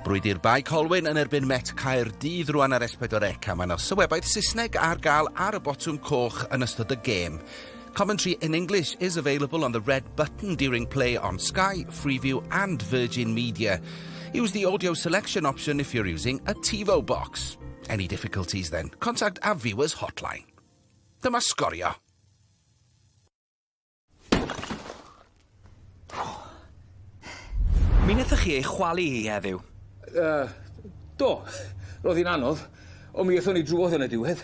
Brwydi'r bai Colwyn yn erbyn Met Caerdydd rwan ar S4C a mae yna sylwebaeth Saesneg ar gael ar y botwm coch yn ystod y gêm. Commentary in English is available on the red button during play on Sky, Freeview and Virgin Media. Use the audio selection option if you're using a TiVo box. Any difficulties then, contact our viewers hotline. Dyma sgorio. Mi wnaethoch chi ei chwalu hi heddiw? Do, roedd hi'n anodd, ond mi eithon ni drwodd yn y diwedd.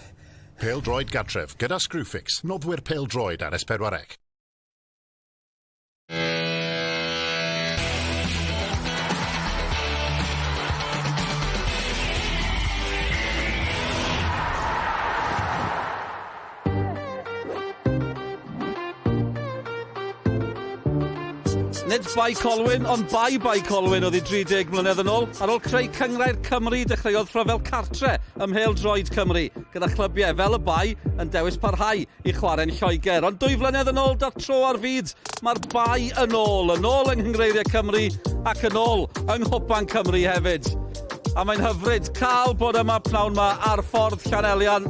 Pêl-droed Gartref, gyda Screwfix, noddwyr pêl-droed ar S4C. Nid bai Colwyn, ond bai Colwyn oedd i 30 mlynedd yn ôl. Ar ôl creu cyngrair Cymru, dechreuodd rhyfel cartre ym Mhêl-droed Cymru, gyda chlybiau fel y bai yn dewis parhau i chwarae'n Lloegr. Ond 2 flynedd yn ôl, da'r tro ar fyd, mae'r bai yn ôl yng Nghynghreiriau Cymru ac yn ôl yng Nghwpan Cymru hefyd. A mae'n hyfryd cael bod yma pnawn yma ar ffordd Llanelian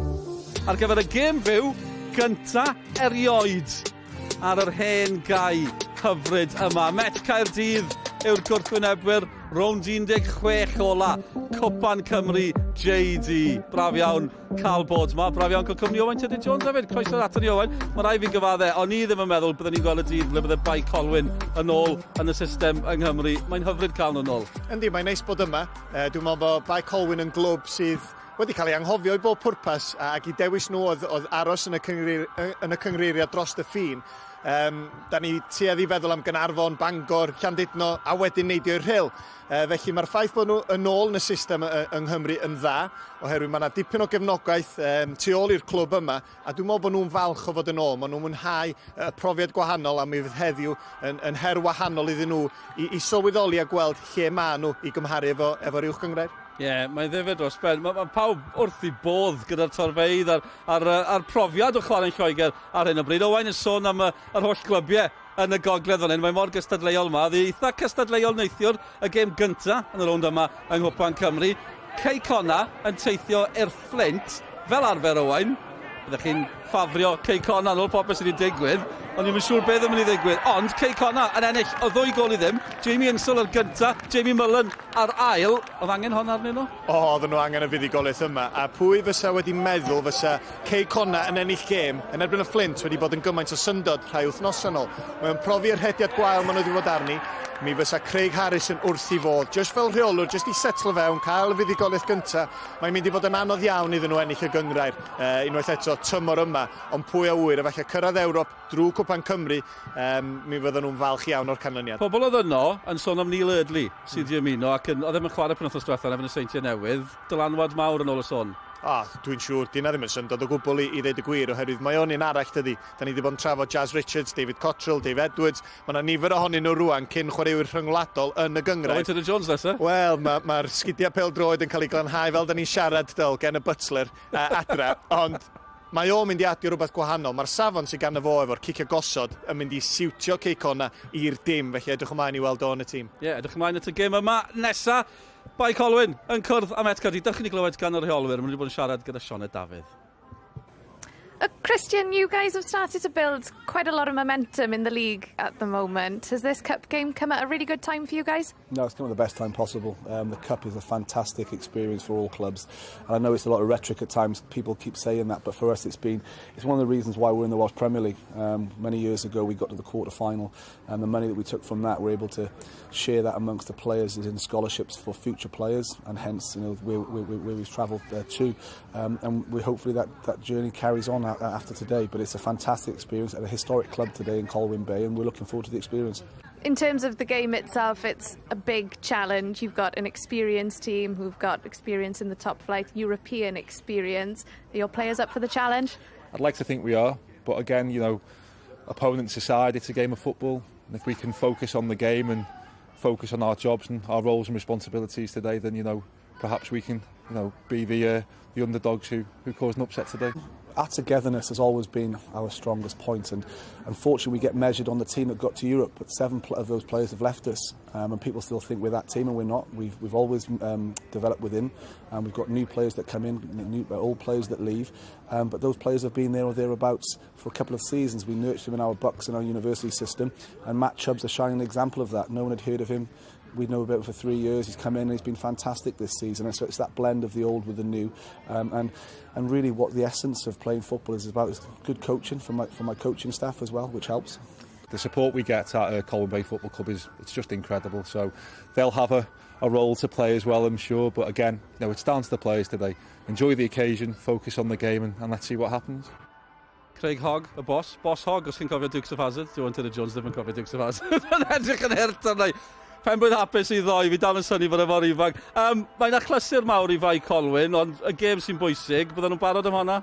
ar gyfer y gêm fyw gynta erioed ar yr hen gai hyfryd yma. Met Caerdydd yw'r gwrthwynebwyr rownd 16 ola Cwpan Cymru JD. Braf iawn cael bod yma. Braf iawn cael cwmni Owain Tudur Jones hefyd. Croeso at ni Owain. Mae rai fi'n gyfaddau, ond ni ddim yn meddwl byddwn ni'n gweld y dydd ble bydde bai Colwyn yn ôl yn y system yng Nghymru. Mae'n hyfryd cael nhw'n ôl. Yndi, mae'n neis bod yma. Dwi'n meddwl bod bai Colwyn yn glwb sydd wedi cael ei anghofio i bob pwrpas ac i dewis nhw oedd aros yn y cyngreiriau dros y ffin. Da ni tueddu i feddwl am Gaernarfon, Bangor, Llandudno a wedyn neidio i'r Rhyl. Felly mae'r ffaith bod nhw yn ôl yn y system yng Nghymru yn dda, oherwydd mae yna dipyn o gefnogaeth tu ôl i'r clwb yma, a dwi'n meddwl bod nhw'n falch o fod yn ôl. Mae nhw'n mwynhau profiad gwahanol, a mi fydd heddiw yn her wahanol iddyn nhw i sylweddoli a gweld lle mae nhw i gymharu efo'r uwch gynghrair. Ie, mae'n ddifed dros ben. Mae pawb wrth i bodd gyda'r torfeidd a'r profiad o chwarae'n Lloegr ar hyn o bryd. Owain yn sôn am yr holl glybiau yn y gogledd fan hyn. Mae'n mor gystadleuol yma. Ddi eitha cystadleuol neithiwr y gêm gynta yn y rownd yma yng Nghwpan Cymru. Cei Conna yn teithio i'r Flint fel arfer Owain. Byddech chi'n ffafrio Cei Conna yn ôl popeth sydd wedi digwydd, ond ni'n siŵr beth yn mynd i ddigwydd. Ond Cei Conna yn ennill o 2 gol i ddim. Jamie Insel ar gynta, Jamie Mullen ar ail. Oedd angen hon arnyn nhw? Oedden nhw angen y fuddugoliaeth yma. A pwy fysa wedi meddwl fysa Cei Conna yn ennill gêm yn erbyn y Flint wedi bod yn gymaint o syndod rhai wythnos yn ôl. Mae'n profi'r hediad gwael maen nhw wedi bod arni. Mi fysa Craig Harris yn wrth i fod, just fel rheolwr, just i setlo fewn, cael y fuddugoliaeth gynta. Mae'n mynd i fod yn anodd iawn iddyn nhw ennill y gyngrair, unwaith eto tymor yma, ond pwy a wyr, efallai cyrraedd Ewrop drwy Cwpan Cymru, mi fydden nhw'n falch iawn o'r canlyniad. Pobl oedd yno yn sôn am Neil Eardley sydd i ymuno ac oedd ddim yn chwarae penwythnos diwethaf yn y Seintiau Newydd. Dylanwad mawr yn ôl y sôn. Dwi'n siŵr, dyna ddim yn syndod o gwbl i ddeud y gwir, oherwydd mae o'n un arall dydy. Da ni wedi bod yn trafod Jazz Richards, David Cottrell, Dave Edwards. Mae yna nifer ohonyn nhw rwan cyn chwaraewyr rhyngwladol yn y gyngrair. Owain Tudur Jones nesa? Wel, mae'r sgidiau pêl-droed yn cael ei glanhau fel da ni'n siarad dyl gen y butler adra, ond mae o'n mynd i adio rhywbeth gwahanol. Mae'r safon sydd gan y fo efo'r cicio gosod yn mynd i siwtio Cei Conna i'r dim, felly edrych ymlaen i weld o yn y tîm. Ie, edrych ymlaen at y gêm yma nesa. Bai Colwyn yn cwrdd am Met Caerdydd. Dych chi'n ei glywed gan yr rheolwyr. Mae'n wedi bod yn siarad gyda Sioned Dafydd. Christian, you guys have started to build quite a lot of momentum in the league at the moment. Has this cup game come at a really good time for you guys? No, it's come at the best time possible. The cup is a fantastic experience for all clubs, and I know it's a lot of rhetoric at times. People keep saying that, but for us, it's one of the reasons why we're in the Welsh Premier League. Many years ago, we got to the quarter-final, and the money that we took from that, we're able to share that amongst the players in scholarships for future players, and hence, where we've travelled to, and we hopefully that journey carries on after today. But it's a fantastic experience at a historic club today in Colwyn Bay, and we're looking forward to the experience. In terms of the game itself, it's a big challenge. You've got an experienced team who've got experience in the top flight, European experience. Are your players up for the challenge? I'd like to think we are, but again, opponents aside, it's a game of football, and if we can focus on the game and focus on our jobs and our roles and responsibilities today, then perhaps we can be the underdogs who caused an upset today. Our togetherness has always been our strongest point, and unfortunately we get measured on the team that got to Europe, but 7 of those players have left us, and people still think we're that team, and we're not. We've always developed within, and we've got new players that come in, old players that leave, but those players have been there or thereabouts for a couple of seasons. We nurtured them in our Bucks and our university system, and Matt Chubb's a shining example of that. No one had heard of him. We know about him for 3 years. He's come in and he's been fantastic this season. And so it's that blend of the old with the new, and really what the essence of playing football is about is good coaching from my coaching staff as well, which helps. The support we get at Colwyn Bay Football Club it's just incredible. So they'll have a role to play as well, I'm sure. But again, it's down to the players today. Enjoy the occasion, focus on the game, and let's see what happens. Craig Hogg, y boss Hogg, os chi'n cofio Dukes of Hazzard. Joe Jones ddim yn cofio Dukes of Hazzard. Yn edrych yn hert arna. Pen blwydd hapus i ddoi, fi dal yn syni fod efo'r ifanc. Mae'n achlysur mawr i fai Colwyn, ond y gêm sy'n bwysig. Bydden nhw'n barod am hwnna?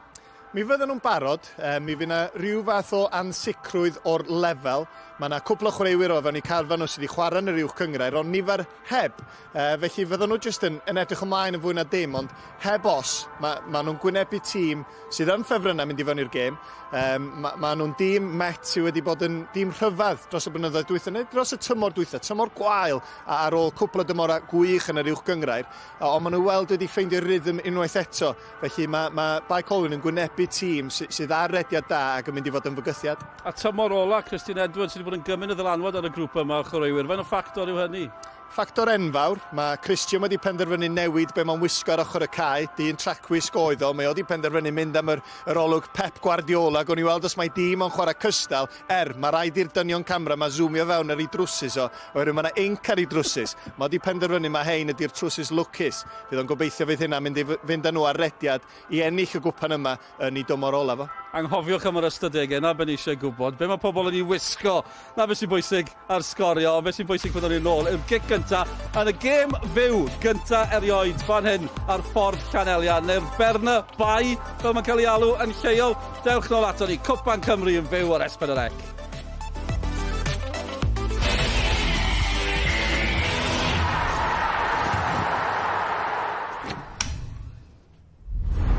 Mi fydden nhw'n barod. Mi fydd yna rhyw fath o ansicrwydd o'r lefel. Mae yna cwpl o chwaraewyr o fewn i carfan nhw sydd wedi chwarae yn yr uwch cyngrair, ond nifer heb. Felly fydden nhw jyst yn edrych ymlaen yn fwy na dim, ond heb os, mae nhw'n gwynebu tîm sydd yn ffefrynnau mynd i fewn i'r gêm. Mae nhw'n dîm Met sydd wedi bod yn dîm rhyfedd dros y blynyddoedd dwytha, neu dros y tymor dwytha, tymor gwael ar ôl cwpl o dymorau gwych yn yr uwch gyngrair, ond maen nhw weld wedi ffeindio rhythm unwaith eto. Felly mae Bai Colwyn yn gwynebu tîm sydd ar rediad da ac yn mynd i fod yn fygythiad. A tymor ola, Christine Edwards wedi bod yn gymryd y ddylanwad ar y grŵp yma o chwaraewyr. Faint o ffactor yw hynny? Ffactor enfawr, mae Christian wedi penderfynu newid be mae'n wisgo ar ochr y cae, dyn tracwisg oedd o, mae wedi penderfynu mynd am yr olwg Pep Guardiola, gwni weld os mae dîm o'n chwarae cystal, mae rhaid i'r dynion camera, mae zoomio fewn ar ei drwsus o, oherwydd mae yna inc ar ei drwsus, mae wedi penderfynu mae hein ydy'r trwsus lwcus, fydd o'n gobeithio fydd hynna mynd i fynd â nhw ar rediad i ennill y gwpan yma yn ei dymor ola fo. Anghofiwch am yr ystadegau, na be ni eisiau gwybod. Be mae pobl yn ei wisgo, na be sy'n bwysig ar sgorio, ond be sy'n bwysig bod ni'n ôl. Yw'r gic gyntaf, yn y gêm fyw gyntaf erioed fan hyn ar ffordd Llanellia, neu'r Berna Bai, fel mae'n cael ei alw yn lleol. Dewch nôl ato ni, Cwpan Cymru yn fyw ar S4C.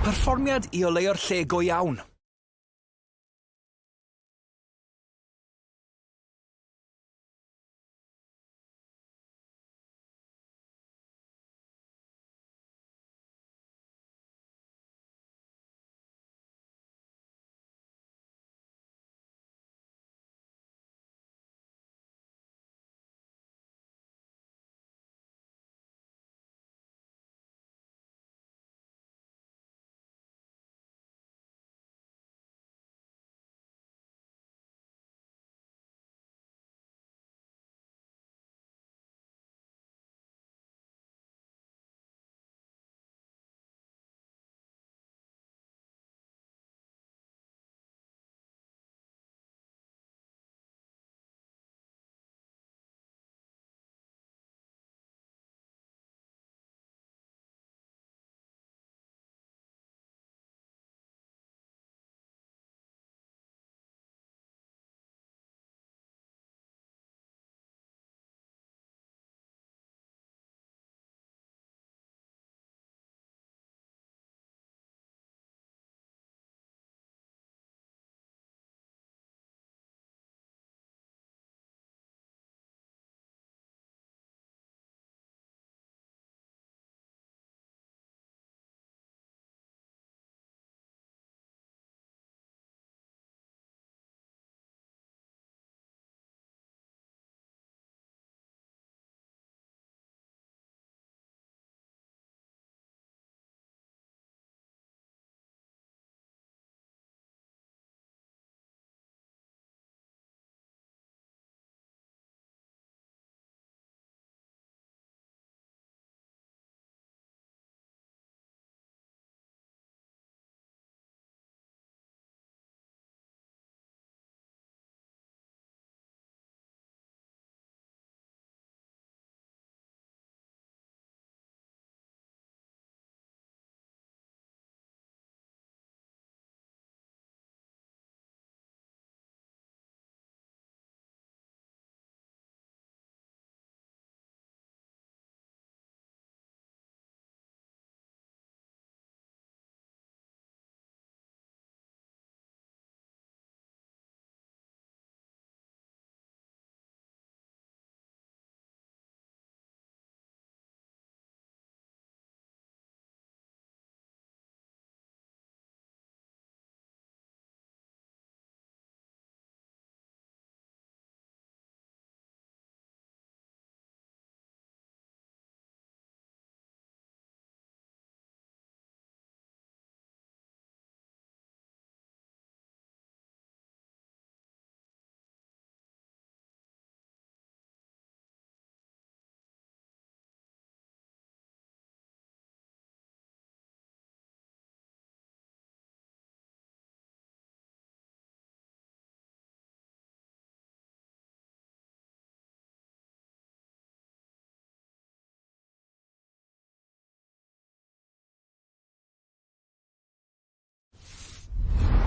Perfformiad i oleo'r lle go iawn.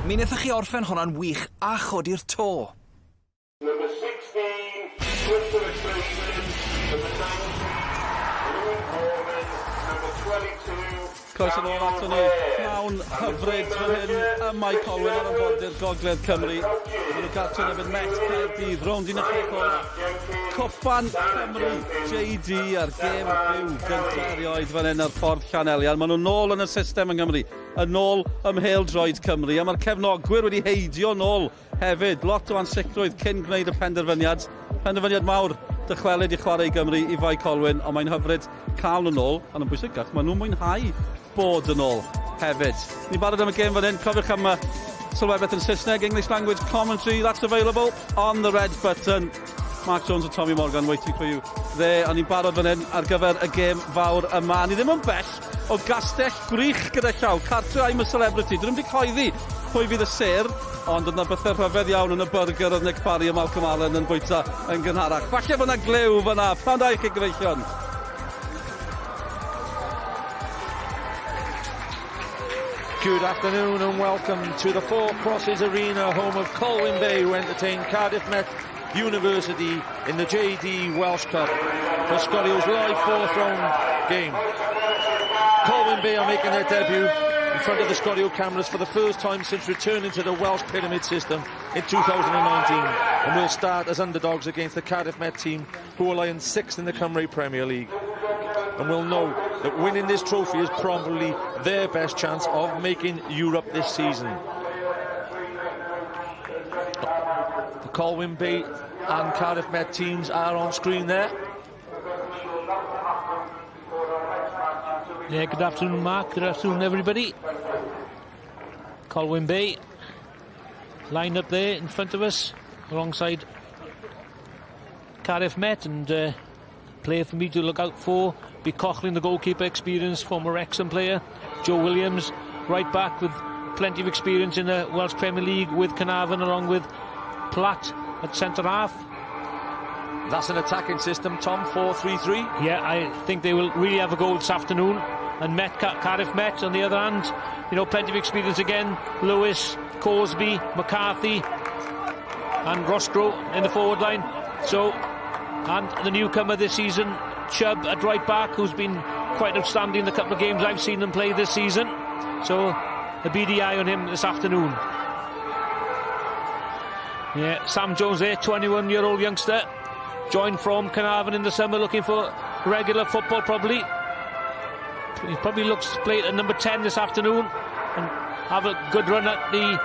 Mi wnaethoch chi orffen hwnna'n wych a chodi'r to. Number 16, Crystal Extraction, number 19, Colwyn, number 22. Croeso nôl ato ni, llawn hyfryd fan hyn ym Mae Colwyn ar ymfordir Gogledd Cymru. Maen nhw gartre yn Met Caerdydd, rownd 11 ola. Cwpan Cymru, JD ar gêm byw gyntaf erioed fan hyn ar ffordd Llanelian. Maen nhw nôl yn y system yng Nghymru, yn nôl ym mhêl-droed Cymru, a mae'r cefnogwyr wedi heidio nôl hefyd. Lot o ansicrwydd cyn gwneud y penderfyniad. Penderfyniad mawr dychwelyd i chwarae i Gymru i Fai Colwyn, ond mae'n hyfryd cael nhw nôl, a'n bwysicach, maen nhw'n mwynhau bod yn ôl hefyd. Ni'n barod am y gêm fan hyn, cofiwch am sylwebeth yn Saesneg, English language commentary, that's available on the red button. Mark Jones a Tommy Morgan waiting for you there, a ni'n barod fan hyn ar gyfer y gêm fawr yma. Ni ddim yn bell o gastell gwych gyda llaw, cartre I'm a celebrity. Dyn nhw'n wedi coeddi pwy fydd y ser, ond yna bethau rhyfedd iawn yn y burger oedd Nick Parry a Malcolm Allen yn bwyta yn gynharach. Falle fyna glew fyna, pan da i chi gyfeillion. Good afternoon and welcome to the Four Crosses Arena, home of Colwyn Bay, who entertain Cardiff Met University in the JD Welsh Cup for Scorio's live fourth round game. Colwyn Bay are making their debut in front of the Scorio cameras for the first time since returning to the Welsh Pyramid system in 2019, and will start as underdogs against the Cardiff Met team, who are lying 6th in the Cymru Premier League. And will know that winning this trophy is probably their best chance of making Europe this season. The Colwyn Bay and Cardiff Met teams are on screen there. Yeah, good afternoon, Mark. Good afternoon, everybody. Colwyn Bay lined up there in front of us alongside Cardiff Met, and player for me to look out for be Coughlin, the goalkeeper, experienced former Wrexham player. Joe Williams, right back with plenty of experience in the Welsh Premier League with Carnarvon, along with Platt at centre half. That's an attacking system, Tom, 4-3-3. Yeah, I think they will really have a goal this afternoon. And Cardiff Met, on the other hand, you know, plenty of experience again. Lewis, Coresby, McCarthy and Roscoe in the forward line. So, and the newcomer this season, Chubb at right back, who's been quite outstanding in the couple of games I've seen him play this season. So a beady eye on him this afternoon. Yeah, Sam Jones there, 21-year-old youngster, joined from Carnarvon in the summer, looking for regular football probably. He probably looks to play at number 10 this afternoon and have a good run at the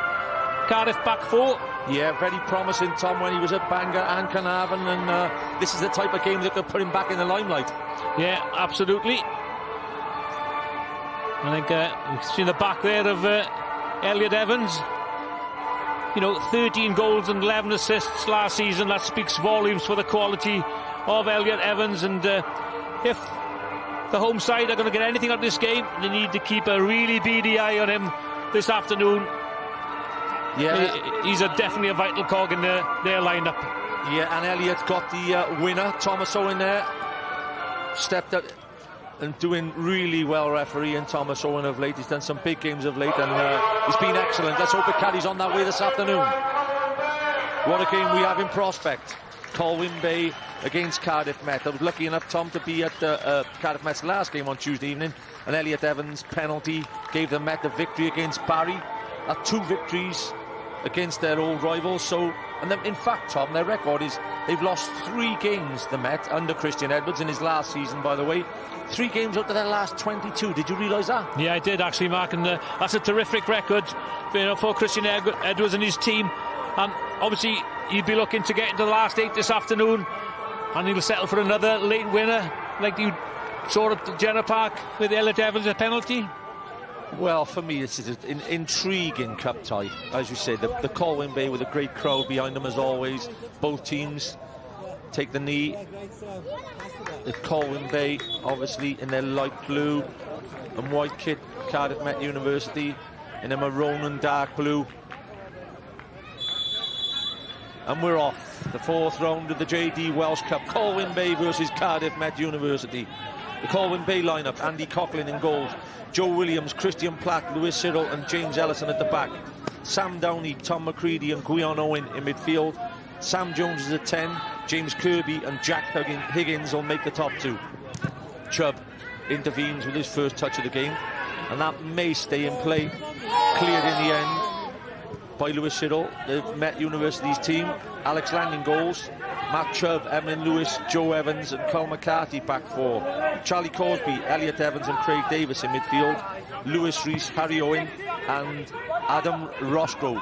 Cardiff back four. Yeah, very promising, Tom, when he was at Bangor and Carnarvon, and this is the type of game that could put him back in the limelight. Yeah, absolutely. I think we've seen the back there of Elliot Evans. You know, 13 goals and 11 assists last season. That speaks volumes for the quality of Elliot Evans, and if the home side are going to get anything out of this game, they need to keep a really beady eye on him this afternoon. Yeah, he's definitely a vital cog in their lineup. Yeah, and Elliot got the winner. Thomas Owen there stepped up and doing really well, referee, and Thomas Owen of late. He's done some big games of late, and he's been excellent. Let's hope it carries on that way this afternoon. What a game we have in prospect. Colwyn Bay against Cardiff Met. I was lucky enough, Tom, to be at Cardiff Met's last game on Tuesday evening, and Elliot Evans' penalty gave the Met a victory against Barry. 2 victories against their old rivals. So, and then, in fact, Tom, their record is they've lost 3 games, the Met, under Christian Edwards in his last season, by the way. 3 games out of their last 22. Did you realise that? Yeah, I did actually, Mark, and that's a terrific record, you know, for Christian Edwards and his team. And obviously he'd be looking to get into the last 8 this afternoon, and he'll settle for another late winner like you saw at Jenner Park with Elliot Evans' a penalty. Well, for me, this is an intriguing cup tie. As you said, the Colwyn Bay with a great crowd behind them as always. Both teams take the knee. The Colwyn Bay, obviously, in their light blue and white kit. Cardiff Met University in a maroon and dark blue. And we're off. The 4th round of the JD Welsh Cup. Colwyn Bay versus Cardiff Met University. The Colwyn Bay lineup: Andy Coughlin in goals, Joe Williams, Christian Platt, Lewis Cyril and James Ellison at the back. Sam Downey, Tom McCready and Gwion Owen in midfield. Sam Jones is at 10. James Kirby and Jack Higgins will make the top 2. Chubb intervenes with his first touch of the game, and that may stay in play. Cleared in the end by Lewis Siddle, the Met University's team. Alex Lang in goals. Matt Chubb, Emlyn Lewis, Joe Evans and Carl McCarthy back 4. Charlie Cosby, Elliot Evans and Craig Davis in midfield. Lewis Rees, Harry Owen and Adam Roscoe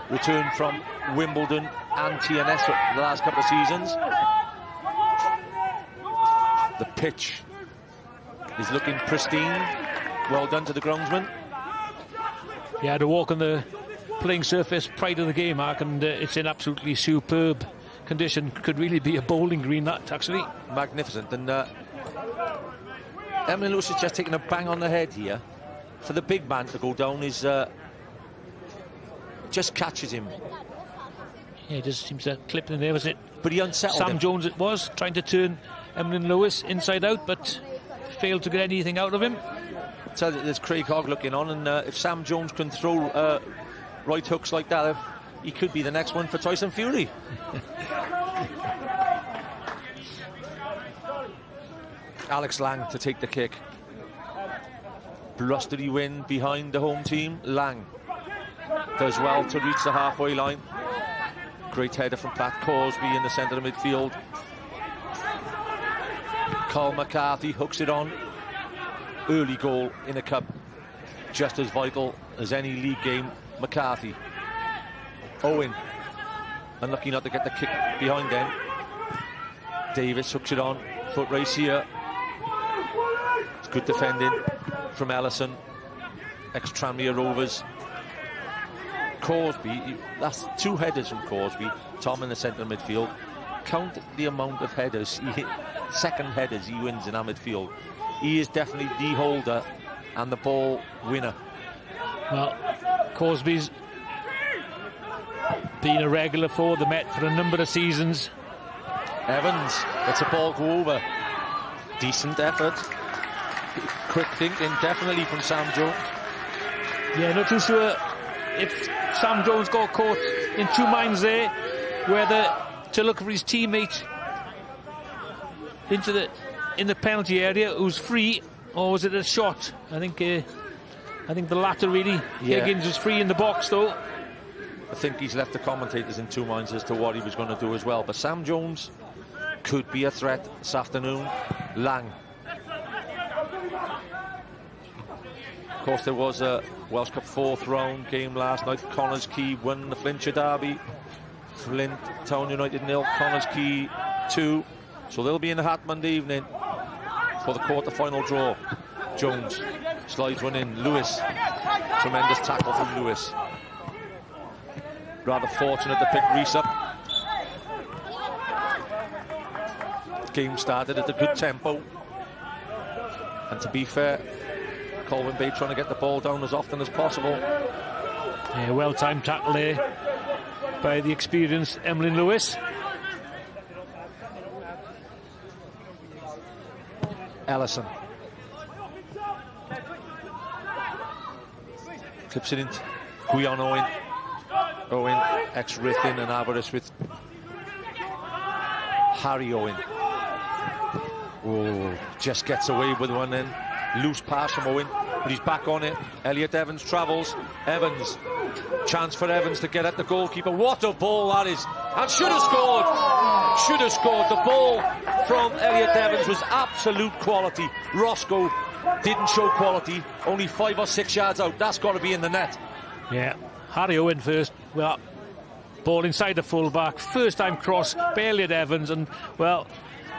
returned from Wimbledon and TNS the last couple of seasons. The pitch is looking pristine. Well done to the groundsman. He had to walk on the playing surface prior to the game, Mark, and it's in absolutely superb condition. Could really be a bowling green, that, actually. Magnificent. And Emlyn Lewis has just taken a bang on the head here. For the big man to go down is just catches him. Yeah, it just seems to clip in there, was it? But he unsettled Sam him. Jones it was, trying to turn Emlyn Lewis inside out, but failed to get anything out of him. So there's Craig Hogg looking on, and if Sam Jones can throw right hooks like that, he could be the next one for Tyson Fury. Alex Lang to take the kick. Blustery win behind the home team. Lang does well to reach the halfway line. Great header from Pat Cosby in the centre of midfield. Carl McCarthy hooks it on. Early goal in a cup, just as vital as any league game. McCarthy. Owen, unlucky not to get the kick behind them. Davis hooks it on. Foot race here. It's good defending from Ellison. Ex-Tranmere Rovers. Cosby, that's 2 headers from Cosby. Tom in the centre of midfield. Count the amount of headers, second headers he wins in our midfield. He is definitely the holder and the ball winner. Well, Cosby's been a regular for the Met for a number of seasons. Evans lets the ball go over. Decent effort. Quick thinking, definitely from Sam Jones. Yeah, not too sure if Sam Jones got caught in 2 minds there, whether to look for his teammate in the penalty area who's free, or was it a shot? I think the latter, really. Yeah. Higgins was free in the box, though. I think he's left the commentators in 2 minds as to what he was going to do as well. But Sam Jones could be a threat this afternoon. Lang. Of course, there was a Welsh Cup 4th round game last night. Connors Quay won the Flintshire Derby. Flint Town United 0, Connors Quay 2. So they'll be in the hat Monday evening for the quarter-final draw. Jones slides one in. Lewis, tremendous tackle from Lewis. Rather fortunate to pick Rees up. Game started at a good tempo, and to be fair, Colwyn Bay trying to get the ball down as often as possible. Yeah, well-timed tackle there by the experienced Emlyn Lewis. Ellison clips it into Gwion Owen. Owen, ex-Rithin and Aberystwyth. Harry Owen. Oh, just gets away with one then. Loose pass from Owen, but he's back on it. Elliot Evans travels. Evans. Chance for Evans to get at the goalkeeper. What a ball that is. And should have scored. Should have scored. The ball from Elliot Evans was absolute quality. Roscoe didn't show quality. Only 5 or 6 yards out. That's got to be in the net. Yeah. Harry Owen first. Well, ball inside the full-back. First time cross by Elliot Evans. And, well,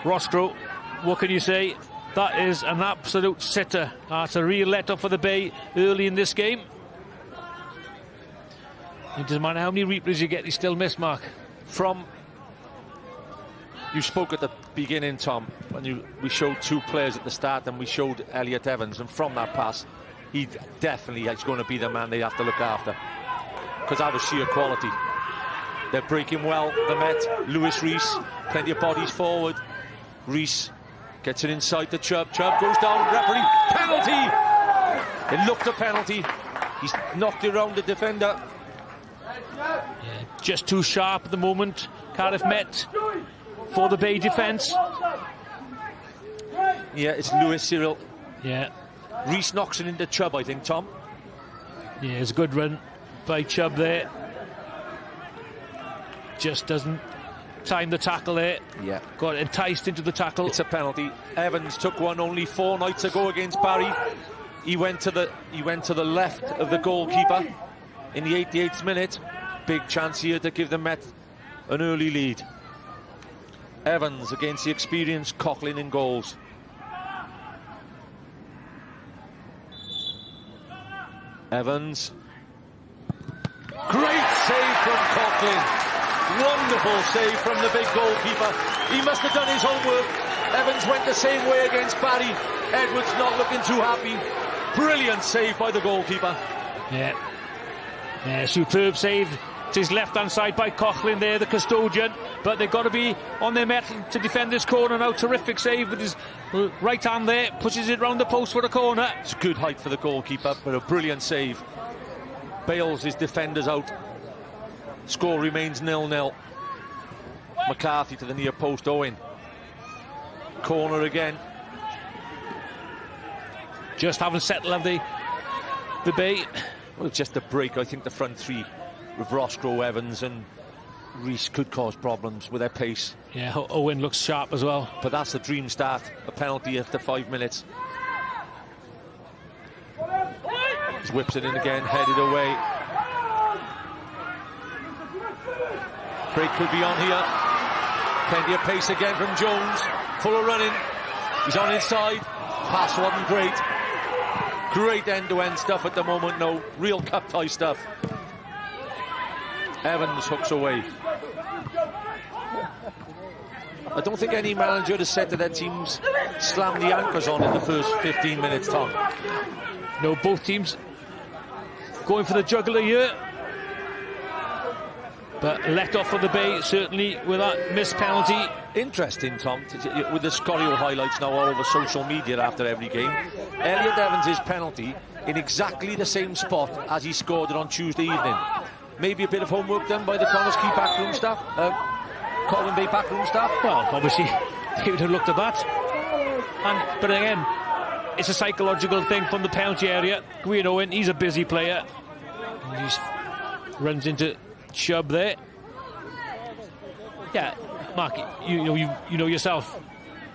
Roscoe, what can you say? That is an absolute sitter. That's a real let-up for the Bay early in this game. It doesn't matter how many replays you get, you still miss, Mark. You spoke at the beginning, Tom, when we showed 2 players at the start, and we showed Elliot Evans, and from that pass, he definitely is going to be the man they have to look after, because that was sheer quality. They're breaking well, the Met. Lewis Rees, plenty of bodies forward. Rees gets it inside to Chubb. Chubb goes down, referee, penalty! It looked a penalty. He's knocked it around the defender. Just too sharp at the moment. Cardiff Met for the Bay defence. Yeah, it's Lewis, Cyril. Yeah. Reece knocks it into Chubb, I think, Tom. Yeah, it's a good run by Chubb there. Just doesn't time the tackle there. Yeah. Got enticed into the tackle. It's a penalty. Evans took one only 4 nights ago against Barry. He went to the left of the goalkeeper in the 88th minute. Big chance here to give the Met an early lead. Evans against the experienced Colwyn in goals. Evans. Great save from Colwyn. Wonderful save from the big goalkeeper. He must have done his homework. Evans went the same way against Barry. Edwards not looking too happy. Brilliant save by the goalkeeper. Yeah, superb save. To his left-hand side by Colwyn there, the custodian. But they've got to be on their mettle to defend this corner now. Terrific save with his right hand there. Pushes it round the post for the corner. It's good height for the goalkeeper, but a brilliant save. Bails his defenders out. Score remains 0-0. McCarthy to the near post, Owen. Corner again. Just haven't settled, have they? The Bay. Well, just a break. I think the front three with Roscoe, Evans and Reece could cause problems with their pace. Yeah, Owen looks sharp as well. But that's the dream start. A penalty after 5 minutes. He whips it in again, headed away. Break could be on here. Plenty of pace again from Jones. Full of running. He's on inside. Pass wasn't great. Great end-to-end stuff at the moment, no. Real cup-tie stuff. Evans hooks away. I don't think any manager has said to their teams, slam the anchors on in the first 15 minutes, Tom. No, both teams going for the jugular here. But let off for the Bay, certainly, with that missed penalty. Interesting, Tom, with the Scorio highlights now all over social media after every game. Elliot Evans' penalty in exactly the same spot as he scored it on Tuesday evening. Maybe a bit of homework done by the Connors Key backroom staff, Colwyn Bay backroom staff. Well, obviously, they would have looked at that. But again, it's a psychological thing from the penalty area. Gwyn Owen, he's a busy player. He just runs into Chubb there. Yeah, Mark, you know yourself.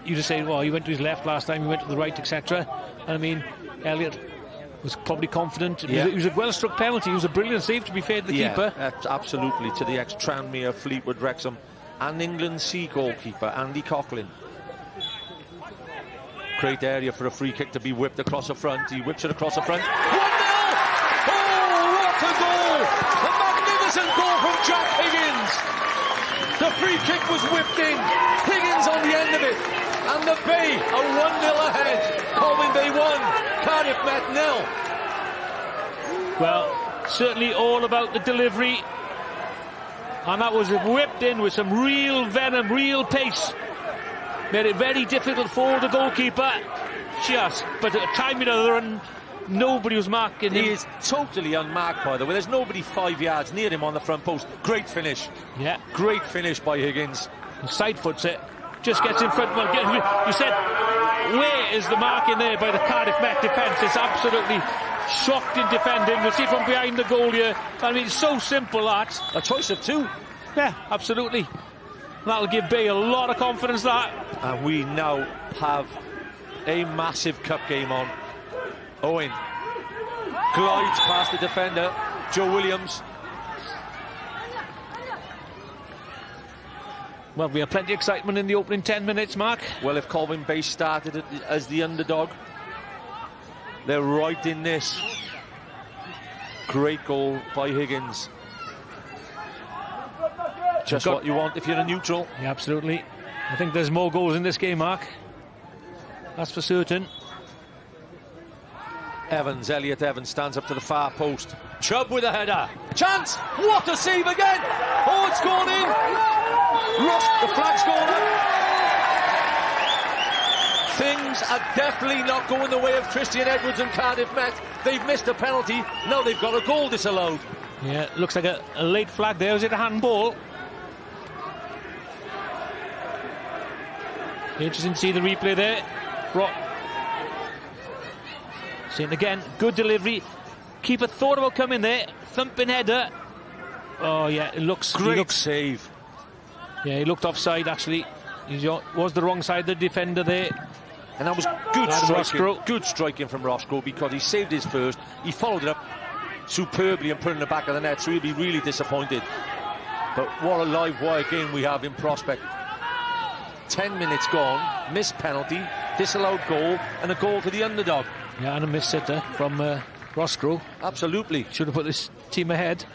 You just say, well, he went to his left last time, he went to the right, etc. And I mean, Elliot was probably confident. It was a well-struck penalty. It was a brilliant save, to be fair to the keeper. Absolutely, to the ex-Tranmere, Fleetwood, Wrexham and England C goalkeeper Andy Colwyn. Great area for a free kick to be whipped across the front. He whips it across the front. 1-0! Oh, what a goal! A magnificent goal from Jack Higgins. The free kick was whipped in. Higgins on the end of it. And the Bay are 1-0 ahead. Colwyn Bay 1, Cardiff Met 0. Well, certainly all about the delivery. And that was whipped in with some real venom, real pace. Made it very difficult for the goalkeeper. But at a time of the run, nobody was marking him. He is totally unmarked, by the way. There's nobody 5 yards near him on the front post. Great finish. Yeah. Great finish by Higgins. Side foots it. Just gets in front. Well, you said, where is the mark in there by the Cardiff Met defence? It's absolutely shocked in defending. We'll see from behind the goal here. I mean, it's so simple, that. A choice of two. Yeah, absolutely. That'll give Bay a lot of confidence, that. And we now have a massive cup game on. Owen glides past the defender, Joe Williams. Well, we have plenty of excitement in the opening 10 minutes, Mark. Well, if Colwyn Bay started as the underdog, they're right in this. Great goal by Higgins. Just what you want if you're a neutral. Yeah, absolutely. I think there's more goals in this game, Mark. That's for certain. Elliot Evans stands up to the far post. Chubb with a header. Chance! What a save again! Oh, it's gone in! The flag's gone up. Things are definitely not going the way of Christian Edwards and Cardiff Met. They've missed a penalty. Now they've got a goal disallowed. Yeah, looks like a late flag there. Is it a handball? Interesting to see the replay there. Seeing again, good delivery. Keeper thought about coming there. Thumping header. Oh yeah, it looks... Great save. Yeah, he looked offside actually. He was the wrong side of the defender there. And that was good striking from Roscoe, because he saved his first. He followed it up superbly and put it in the back of the net, so he'll be really disappointed. But what a live wire game we have in prospect. 10 minutes gone, missed penalty, disallowed goal, and a goal to the underdog. Yeah, and a missed sitter from Roscoe. Absolutely. Should have put this team ahead.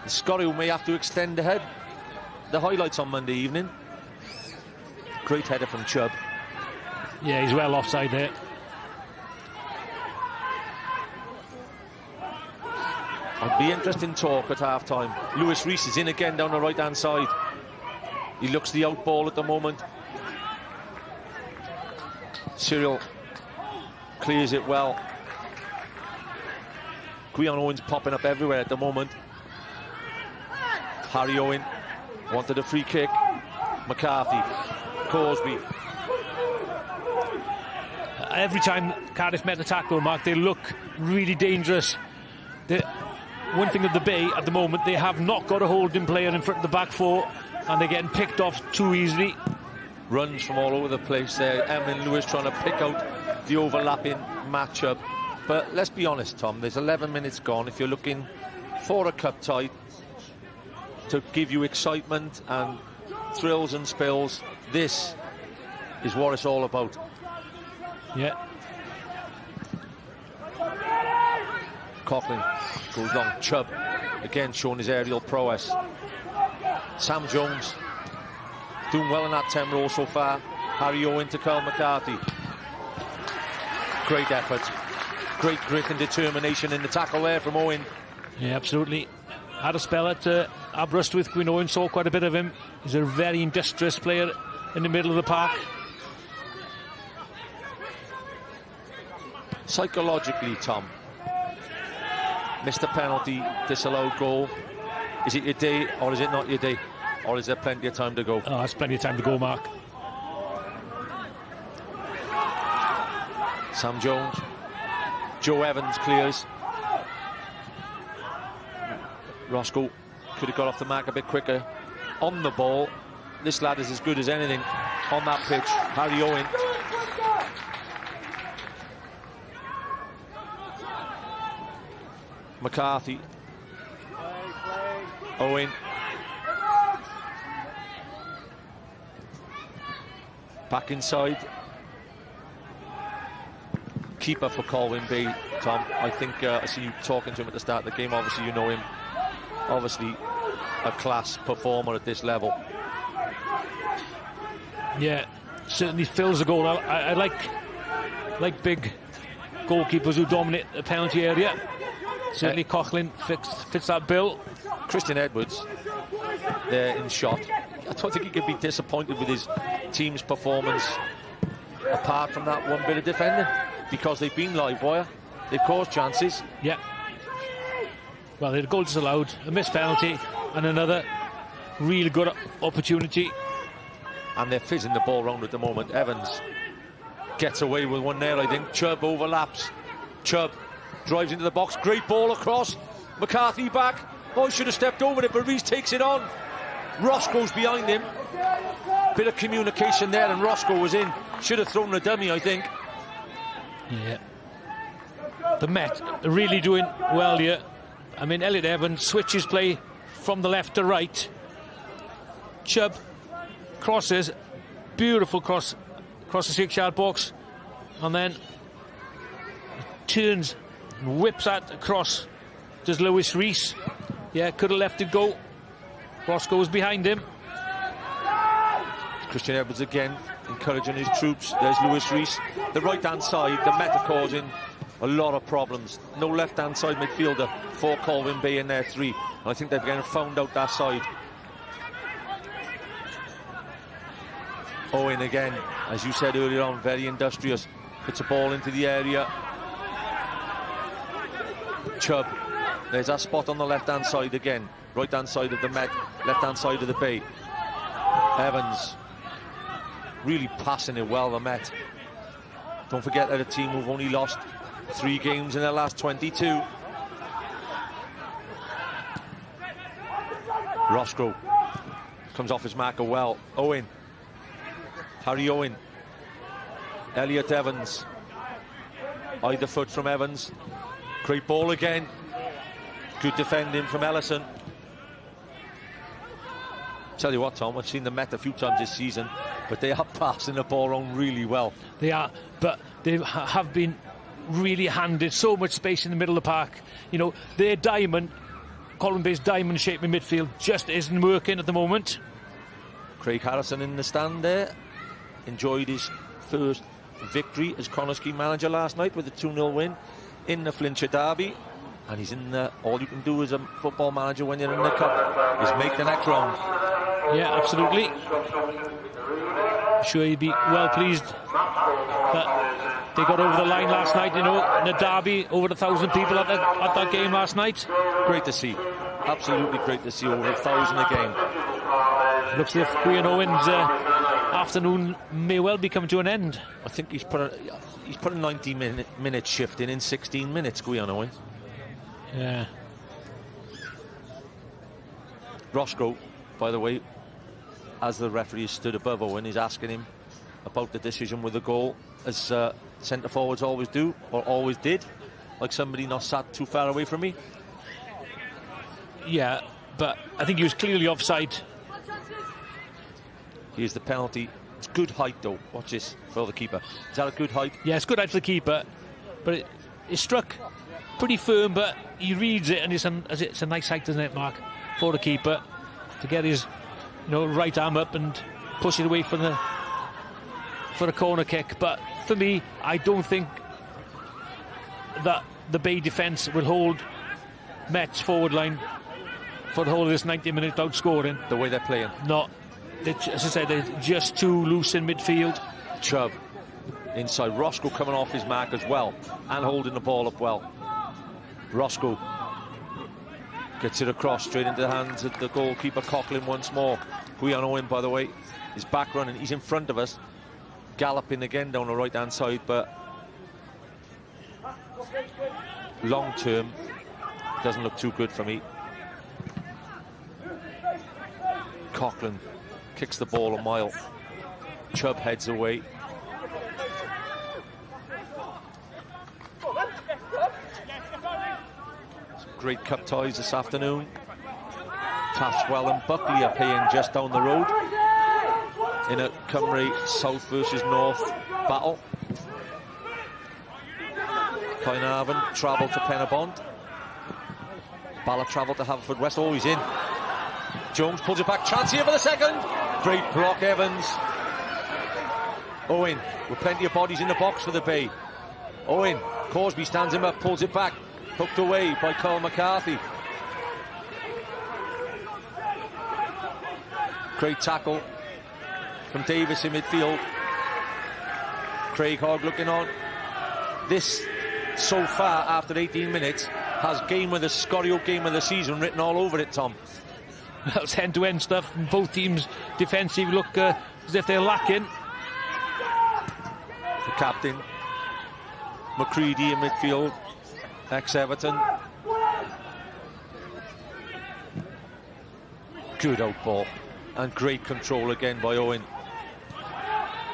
Scotty may have to extend ahead. The highlights on Monday evening. Great header from Chubb. Yeah, he's well offside there. It'll be interesting talk at half-time. Lewis Rees is in again down the right-hand side. He looks the out ball at the moment. Cyril clears it well. Gwion Owen's popping up everywhere at the moment. Harry Owen wanted a free kick. McCarthy, Corsby. Every time Cardiff Met attack though, Mark, they look really dangerous. One thing of the Bay at the moment, they have not got a holding player in front of the back four, and they're getting picked off too easily. Runs from all over the place there. Emlyn Lewis trying to pick out the overlapping matchup. But let's be honest, Tom, there's 11 minutes gone. If you're looking for a cup tie to give you excitement and thrills and spills, this is what it's all about. Yeah. Coughlin goes long. Chubb again showing his aerial prowess. Sam Jones doing well in that 10 row so far. Harry Owen to Carl McCarthy. Great effort. Great grit and determination in the tackle there from Owen. Yeah, absolutely. Had a spell at Aberystwyth with Gwion Owen, saw quite a bit of him. He's a very industrious player in the middle of the park. Psychologically, Tom, missed a penalty, disallowed goal. Is it your day or is it not your day? Or is there plenty of time to go? Oh, there's plenty of time to go, Mark. Sam Jones. Joe Evans clears. Roscoe could have got off the mark a bit quicker. On the ball, this lad is as good as anything on that pitch. Harry Owen. McCarthy. Owen. Back inside. Keeper for Colwyn Bay, Tom. I think I see you talking to him at the start of the game. Obviously you know him. Obviously a class performer at this level. Yeah, certainly fills the goal. I like big goalkeepers who dominate the penalty area. Certainly Coughlin fits that bill. Christian Edwards there in shot. I don't think he could be disappointed with his team's performance apart from that one bit of defending, because they've been live wire, they've caused chances. Yeah. Well, the goal disallowed, a missed penalty, and another really good opportunity. And they're fizzing the ball round at the moment. Evans gets away with one there, I think. Chubb overlaps. Chubb drives into the box. Great ball across. McCarthy back. Oh, he should have stepped over it, but Rees takes it on. Roscoe's behind him. Bit of communication there, and Roscoe was in. Should have thrown a dummy, I think. Yeah. The Met are really doing well here. I mean, Elliot Evans switches play from the left to right. Chubb crosses, beautiful cross across the 6-yard box, and then turns and whips that across. Does Lewis Rees? Yeah, could have left it go. Roscoe's behind him. Christian Edwards again encouraging his troops. There's Lewis Rees. The right-hand side, the Met are causing a lot of problems. No left-hand side midfielder for Colwyn Bay in their 3. And I think they've again found out that side. Owen again, as you said earlier on, very industrious. Puts a ball into the area. Chubb. There's that spot on the left-hand side again. Right-hand side of the Met, left-hand side of the Bay. Evans. Really passing it well, the Met. Don't forget that a team who've only lost 3 games in their last 22. Roscoe comes off his marker well. Owen. Harry Owen. Elliot Evans. Either foot from Evans. Great ball again. Good defending from Ellison. Tell you what, Tom, I've seen the Met a few times this season, but they are passing the ball around really well. They are, but they have been really handed so much space in the middle of the park. You know, their diamond, Colwyn Bay's diamond shape in midfield just isn't working at the moment. Craig Harrison in the stand there. Enjoyed his first victory as Connah's manager last night with a 2-0 win in the Flintshire Derby. And he's in the, all you can do as a football manager when you're in the cup is make the next round. Yeah, absolutely. I'm sure he'd be well pleased that they got over the line last night, you know, in the derby, over 1,000 people at that game last night. Great to see. Absolutely great to see, over 1,000 a game. Looks as if Gwion Owen's afternoon may well be coming to an end. I think he's put a 90-minute shift in 16 minutes, Gwion Owen. Yeah. Roscoe, by the way, as the referee stood above Owen, is asking him about the decision with the goal, as centre forwards always do, or always did, like somebody not sat too far away from me. Yeah, but I think he was clearly offside. Here's the penalty. It's good height though. Watch this for the keeper. Is that a good height? Yeah, it's good height for the keeper, but it struck pretty firm, but he reads it, and it's a nice height, isn't it, Mark, for the keeper to get his, you know, right arm up and push it away for a corner kick. But for me, I don't think that the Bay defence will hold Met's forward line for the whole of this 90-minute outscoring. The way they're playing. No, as I said, they're just too loose in midfield. Chubb inside. Roscoe coming off his mark as well and holding the ball up well. Roscoe gets it across straight into the hands of the goalkeeper, Coughlin once more. Gwion Owen, by the way, is back running. He's in front of us, galloping again down the right-hand side, but long-term doesn't look too good for me. Coughlin kicks the ball a mile. Chubb heads away. Great cup ties this afternoon. Taftswell and Buckley are playing just down the road in a Cymru South versus North battle. Caernarfon travel to Penabont. Bala travel to Haverfordwest. Oh, he's in. Jones pulls it back. Chance here for the second. Great block, Evans. Owen with plenty of bodies in the box for the Bay. Owen, Corsby stands him up, pulls it back. Hooked away by Carl McCarthy. Great tackle from Davis in midfield. Craig Hogg looking on. This, so far, after 18 minutes, has Scorio game of the season written all over it, Tom. That's end-to-end stuff, and both teams defensive look as if they're lacking. The captain, McCready in midfield. Ex-Everton. Good out ball and great control again by Owen.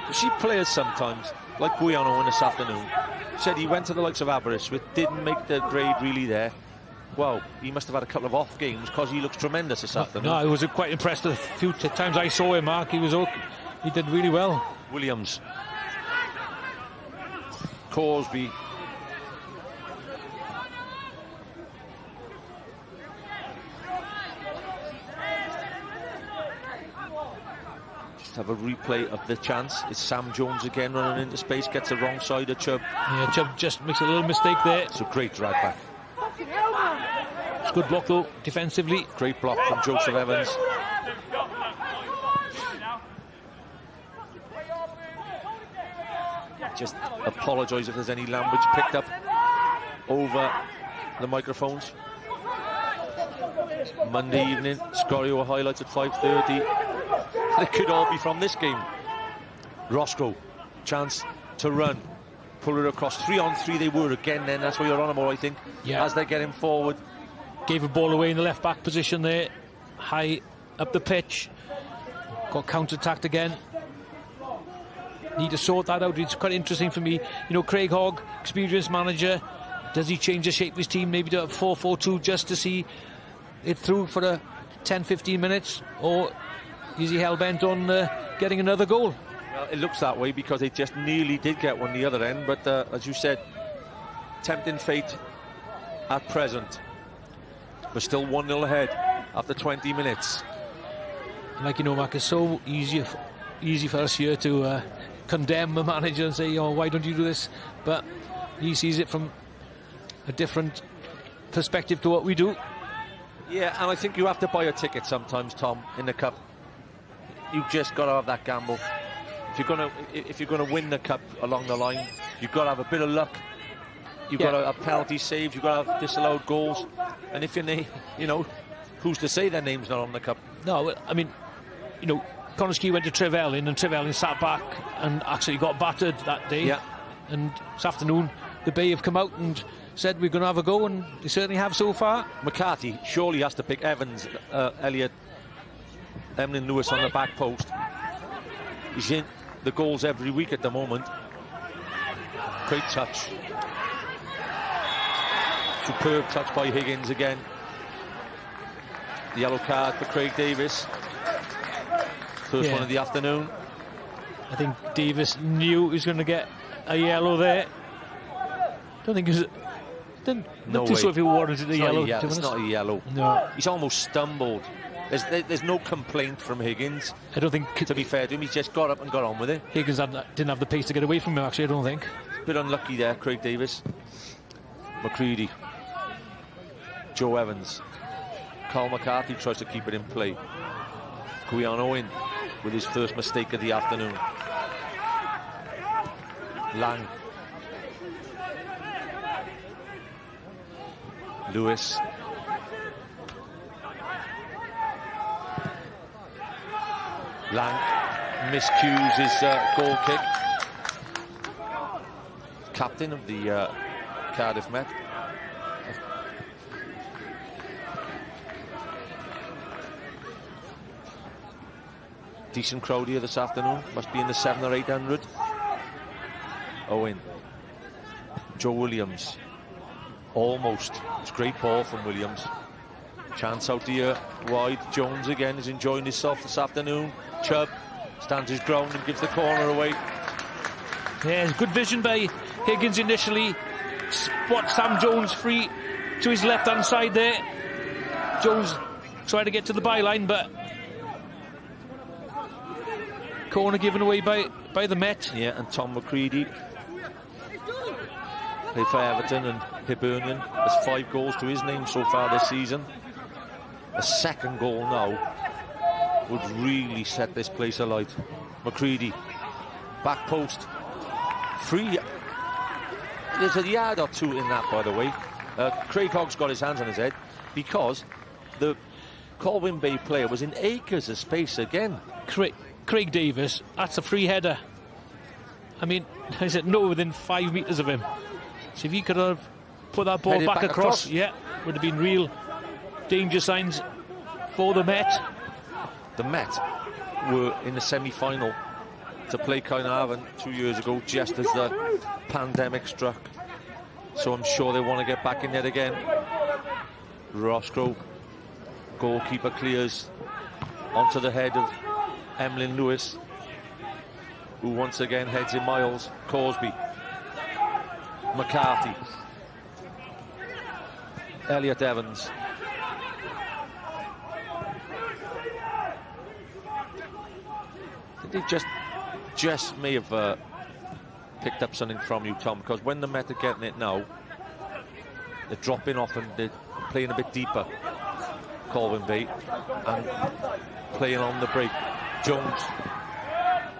You see players sometimes, like Gwion Owen this afternoon, said he went to the likes of Aberystwyth, didn't make the grade really there. Well, he must have had a couple of off games because he looks tremendous this afternoon. No, I was quite impressed with the few times I saw him, Mark. He did really well. Williams. Corsby. Have a replay of the chance. It's Sam Jones again running into space, gets the wrong side of Chubb. Yeah, Chubb just makes a little mistake there. It's a great drag back. It's a good block though, defensively. Great block from Joseph Evans. Just apologise if there's any language picked up over the microphones. Monday evening, Scorio highlights at 5:30. It could all be from this game. Roscoe, chance to run, pull it across. 3-on-3 they were again then, that's what you're on about, I think, as they're getting forward. Gave a ball away in the left-back position there, high up the pitch. Got counter-attacked again. Need to sort that out. It's quite interesting for me. You know, Craig Hogg, experienced manager, does he change the shape of his team, maybe to a 4-4-2 just to see it through for a 10-15 minutes, or is he hell-bent on getting another goal? Well, it looks that way because they just nearly did get one the other end, but as you said, tempting fate at present. We're still 1-0 ahead after 20 minutes. Like, you know, Mark, it's so easy for us here to condemn a manager and say, oh, why don't you do this? But he sees it from a different perspective to what we do. Yeah, and I think you have to buy a ticket sometimes, Tom, in the cup. You've just got to have that gamble. If you're gonna win the cup along the line, you've got to have a bit of luck. You've got to have penalty saves. You've got to have disallowed goals. And if you know, who's to say their name's not on the cup? No, I mean, you know, Connorski went to Trevelyan, and Trevelyan sat back and actually got battered that day. Yeah. And this afternoon, the Bay have come out and said we're going to have a go, and they certainly have so far. McCarthy surely has to pick Evans, Elliott, Emlyn Lewis on the back post. He's in the goals every week at the moment. Great touch. Superb touch by Higgins again. The yellow card for Craig Davis. First one of the afternoon. I think Davis knew he was going to get a yellow there. Don't think it was... Not too sure if he warranted a yellow. It's not a yellow. No. He's almost stumbled. There's no complaint from Higgins. I don't think... To be fair to him, he's just got up and got on with it. Higgins didn't have the pace to get away from him, actually, I don't think. Bit unlucky there, Craig Davis. McCready. Joe Evans. Carl McCarthy tries to keep it in play. Gwion Owen with his first mistake of the afternoon. Lang. Lewis. Lang miscues his goal kick. Captain of the Cardiff Met. Decent crowd here this afternoon. Must be in the 700 or 800. Owen. Joe Williams. Almost. It's great ball from Williams. Chance out here wide. Jones again is enjoying himself this afternoon. Chubb stands his ground and gives the corner away. Yeah, good vision by Higgins initially. Spots Sam Jones free to his left-hand side there. Jones trying to get to the byline, but corner given away by the Met. Yeah, and Tom McCready played for Everton, and Hibernian has 5 goals to his name so far this season. A second goal now would really set this place alight. McCready, back post, free. There's a yard or two in that, by the way. Craig Hogg's got his hands on his head because the Colwyn Bay player was in acres of space again. Craig Davis, that's a free header. I mean, I said no within 5 metres of him. So if he could have put that ball back across, yeah, would have been real danger signs for the Met. The Met were in the semi-final to play Carnarvon 2 years ago, just as the pandemic struck. So I'm sure they want to get back in there again. Roscoe, goalkeeper, clears onto the head of Emlyn Lewis, who once again heads in miles. Corsby, McCarthy, Elliot Evans. They just may have picked up something from you, Tom, because when the Met are getting it now, they're dropping off and they're playing a bit deeper. Colwyn Bay, and playing on the break. Jones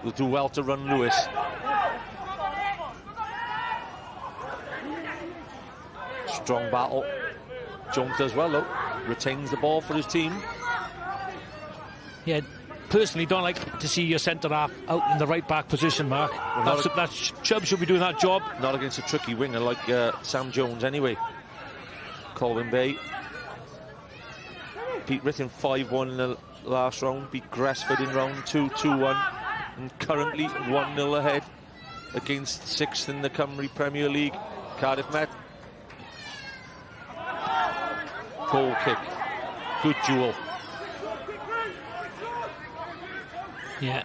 will do well to run Lewis. Strong battle Jones does well, though. Retains the ball for his team. Yeah, personally don't like to see your centre-half out in the right-back position, Mark. Well, Chubb should be doing that job. Not against a tricky winger like Sam Jones, anyway. Colwyn Bay beat Ritten 5-1 in the last round, beat Gresford in round 2, 2-1, and currently 1-0 ahead against 6th in the Cymru Premier League, Cardiff Met. Goal kick, good duel. Yeah.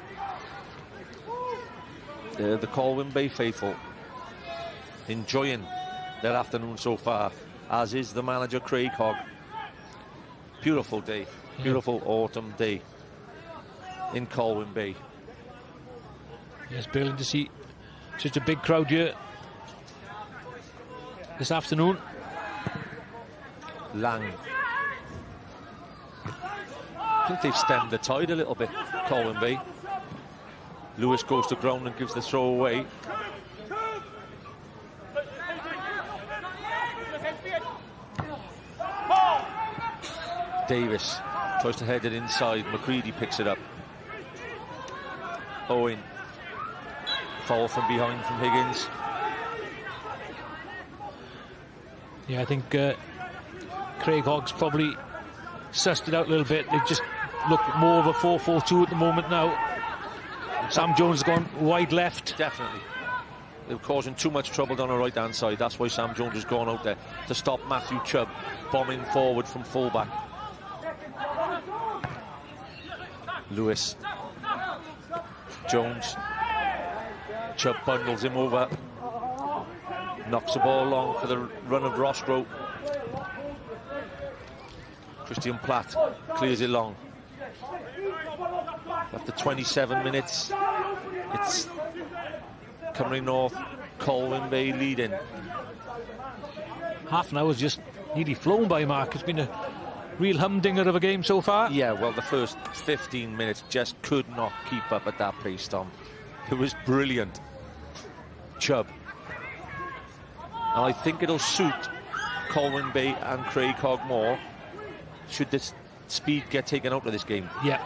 The Colwyn Bay faithful enjoying their afternoon so far, as is the manager Craig Hogg. Beautiful day, beautiful autumn day in Colwyn Bay. Yes, brilliant to see such a big crowd here this afternoon. Lang. I think they've stemmed the tide a little bit, Colwyn Bay. Lewis goes to ground and gives the throw away. Davis tries to head it inside. McCready picks it up. Owen. Foul from behind from Higgins. Yeah, I think Craig Hogg's probably sussed it out a little bit. They just look more of a 4-4-2 at the moment now. Sam Jones has gone wide left. Definitely. They were causing too much trouble down the right-hand side. That's why Sam Jones has gone out there to stop Matthew Chubb bombing forward from full-back. Lewis. Jones. Chubb bundles him over. Knocks the ball long for the run of Roscoe. Christian Platt clears it long. After 27 minutes, it's Cymru North, Colwyn Bay leading. Half an hour's just nearly flown by, Mark. It's been a real humdinger of a game so far. Yeah, well, the first 15 minutes just could not keep up at that pace, Tom. It was brilliant. Chubb. And I think it'll suit Colwyn Bay and Craig Hogg more should this speed get taken out of this game. Yeah.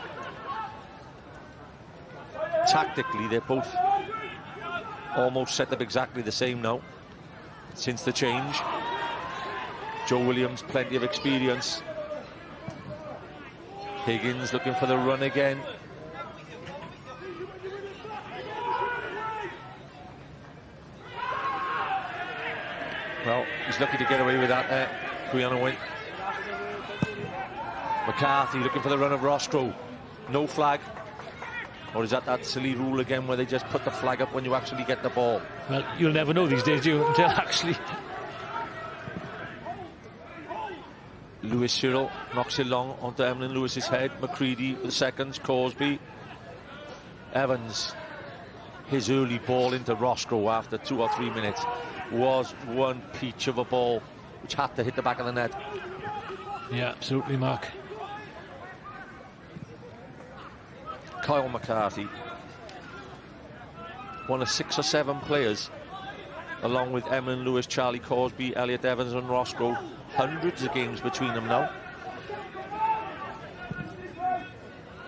Tactically, they're both almost set up exactly the same now since the change. Joe Williams, plenty of experience. Higgins looking for the run again. Well, he's lucky to get away with that there. Win. McCarthy looking for the run of Roscoe. No flag. Or is that silly rule again where they just put the flag up when you actually get the ball? Well, you'll never know these days, do you, until actually... Lewis Cyril knocks it long onto Emlyn Lewis's head. McCready with the seconds. Corsby. Evans. His early ball into Roscoe after 2 or 3 minutes was one peach of a ball which had to hit the back of the net. Yeah, absolutely, Mark. Kyle McCarthy, one of 6 or 7 players, along with Emlyn Lewis, Charlie Corsby, Elliot Evans and Roscoe. Hundreds of games between them now.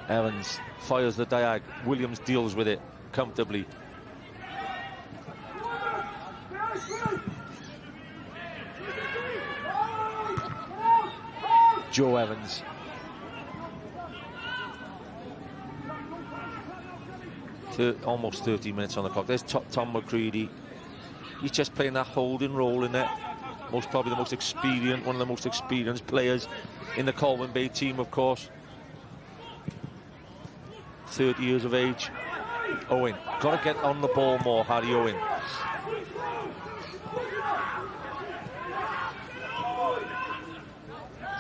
Evans fires the diag. Williams deals with it comfortably. Joe Evans. Almost 30 minutes on the clock. There's Tom McCready. He's just playing that holding role in there. Probably the most experienced, one of the most experienced players in the Colwyn Bay team, of course. 30 years of age. Owen, got to get on the ball more, Harry Owen.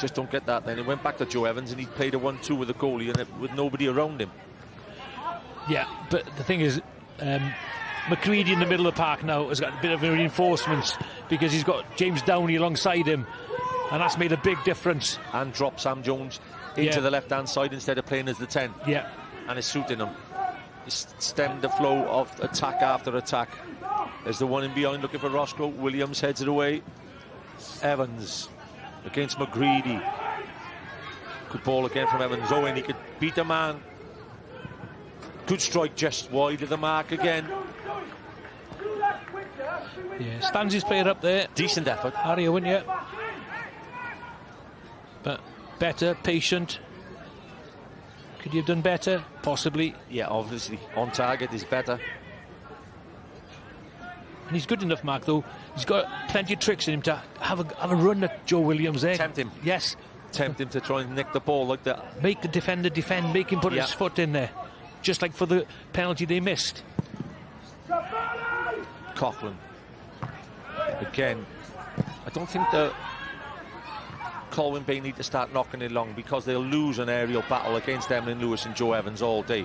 Just don't get that then. It went back to Joe Evans and he played a 1-2 with the goalie and with nobody around him. Yeah, but the thing is, McCready in the middle of the park now has got a bit of reinforcements because he's got James Downey alongside him, and that's made a big difference. And drop Sam Jones into the left-hand side instead of playing as the 10. Yeah. And it's suiting him. He's stemmed the flow of attack after attack. There's the one in behind looking for Roscoe. Williams heads it away. Evans. against McGreedy. Good ball again from Evans. Owen, he could beat the man. Good strike just wide of the mark again. Yeah, stands his player up there. Decent effort. Harry Owen, yeah. But better, patient. Could you have done better? Possibly. Yeah, obviously. On target is better. And he's good enough, Mark, though. He's got plenty of tricks in him to have a run at Joe Williams there. Tempt him. Yes. Tempt him to try and nick the ball like that. Make the defender defend, make him put his foot in there. Just like for the penalty they missed. Colwyn. Again, I don't think the Colwyn Bay need to start knocking it long, because they'll lose an aerial battle against Emlyn Lewis and Joe Evans all day.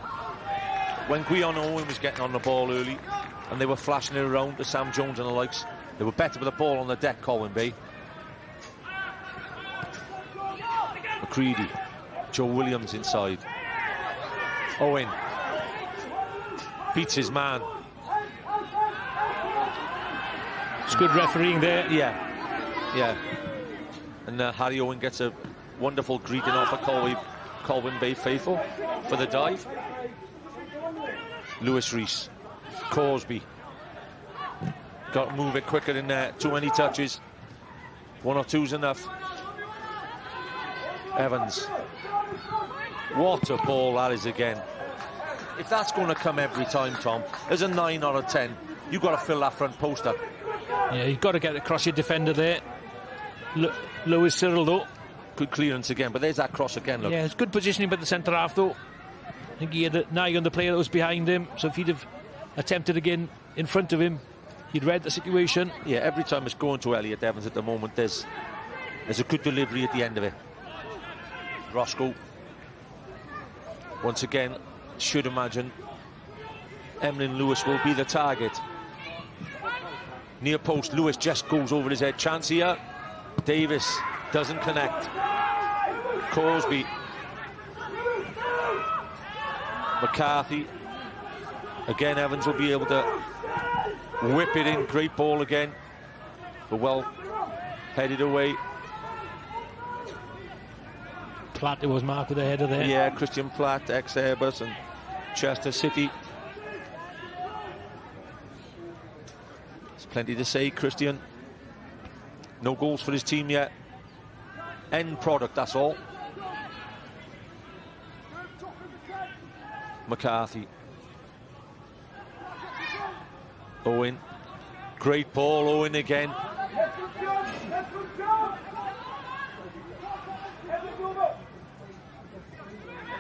When Gwion Owen was getting on the ball early and they were flashing it around to Sam Jones and the likes, they were better with the ball on the deck, Colwyn Bay. McCready, Joe Williams inside. Owen beats his man. It's good refereeing there. Yeah. And Harry Owen gets a wonderful greeting off of Colwyn Bay faithful for the dive. Lewis Rees, Corsby. Got to move it quicker in there. Too many touches. 1 or 2's enough. Evans. What a ball that is again. If that's going to come every time, Tom, there's a 9 or a 10. You've got to fill that front post up. Yeah, you've got to get across your defender there. Lewis Cyril, though. Good clearance again, but there's that cross again, look. Yeah, it's good positioning by the centre half, though. I think he had an eye on the player that was behind him, so if he'd have attempted again in front of him, he'd read the situation. Yeah, every time it's going to Elliot Evans at the moment, there's a good delivery at the end of it. Roscoe. Once again, should imagine Emlyn Lewis will be the target. Near post, Lewis just goes over his head. Chance here. Davis doesn't connect. Corsby. McCarthy. Again, Evans will be able to whip it in. Great ball again. But well headed away. Platt, it was Mark with the header there. Yeah, Christian Platt, ex-Airbus and Chester City. There's plenty to say, Christian. No goals for his team yet. End product, that's all. McCarthy. Owen. Great ball, Owen again.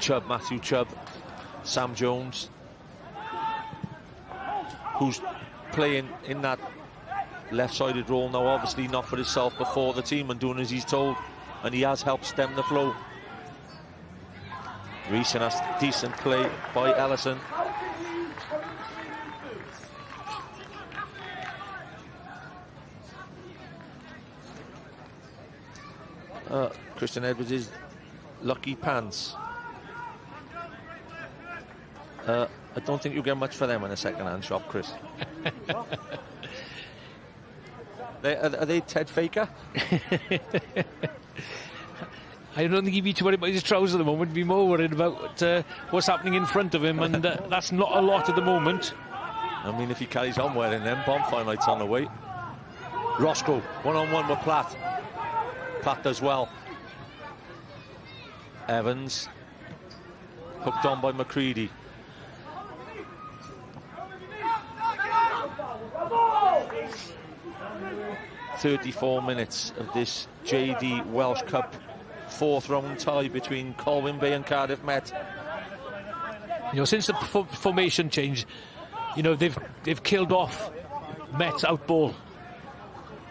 Chubb, Matthew Chubb. Sam Jones, who's playing in that left-sided role now, obviously not for himself but for the team, and doing as he's told, and he has helped stem the flow. Reece, and that's decent play by Ellison. Christian Edwards is lucky pants. I don't think you get much for them in a second-hand shop, Chris. Are they Ted Faker? I don't think he'd be too worried about his trousers at the moment. He'd be more worried about what's happening in front of him, and that's not a lot at the moment. I mean, if he carries on wearing them, bonfire night's on the way. Roscoe, one-on-one with Platt. Platt does well. Evans, hooked on by McCready. "34 minutes of this JD Welsh Cup 4th round tie between Colwyn Bay and Cardiff Met. You know, since the formation change, you know, they've killed off Met's outball.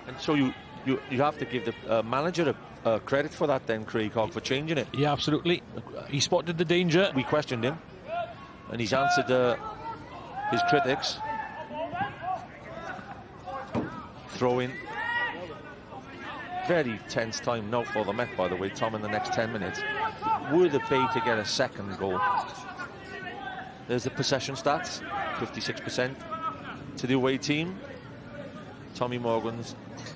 And so you have to give the manager a credit for that then, Craig Hogg, for changing it. Yeah, absolutely. He spotted the danger. We questioned him, and he's answered his critics. Throw in. Very tense time now for the Met, by the way, Tom, in the next 10 minutes. Were the Bay to get a second goal? There's the possession stats, 56% to the away team. Tommy Morgan's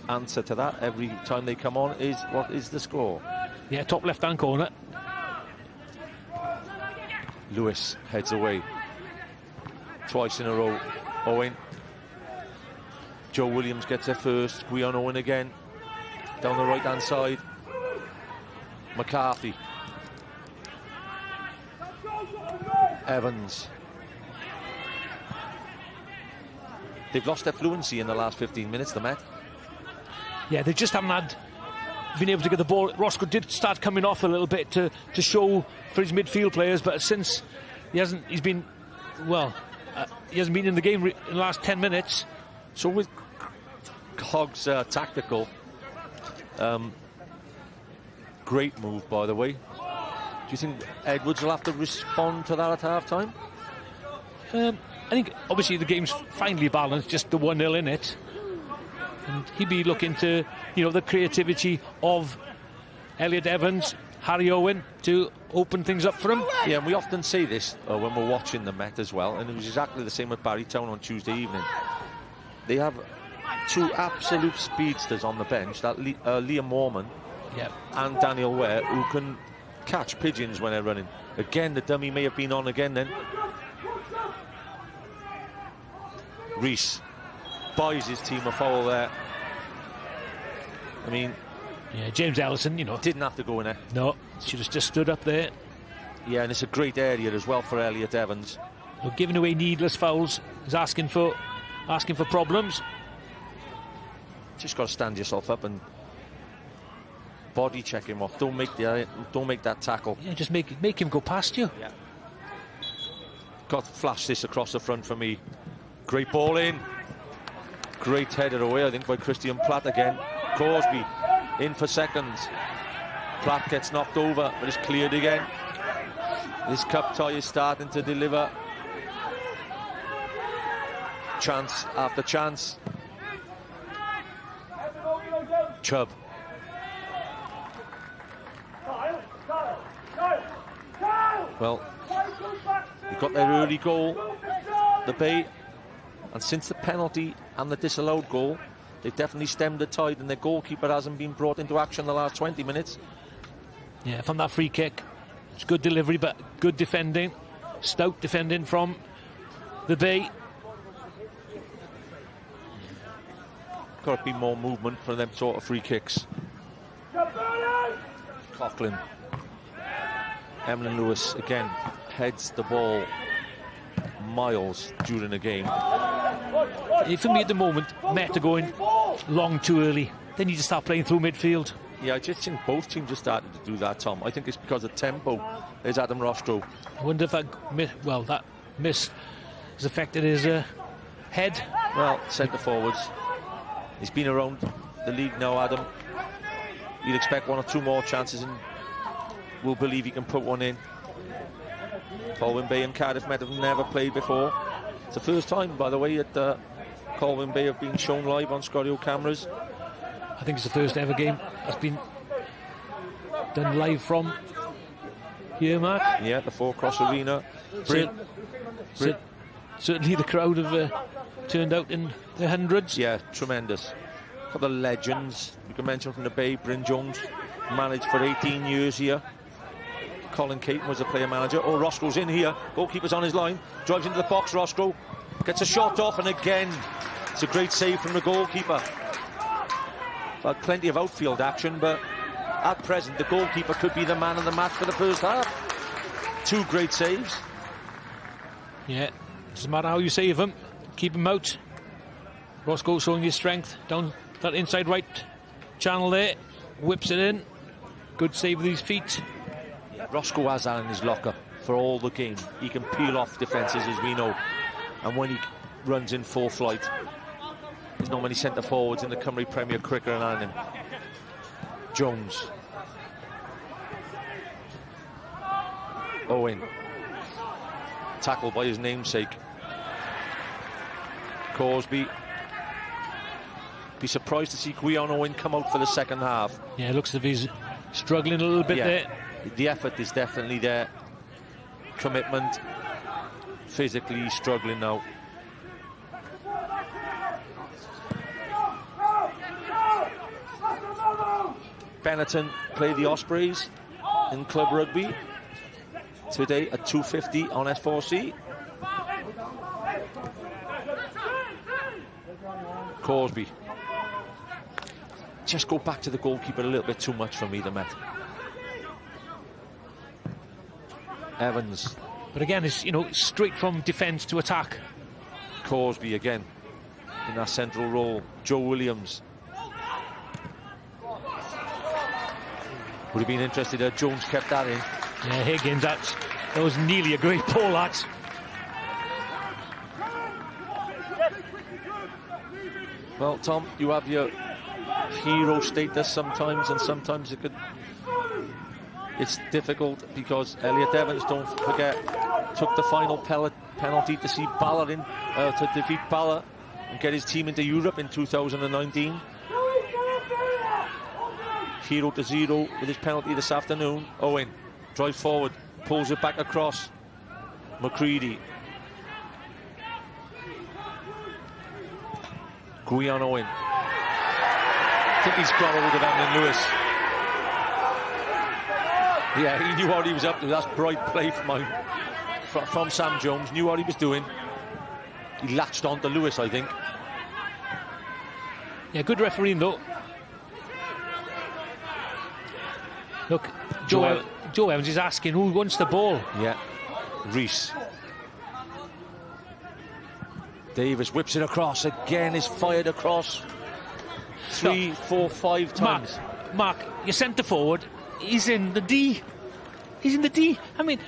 answer to that every time they come on is, what is the score? Yeah, top left-hand corner. Lewis heads away. Twice in a row. Owen. Joe Williams gets there first. Gwion Owen again. Down the right-hand side. McCarthy. Evans. They've lost their fluency in the last 15 minutes, the Met. Yeah, they just haven't been able to get the ball. Roscoe did start coming off a little bit to show for his midfield players, but since he hasn't been in the game in the last 10 minutes. So with Hogg's tactical, great move, by the way. Do you think Edwards will have to respond to that at half-time? I think obviously the game's finely balanced, just the 1-0 in it, and he'd be looking to, the creativity of Elliot Evans, Harry Owen to open things up for him. Yeah, and we often say this when we're watching the Met as well, and it was exactly the same with Barry Town on Tuesday evening. They have two absolute speedsters on the bench, that Liam Moorman and Daniel Ware, who can catch pigeons when they're running. Again, the dummy may have been on again then. Reese buys his team a foul there. I mean, yeah, James Ellison, didn't have to go in there. No, should have just stood up there. Yeah, and it's a great area as well for Elliot Evans. Well, giving away needless fouls is asking for problems. Just got to stand yourself up and body check him off. Don't make that tackle. Yeah, just make him go past you. Yeah. Got to flash this across the front for me. Great ball in. Great header away, I think, by Christian Platt again. Crosby in for seconds. Platt gets knocked over, but it's cleared again. This cup tie is starting to deliver. Chance after chance. Chubb. Well, he got their early goal, the Bay, and since the penalty and the disallowed goal, they've definitely stemmed the tide, and their goalkeeper hasn't been brought into action the last 20 minutes. Yeah, from that free kick, it's good delivery, but good defending. Stout defending from the Bay. Got to be more movement for them sort of free kicks. Coughlin. Emlyn Lewis again heads the ball miles during the game. For me at the moment, Met are going long too early. They need to start playing through midfield. Yeah, I just think both teams are starting to do that, Tom. I think it's because of tempo. There's Adam Roscoe. I wonder if that miss has affected his head. Well, centre forwards. He's been around the league now, Adam. You'd expect one or two more chances, and we'll believe he can put one in. Colwyn Bay and Cardiff Met have never played before. It's the first time, by the way, that Colwyn Bay have been shown live on Scorio cameras. I think it's the first ever game that's been done live from here, Mark. Yeah, the Four Cross Arena. Certainly the crowd have turned out in the hundreds. Yeah, tremendous. For the legends, you can mention from the Bay, Bryn Jones, managed for 18 years here. Colin Caton was the player manager. Oh, Roscoe's in here. Goalkeeper's on his line. Drives into the box, Roscoe. Gets a shot off, and again, it's a great save from the goalkeeper. Had plenty of outfield action, but at present, the goalkeeper could be the man of the match for the first half. Two great saves. Yeah, doesn't matter how you save him. Keep him out. Roscoe showing his strength down that inside right channel there. Whips it in. Good save with his feet. Roscoe has that in his locker for all the game. He can peel off defences, as we know. And when he runs in full flight, there's not many centre forwards in the Cymru Premier quicker than him. Jones. Owen. Tackled by his namesake. Corsby. Be surprised to see Gwion Owen come out for the second half. Yeah, it looks as if he's struggling a little bit there. The effort is definitely there. Commitment. Physically, he's struggling now. Benetton play the Ospreys in club rugby today at 2:50 on S4C. Corsby. Just go back to the goalkeeper a little bit too much for me, the Met. Evans. But again, it's, you know, straight from defence to attack. Corsby again in that central role. Joe Williams. Would have been interested if Jones kept that in. Yeah, Higgins, that was nearly a great ball, that. Well, Tom, you have your hero status sometimes, and sometimes it's difficult because Elliot Evans, don't forget, took the final penalty to see Ballard in, to defeat Ballard and get his team into Europe in 2019. Hero to 0 with his penalty this afternoon. Owen drives forward, pulls it back across. McCready. Guion Owen. I think he's got hold of Emlyn Lewis. Yeah, he knew what he was up to. That's bright play from Sam Jones. Knew what he was doing. He latched on to Lewis, I think. Yeah, good refereeing though. Look, Joe Evans is asking who wants the ball. Yeah, Reese. Davis whips it across again. Is fired across 3, 4, 5 times. Mark, your centre forward. He's in the D. He's in the D. I mean,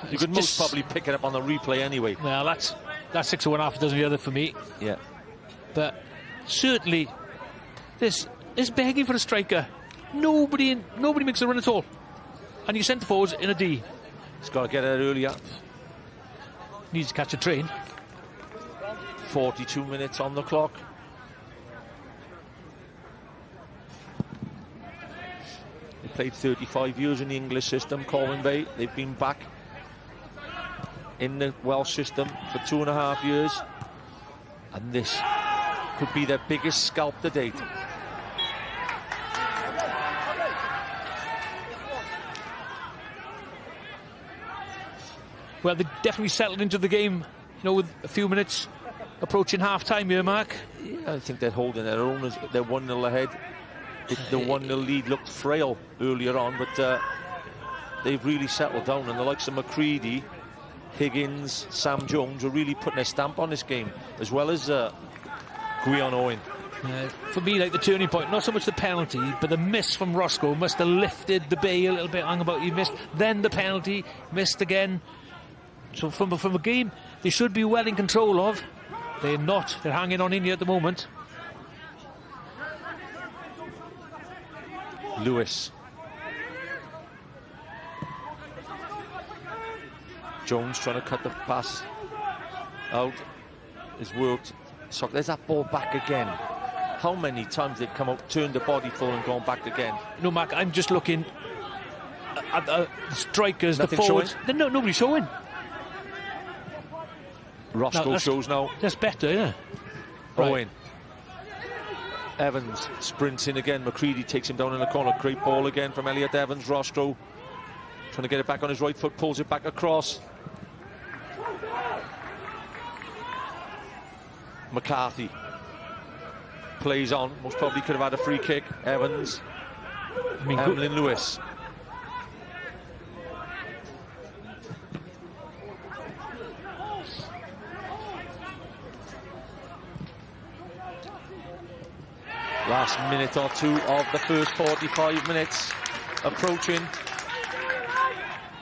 you could most probably pick it up on the replay anyway. Well, that's 6 of one, half a dozen of the other for me. Yeah, but certainly this is begging for a striker. Nobody makes a run at all, and your centre forward's in a D. He's got to get it earlier. Needs to catch a train. 42 minutes on the clock. They played 35 years in the English system, Colwyn Bay. They've been back in the Welsh system for 2.5 years, and this could be their biggest scalp to date. Well, they definitely settled into the game, you know, with a few minutes approaching half-time here, Mark. Yeah, I think they're holding their own as they're 1-0 ahead. The 1-0 lead looked frail earlier on, but they've really settled down, and the likes of McCready, Higgins, Sam Jones are really putting their stamp on this game, as well as Guion Owen. For me, like, the turning point, not so much the penalty, but the miss from Roscoe must have lifted the bay a little bit. Hung about, he missed, then the penalty, missed again. So from a game they should be well in control of, they're not. They're hanging on in here at the moment. Lewis. Jones trying to cut the pass out. It's worked. So there's that ball back again. How many times they've come out, turned the body full and gone back again? No, Mark, I'm just looking at the strikers, Nothing the forwards. showing? No, nobody's showing. Roscoe shows now. That's better, yeah. Owen. Right. Evans sprints in again. McCready takes him down in the corner. Great ball again from Elliot Evans. Roscoe trying to get it back on his right foot, pulls it back across. McCarthy plays on. Most probably could have had a free kick. Evans. Emlyn Lewis. Last minute or two of the first 45 minutes approaching.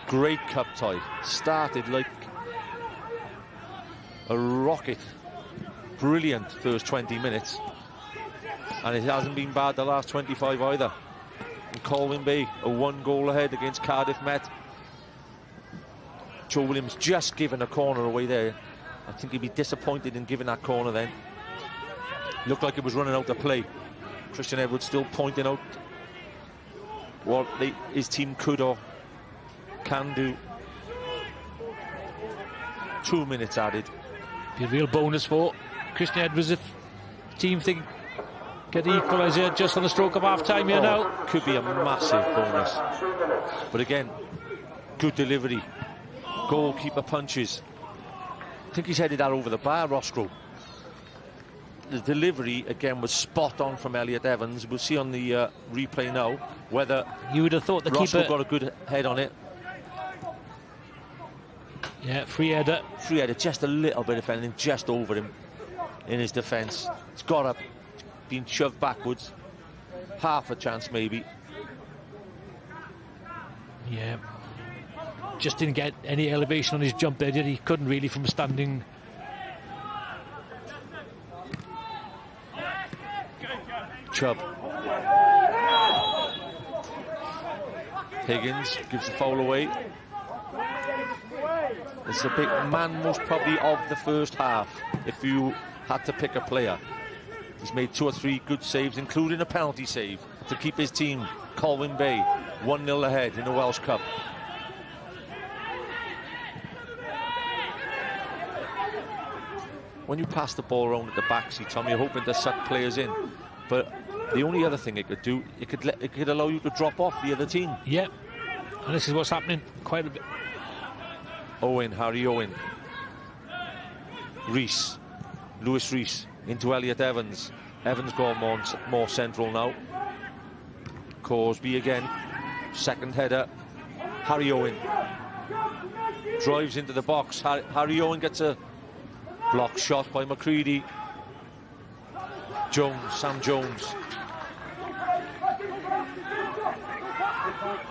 Great cup tie. Started like a rocket. Brilliant first 20 minutes. And it hasn't been bad the last 25 either. And Colwyn Bay, a 1-goal ahead against Cardiff Met. Joe Williams just given a corner away there. I think he'd be disappointed in giving that corner then. Looked like it was running out of play. Christian Edwards still pointing out what his team could or can do. 2 minutes added. Be a real bonus for Christian Edwards if the team think get the equaliser just on the stroke of half-time here now. Could be a massive bonus. But again, good delivery. Goalkeeper punches. I think he's headed that over the bar, Roscoe. The delivery, again, was spot on from Elliot Evans. We'll see on the replay now whether you would have thought the Roscoe keeper got a good head on it. Yeah, free header. Free header, just a little bit of anything, just over him in his defence. It's got up, been shoved backwards. Half a chance, maybe. Yeah. Just didn't get any elevation on his jump there, did he? Couldn't really from standing. Chubb. Higgins gives the foul away. It's a big man, most probably of the first half, if you had to pick a player. He's made 2 or 3 good saves, including a penalty save, to keep his team, Colwyn Bay, 1-0 ahead in the Welsh Cup. When you pass the ball around at the back, see, Tom, you're hoping to suck players in. But the only other thing it could do, it could allow you to drop off the other team. Yeah, and this is what's happening quite a bit. Owen, Harry Owen. Rees, Lewis Rees into Elliot Evans. Evans gone more central now. Corsby again. Second header. Harry Owen drives into the box. Harry Owen gets a block shot by McCready. Jones, Sam Jones.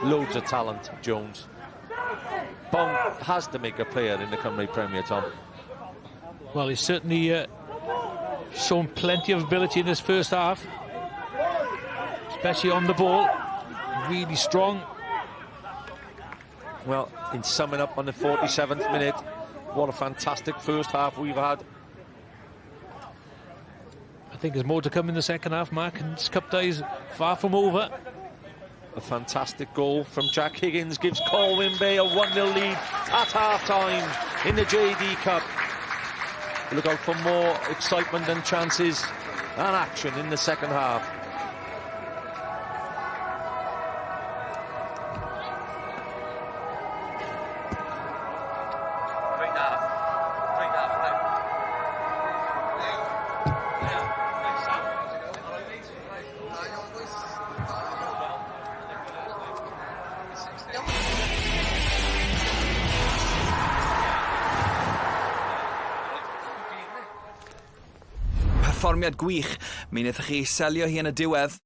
Loads of talent, Jones. Bond has to make a player in the Cymru Premier, Tom. Well, he's certainly shown plenty of ability in this first half, especially on the ball. Really strong. Well, in summing up on the 47th minute, what a fantastic first half we've had. I think there's more to come in the second half, Mark, and this cup day is far from over. A fantastic goal from Jack Higgins gives Colwyn Bay a 1-0 lead at half-time in the JD Cup. Look out for more excitement and chances and action in the second half. Perfformiad gwych, mi wnaethoch chi selio hi yn y diwedd.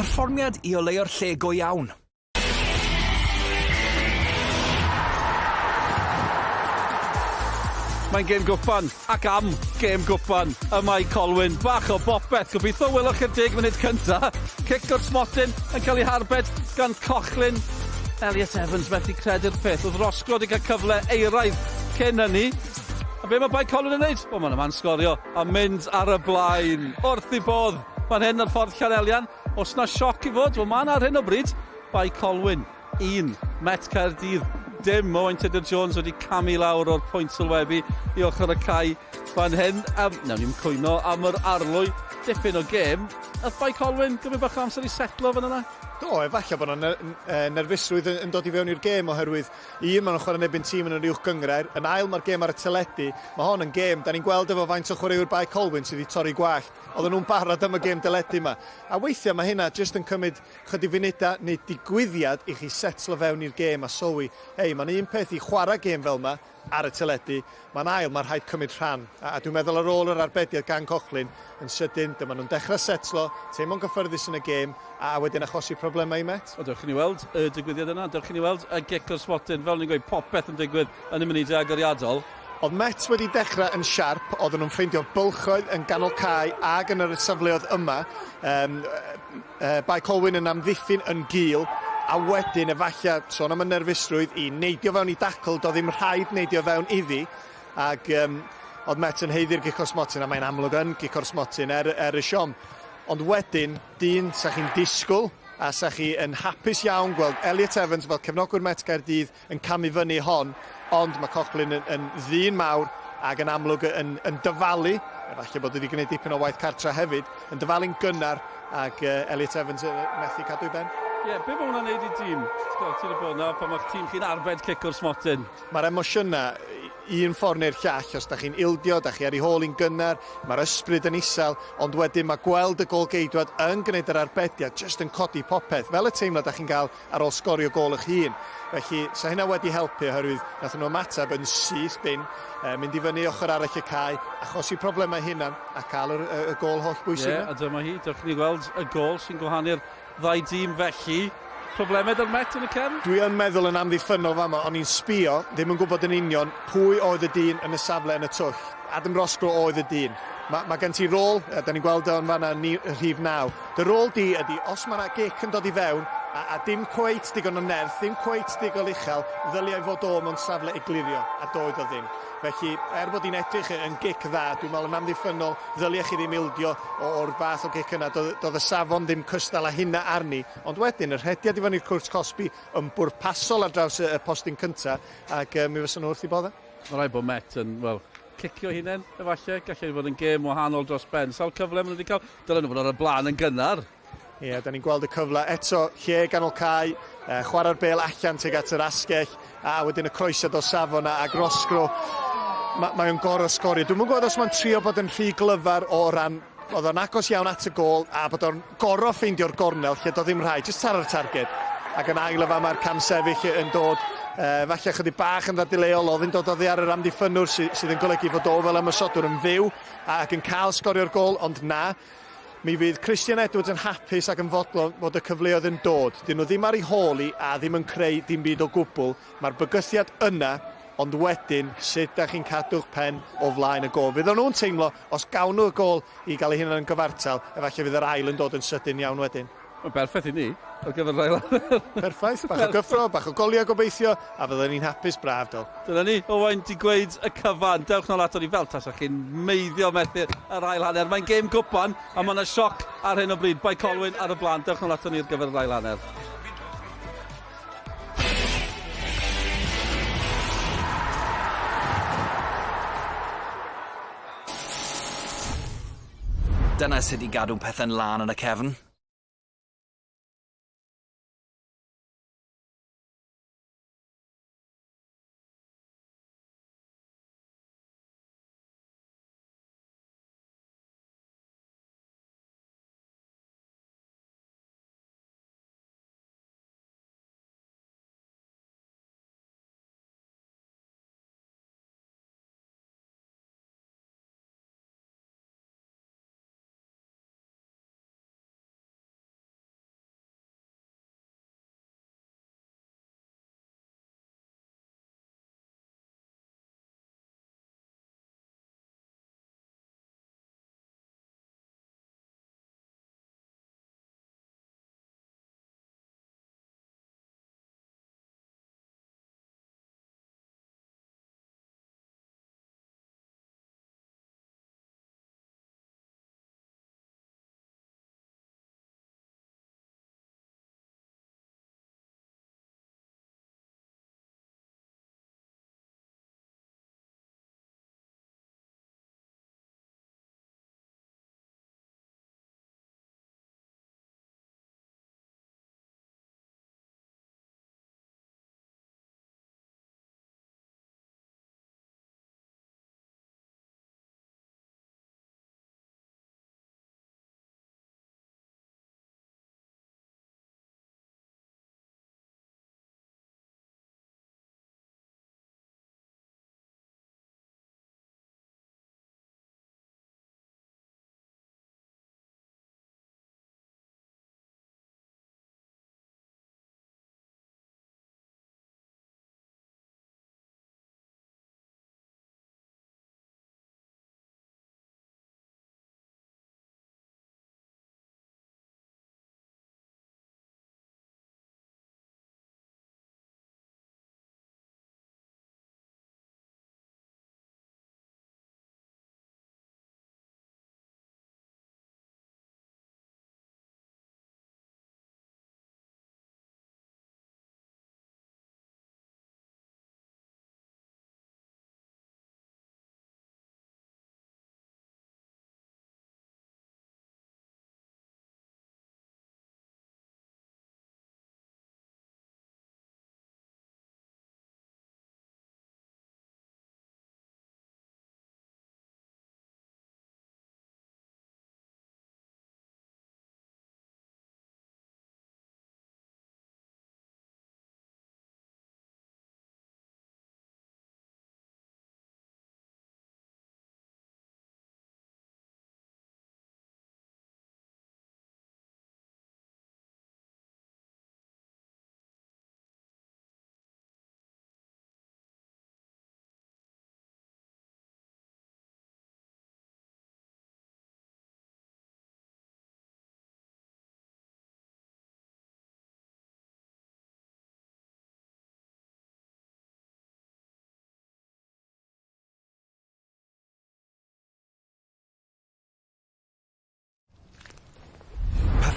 perfformiad i oleo'r lle go iawn. Mae'n gêm gwpan, ac am gêm gwpan y mae Colwyn. Bach o bopeth, gobeithio welwch chi'r 10 munud cynta. Cic o'r smotyn yn cael ei harbed gan Colwyn. Elliot Evans methu credu'r peth. Oedd Roscoe wedi cael cyfle eiraidd cyn hynny. A be mae bai Colwyn yn neud? O, mae'n yma'n sgorio a mynd ar y blaen. Wrth i bodd. Mae'n hyn ar ffordd Llanelian. Os na sioc i fod, wel mae'n ar hyn o bryd. Bai Colwyn, 1, Met Caerdydd. Dim Owain Tudur-Jones wedi camu lawr o'r pwynt sylwebu i ochr y cae fan hyn. Nawn ni'n cwyno am yr arlwy dipyn o gêm. Yth bai Colwyn gymryd bach o amser i setlo fan yna? Do, efallai bod yna nerfusrwydd yn dod i fewn i'r gêm oherwydd un, maen nhw'n chwarae nebyn tîm yn yr uwch gyngrair, yn ail mae'r gêm ar y teledu, mae hon yn gêm, da ni'n gweld efo faint o chwaraewyr bai Colwyn sydd wedi torri gwallt, oedden nhw'n barod am y gêm teledu yma. A weithiau mae hynna jyst yn cymryd chydig funudau neu digwyddiad i chi setlo fewn i'r gêm a sylwi, hei, mae'n un peth i chwarae gêm fel yma ar y teledu, mae'n ail, mae'n rhaid cymryd rhan. A dwi'n meddwl ar ôl yr arbediad gan Colwyn yn sydyn, dyma nhw'n dechrau setlo, teimlo'n gyffyrddus yn y gêm, a wedyn achosi problemau i Met. O, dewch chi ni weld y digwyddiad yna, dewch chi ni weld y gic o'r smotyn, fel ni'n gweud popeth yn digwydd yn y munudau agoriadol. Oedd Met wedi dechrau yn siarp, oedden nhw'n ffeindio bylchoedd yn ganol cae ag yn yr safleoedd yma. Bai Colwyn yn amddiffyn yn gul, a wedyn efallai sôn am y nerfusrwydd i neidio fewn i dacl, do ddim rhaid neidio fewn iddi, ac oedd Met yn heiddi'r gic o'r smotyn, a mae'n amlwg yn gic o'r smotyn y siom. Ond wedyn, dyn, sa chi'n disgwyl, a sa chi yn hapus iawn gweld Elliot Evans fel cefnogwr Met Caerdydd yn camu fyny hon, ond mae Colwyn yn ddyn mawr ac yn amlwg yn dyfalu, efallai bod wedi gwneud dipyn o waith cartra hefyd, yn dyfalu'n gynnar ac Elliot Evans yn methu cadw i ben. Ie, be mae hwnna'n neud i dîm? Ti'n bod na pan mae'ch tîm chi'n arbed cic o'r smotyn? Mae'r emosiynau un ffordd neu'r llall, os da chi'n ildio, da chi ar ei hôl i'n gynnar, mae'r ysbryd yn isel, ond wedyn mae gweld y golgeidwad yn gwneud yr arbediad jyst yn codi popeth, fel y teimlad da chi'n cael ar ôl sgorio gol eich hun. Felly, sa hynna wedi helpu oherwydd nath nhw ymateb yn syth bin, mynd i fyny ochr arall y cae, achosi problemau hunan a cael y gol holl bwysig. Ie, a dyma hi, dewch ni gweld y gol sy'n gwahanu'r ddau dîm felly. Problemau dy'r Met yn y cefn? Dwi yn meddwl yn amddiffynol fama, ond i'n sbio, ddim yn gwybod yn union pwy oedd y dyn yn y safle yn y twll. Adam Roscoe oedd y dyn. Mae gen ti rôl, da ni'n gweld o'n fanna rhif 9. Dy rôl di ydy, os mae yna gic yn dod i fewn, a dim cweit digon o nerth, dim cweit digon uchel, ddyliau fod o mewn safle eglirio, a doedd o ddim. Felly, bod hi'n edrych yn gic dda, dwi'n meddwl yn amddiffynol, ddyliau chi ddim ildio o'r fath o gic yna, doedd y safon ddim cystal a hynna arni, ond wedyn, yr hediad i fyny'r cwrs Cosby yn bwrpasol ar draws y postyn cynta, ac mi fysa nhw wrth i bodda. Mae rai bod Met yn, wel, cicio hunain, efallai, gallai fod yn gêm wahanol dros ben. Sawl cyfle maen nhw wedi cael? Dylen nhw fod ar y blaen yn gynnar. Ie, da ni'n gweld y cyfle eto, lle ganol cae, chwarae'r bel allan tuag at yr asgell, a wedyn y croesiad o safon ag Roscoe. Mae'n gorau sgorio. Dwi'n gwybod os mae'n trio bod yn rhy glyfar o ran, oedd o'n agos iawn at y gol, a bod o'n gorau ffeindio'r gornel, lle do ddim rhaid, jyst taro'r targed. Ac yn ail yma mae'r cam sefyll yn dod, falle chydig bach yn ddadleol, oedd yn dod oddi ar yr amddiffynwr sydd yn golygu fod o fel ymysodwr yn fyw ac yn cael sgorio'r gol, ond na. Mi fydd Christian Edwards yn hapus ac yn fodlon fod y cyfleoedd yn dod. Dyn nhw ddim ar ei hôl i a ddim yn creu dim byd o gwbl. Mae'r bygythiad yna, ond wedyn sut da chi'n cadw'ch pen o flaen y gol. Fydd nhw'n teimlo, os gawn nhw y gol i gael ei hunan yn gyfartal, efallai fydd yr ail yn dod yn sydyn iawn wedyn. Mae'n berffaith i ni, ar gyfer rhaid. Perffaith, bach o gyffro, bach o goliau gobeithio, a fydden ni'n hapus braf dol. Dyna ni, Owain di gweud y cyfan, dewch nôl ato ni fel tas a'ch chi'n meiddio methu yr ail hanner. Mae'n gêm gwpan, a mae yna sioc ar hyn o bryd. Bai Colwyn ar y blaen, dewch nôl ato ni ar gyfer yr ail hanner. Dyna sut i gadw pethau'n lan yn y cefn.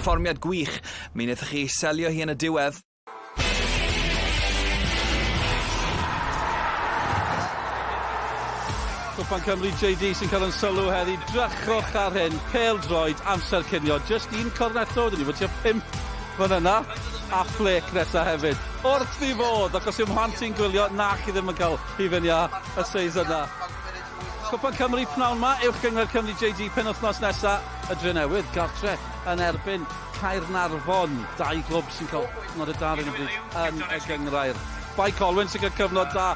Perfformiad gwych. Mi wnaethoch chi selio hi yn y diwedd. Cwpan Cymru JD sy'n cael yn sylw heddi. Drychwch ar hyn. Pêl-droed, amser cinio. Just un cornetto. Dyn ni fod tua 5 fan yna. A fflec nesa hefyd. Wrth i fod, ac os yw'n mhlant i'n gwylio, na chi ddim yn cael hufen ia y seis yna. Cwpan Cymru pnawn ma, uwch gyngor Cymru JD penwythnos nesa. Y Drenewydd, gartre, yn erbyn Caernarfon. 2 glwb sy'n cael cyfnod y dar yn y bryd yn y gyngrair. Bai Colwyn sy'n cael cyfnod da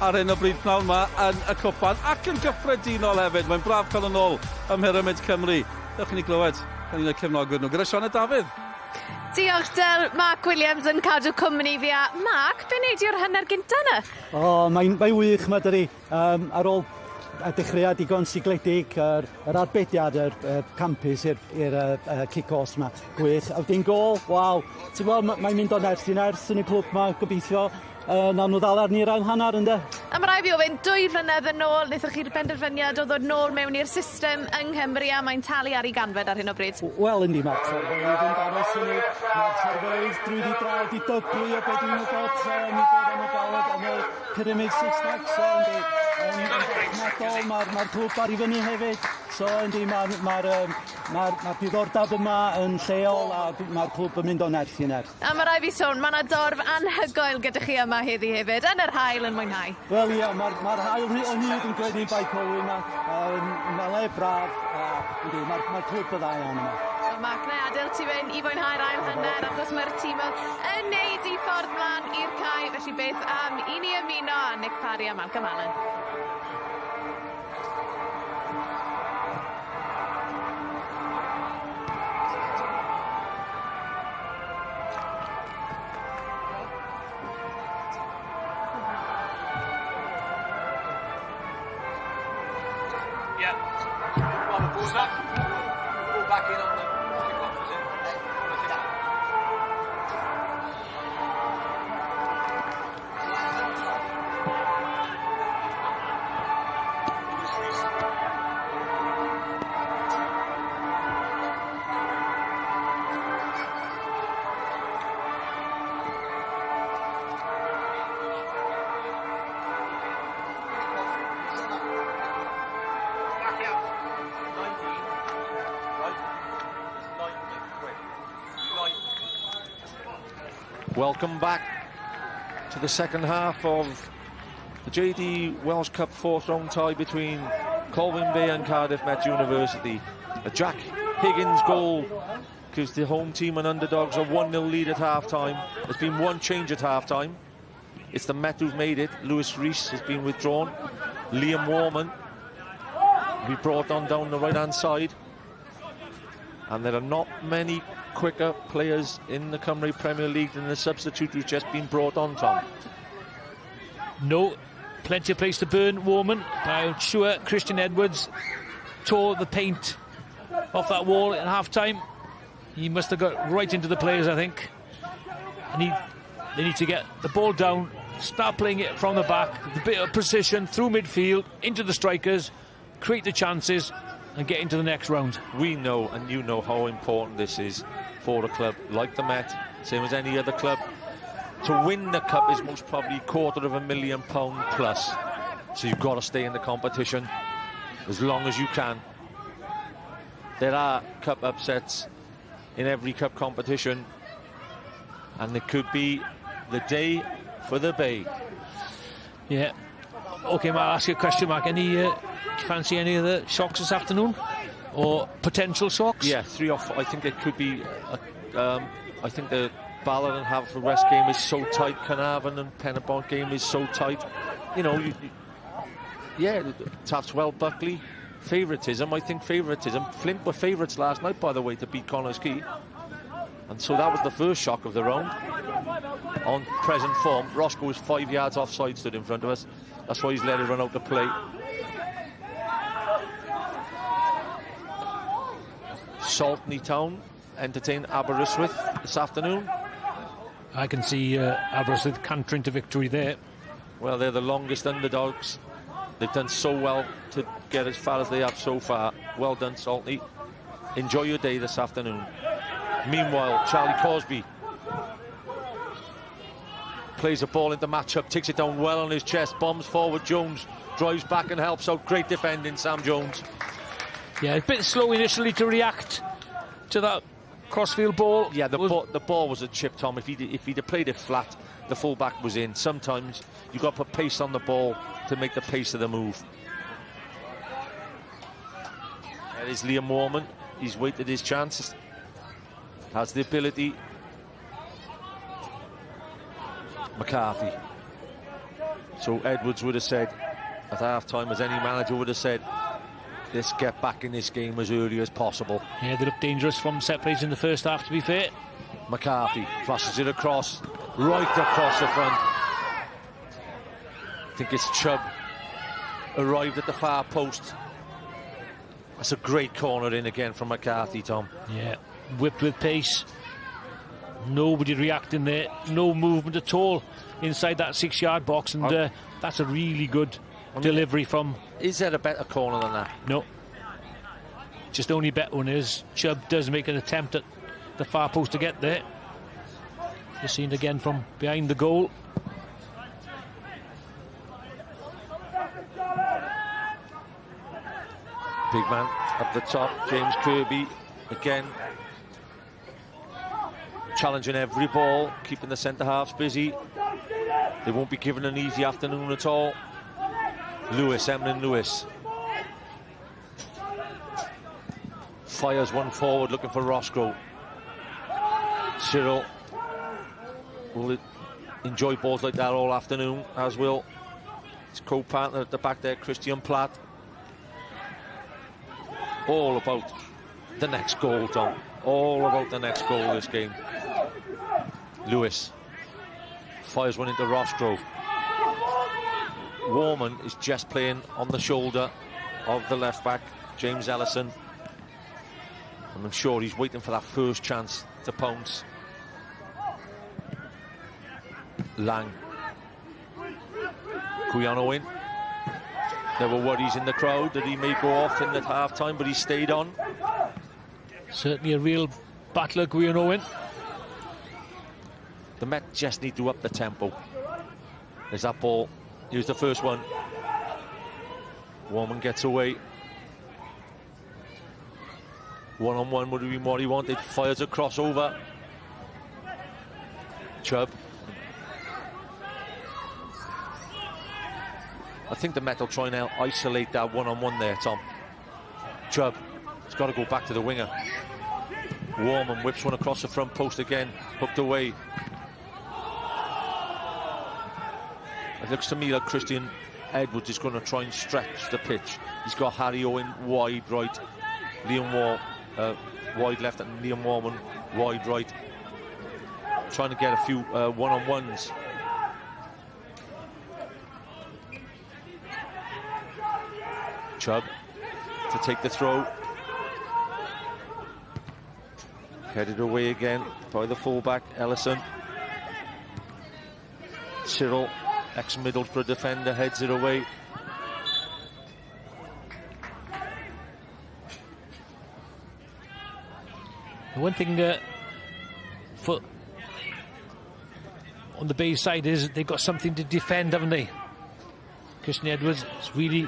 ar hyn o bryd pnawn ma yn y cwpan ac yn gyffredinol hefyd. Mae'n braf cael yn ôl ym Mheramid Cymru. Dewch i ni glywed gan un o'r cefnogwyr nhw gyda Sianed Dafydd. Diolch Del, Mark Williams yn cadw cwmni fi a Mark, be wneud i'r hanner gynta yna? Mae'n wych ma dydi, ar ôl a dechreuad digon sigledig, yr arbediad, yr campus i'r kick-offs yma, gwych. A wedyn gol, waw, ti'n gweld, mae'n mynd o nerth i nerth yn y clwb yma, gobeithio. Nawn nhw ddal arni'r ail hanner ynde. A mae rai fi ofyn, 2 flynedd yn ôl, wnaethoch chi'r penderfyniad o ddod nôl mewn i'r system yng Nghymru a mae'n talu ar ei ganfed ar hyn o bryd? Wel, yndi, mae'r terfeydd yn daros yn ni. Mae'r terfeydd drwy draed i dyblu o beth dwi'n gwybod ni bod yn y galed yn y pyramid Saesneg. So, yndi, mae'r clwb ar ei fyny hefyd. So, yndi, mae'r diddordeb yma yn lleol a mae'r clwb yn mynd o nerth i nerth. A mae rai fi sôn, mae yna dorf anhygoel gyda chi yma heddi hefyd, yn yr haul yn mwynhau. Wel ie, mae'r haul o hyd yn gwneud bai Colwyn mae le braf, mae'r clwb y ddau o'n yma. Mark, na adael ti fynd i fwynhau'r ail hanner, achos mae'r tîm yn neud i ffordd mlaen i'r cae, felly beth am i ni ymuno a Nick Parry a Malcolm Allen. Back in on the kickoff, is it? Welcome back to the second half of the JD Welsh Cup 4th round tie between Colwyn Bay and Cardiff Met University. A Jack Higgins goal gives the home team and underdogs a 1-0 lead at half-time. There's been one change at half-time. It's the Met who've made it. Lewis Rees has been withdrawn. Liam Warman will be brought on down the right-hand side. And there are not many quicker players in the Cymru Premier League than the substitute who's just been brought on, Tom. No, plenty of place to burn, Warman. I'm sure Christian Edwards tore the paint off that wall at half-time. He must have got right into the players, I think. And they need to get the ball down, start playing it from the back, a bit of precision through midfield, into the strikers, create the chances, and get into the next round. We know, and you know, how important this is for a club like the Met, same as any other club. To win the cup is most probably £250,000 plus. So you've got to stay in the competition as long as you can. There are cup upsets in every cup competition, and it could be the day for the Bay. Yeah. OK, I'll ask you a question, Mark. Do you fancy any of the shocks this afternoon? Or potential shocks? Yeah, 3 or 4. I think it could be... I think the Ballard and Haverford game is so tight. Carnarvon and Penabont game is so tight. You know, yeah, Taftwell, Buckley, favouritism. I think favouritism. Flint were favourites last night, by the way, to beat Connors Quay. And so that was the first shock of the round. On present form, Roscoe was 5 yards offside, stood in front of us. That's why he's let it run out to play. Saltney Town entertain Aberystwyth this afternoon. I can see Aberystwyth cantering to victory there. Well, they're the longest underdogs. They've done so well to get as far as they have so far. Well done, Saltney. Enjoy your day this afternoon. Meanwhile, Charlie Cosby plays the ball into matchup, takes it down well on his chest, bombs forward. Jones drives back and helps out. Great defending, Sam Jones. Yeah, a bit slow initially to react to that crossfield ball. Yeah, the ball was a chip, Tom. If he'd have played it flat, the full-back was in. Sometimes you've got to put pace on the ball to make the pace of the move. There is Liam Warman. He's waited his chance. Has the ability. McCarthy. So Edwards would have said at half-time, as any manager would have said, let's get back in this game as early as possible. Yeah, they look dangerous from set plays in the first half, to be fair. McCarthy flashes it across, right across the front. I think it's Chubb. Arrived at the far post. That's a great corner in again from McCarthy, Tom. Yeah, whipped with pace. Nobody reacting there. No movement at all inside that 6-yard box, and that's a really good delivery from... Is there a better corner than that? No. Just the only better one is Chubb does make an attempt at the far post to get there. You're seen again from behind the goal. Big man up the top, James Kirby again challenging every ball, keeping the centre halves busy. They won't be given an easy afternoon at all. Lewis, Emlyn Lewis fires one forward, looking for Roscoe. Cyril will enjoy balls like that all afternoon, as will his co-partner at the back there, Christian Platt. All about the next goal, Tom. All about the next goal this game. Lewis fires one into Rosgrove. Warman is just playing on the shoulder of the left back, James Ellison. And I'm sure he's waiting for that first chance to pounce. Lang. Guyano in. There were worries in the crowd that he may go off in at half-time, but he stayed on. Certainly a real battler, Guyano in. The Met just need to up the tempo. There's that ball. Here's the first one. Warman gets away. One-on-one would have been what he wanted. Fires a crossover. Chubb. I think the Met will try and isolate that one-on-one there, Tom. Chubb has got to go back to the winger. Warman whips one across the front post again, hooked away. It looks to me like Christian Edwards is going to try and stretch the pitch. He's got Harry Owen wide right, wide left, and Liam Warman wide right. Trying to get a few one-on-ones. Chubb to take the throw. Headed away again by the fullback, Ellison. Cyril, ex-Middlesbrough defender, heads it away. The one thing for on the Bay side is they've got something to defend, haven't they? Christian Edwards has really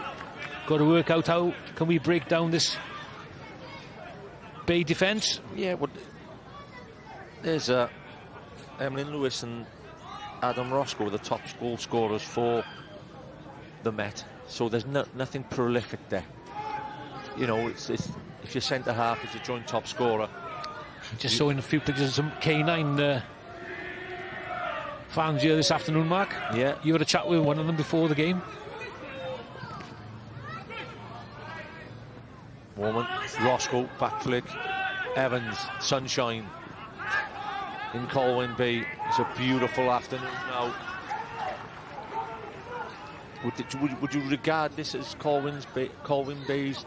got to work out how can we break down this Bay defence. Yeah, well, there's Emlyn Lewis and Adam Roscoe, the top goal scorers for the Met. So there's nothing prolific there. You know, it's if your centre half is a joint top scorer. Just saw in a few pictures of some K9 fans here this afternoon, Mark. Yeah. You had a chat with one of them before the game. Warman, Roscoe, back flick. Evans, sunshine in Colwyn Bay. It's a beautiful afternoon now. Would you regard this as Colwyn Bay's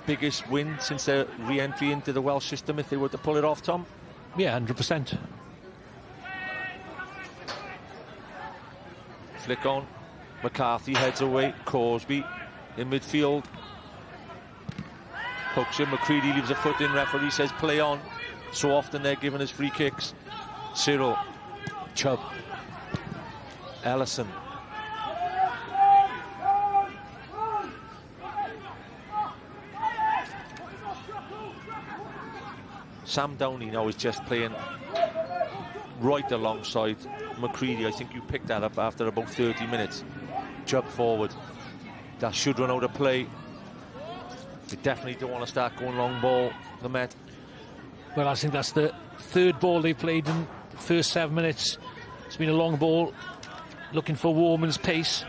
biggest win since their re-entry into the Welsh system, if they were to pull it off, Tom? Yeah, 100%. Flick on. McCarthy heads away. Cosby in midfield. Hooks him. McCready leaves a foot in. Referee says play on. So often they're giving us free kicks. Cyril, Chubb, Ellison. Sam Downey now is just playing right alongside McCready. I think you picked that up after about 30 minutes. Chubb forward. That should run out of play. They definitely don't want to start going long ball, the Met. Well, I think that's the third ball they played in the first 7 minutes. It's been a long ball, looking for Warman's pace.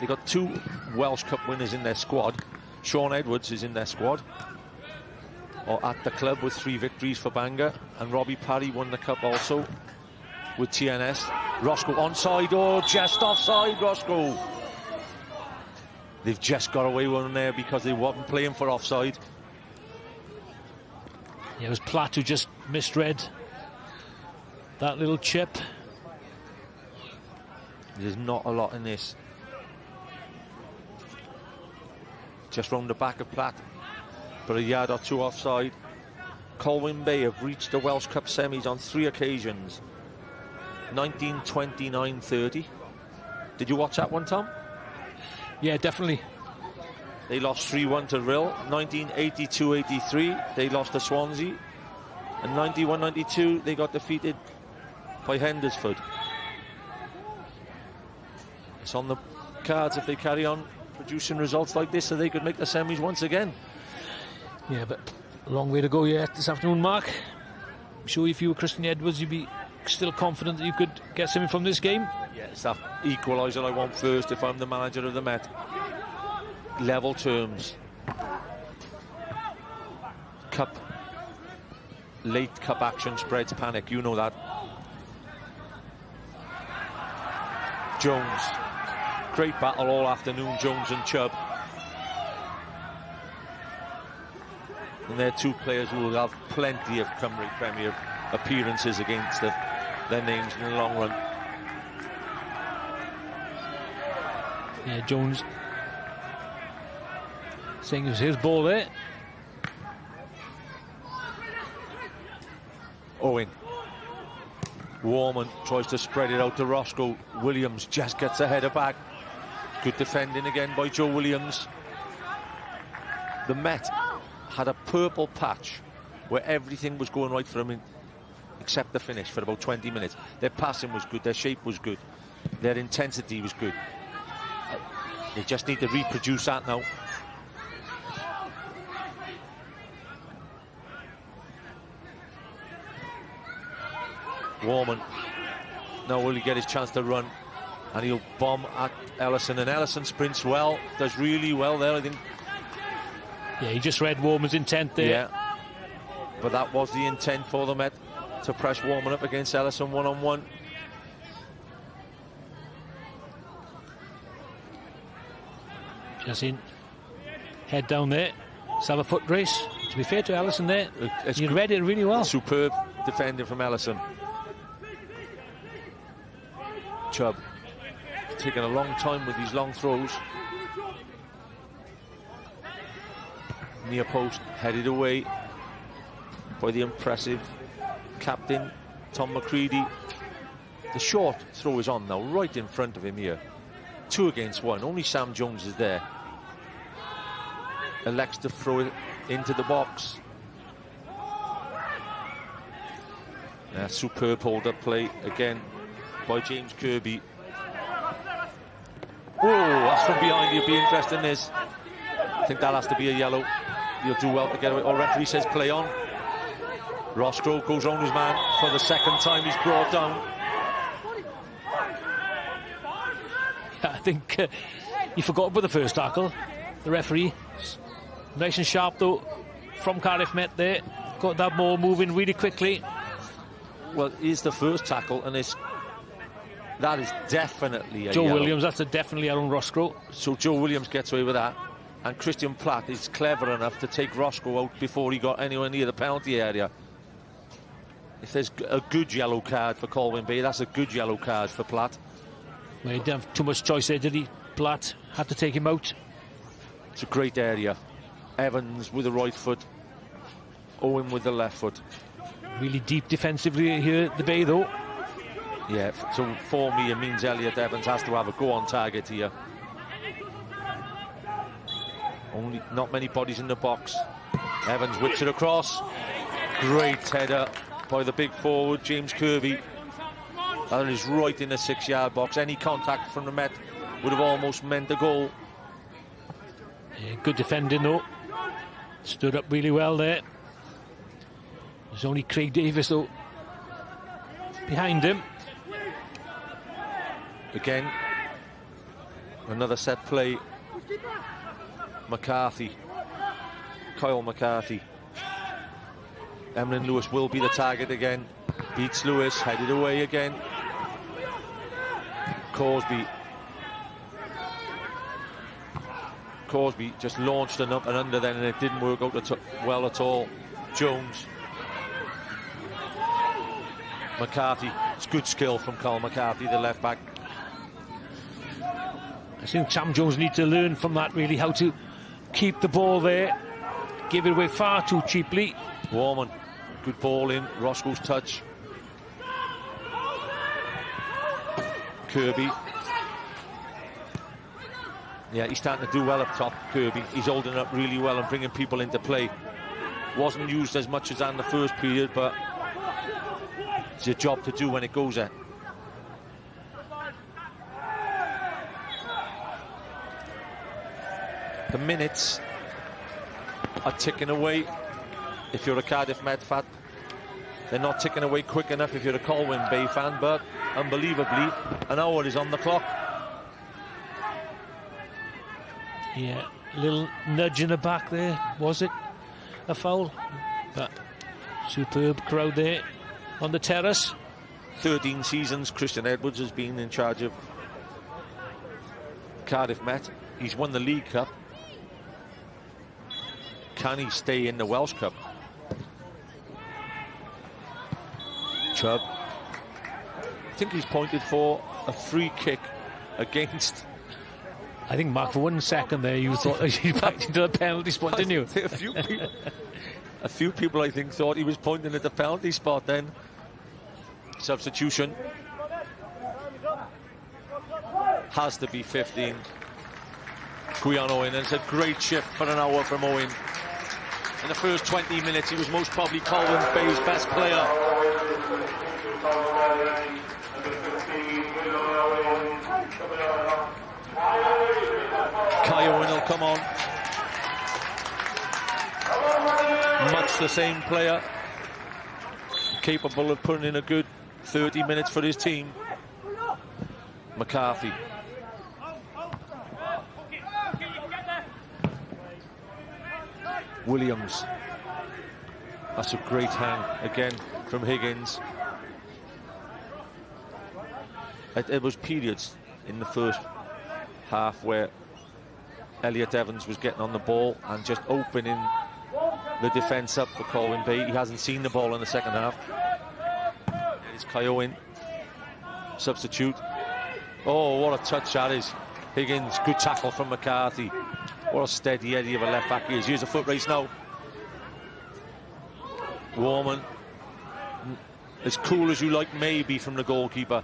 They got 2 Welsh Cup winners in their squad. Sean Edwards is in their squad, or at the club, with 3 victories for Bangor, and Robbie Parry won the cup also with TNS. Roscoe onside, or just offside, Roscoe. They've just got away with one there because they weren't playing for offside. Yeah, it was Platt who just misread that little chip. There's not a lot in this. Just round the back of Platt, but a yard or 2 offside. Colwyn Bay have reached the Welsh Cup semis on 3 occasions. 1929 30. Did you watch that one, Tom? Yeah, definitely. They lost 3-1 to Rill. 1982-83, they lost to Swansea. And 91-92, they got defeated by Hendersford. It's on the cards if they carry on producing results like this, so they could make the semis once again. Yeah, but a long way to go yet this afternoon, Mark. I'm sure if you were Christian Edwards, you'd be still confident that you could get something from this game. Yeah, it's that equaliser I want first if I'm the manager of the Met. Level terms. Cup. Late cup action spreads panic, you know that. Jones. Great battle all afternoon, Jones and Chubb. And they're 2 players who will have plenty of Cymru Premier appearances against their names in the long run. Yeah, Jones saying it was his ball there. Owen. Warman tries to spread it out to Roscoe. Williams just gets a header back. Good defending again by Joe Williams. The Met had a purple patch where everything was going right for them except the finish for about 20 minutes. Their passing was good, their shape was good, their intensity was good. They just need to reproduce that now. Warman. Now will he get his chance to run? And he'll bomb at Ellison. And Ellison sprints well, does really well there, I think. Yeah, he just read Warman's intent there. Yeah. But that was the intent for the Met, to press Warman up against Ellison one-on-one. Just in. Head down there. Let's have a foot race. To be fair to Ellison there, he read it really well. Superb defending from Ellison. Chubb taking a long time with these long throws. Near post, headed away by the impressive captain Tom McCready. The short throw is on now, right in front of him here. 2 against 1, only Sam Jones is there. Elects to throw it into the box. Superb hold-up play again by James Kirby. Oh, that's from behind. You'll be interested in this. I think that has to be a yellow. He'll do well to get away. Oh, referee says play on. Roscoe goes round his man for the 2nd time. He's brought down. I think he forgot about the first tackle. The referee, nice and sharp though, from Cardiff Met there. Got that ball moving really quickly. Well, here's the first tackle, and that is definitely a Joe yellow. Williams, that's definitely Aaron Roscoe. So Joe Williams gets away with that. And Christian Platt is clever enough to take Roscoe out before he got anywhere near the penalty area. If there's a good yellow card for Colwyn Bay, that's a good yellow card for Platt. Well, he didn't have too much choice there, did he? Platt had to take him out. It's a great area. Evans with the right foot, Owen with the left foot. Really deep defensively here at the Bay, though. Yeah, so for me it means Elliot Evans has to have a go on target here. Only not many bodies in the box. Evans whips it across. Great header by the big forward, James Kirby. That is right in the 6-yard box. Any contact from the Met would have almost meant a goal. Yeah, good defending, though. Stood up really well there. There's only Craig Davis, though, behind him. Again, another set play. McCarthy, Kyle McCarthy. Emlyn Lewis will be the target again. Beats Lewis, headed away again. Corsby just launched an up and under then, and it didn't work out well at all. Jones. McCarthy. It's good skill from Carl McCarthy, the left back. I think Sam Jones needs to learn from that, really, how to keep the ball there. Give it away far too cheaply. Warman, good ball in. Roscoe's touch. Kirby. Yeah, he's starting to do well up top, Kirby. He's holding up really well and bringing people into play. Wasn't used as much as that in the first period, but it's a job to do when it goes there. The minutes are ticking away. If you're a Cardiff Met fan, they're not ticking away quick enough if you're a Colwyn Bay fan, but unbelievably, an hour is on the clock. Yeah, a little nudge in the back there, was it? A foul? But superb crowd there on the terrace. 13 seasons Christian Edwards has been in charge of Cardiff Met. He's won the League Cup. Can he stay in the Welsh Cup? Chubb. I think he's pointed for a free kick against... I think, Mark, for 1 second there, you thought he backed into the penalty spot, didn't you? A few people, I think, thought he was pointing at the penalty spot then. Substitution. Has to be 15. Gwion Owen, and it's a great shift for an hour from Owen. In the first 20 minutes, he was most probably Colwyn Bay's best player. Kai Owen will come on. Much the same player. Capable of putting in a good 30 minutes for his team. McCarthy. Williams. That's a great hang again from Higgins. It was periods in the first half where Elliot Evans was getting on the ball and just opening the defence up for Colwyn Bay. He hasn't seen the ball in the second half. It's Kyoin, substitute. Oh, what a touch that is. Higgins, good tackle from McCarthy. What a steady Eddie of a left back he is. Here's a foot race now. Warman. As cool as you like, maybe, from the goalkeeper.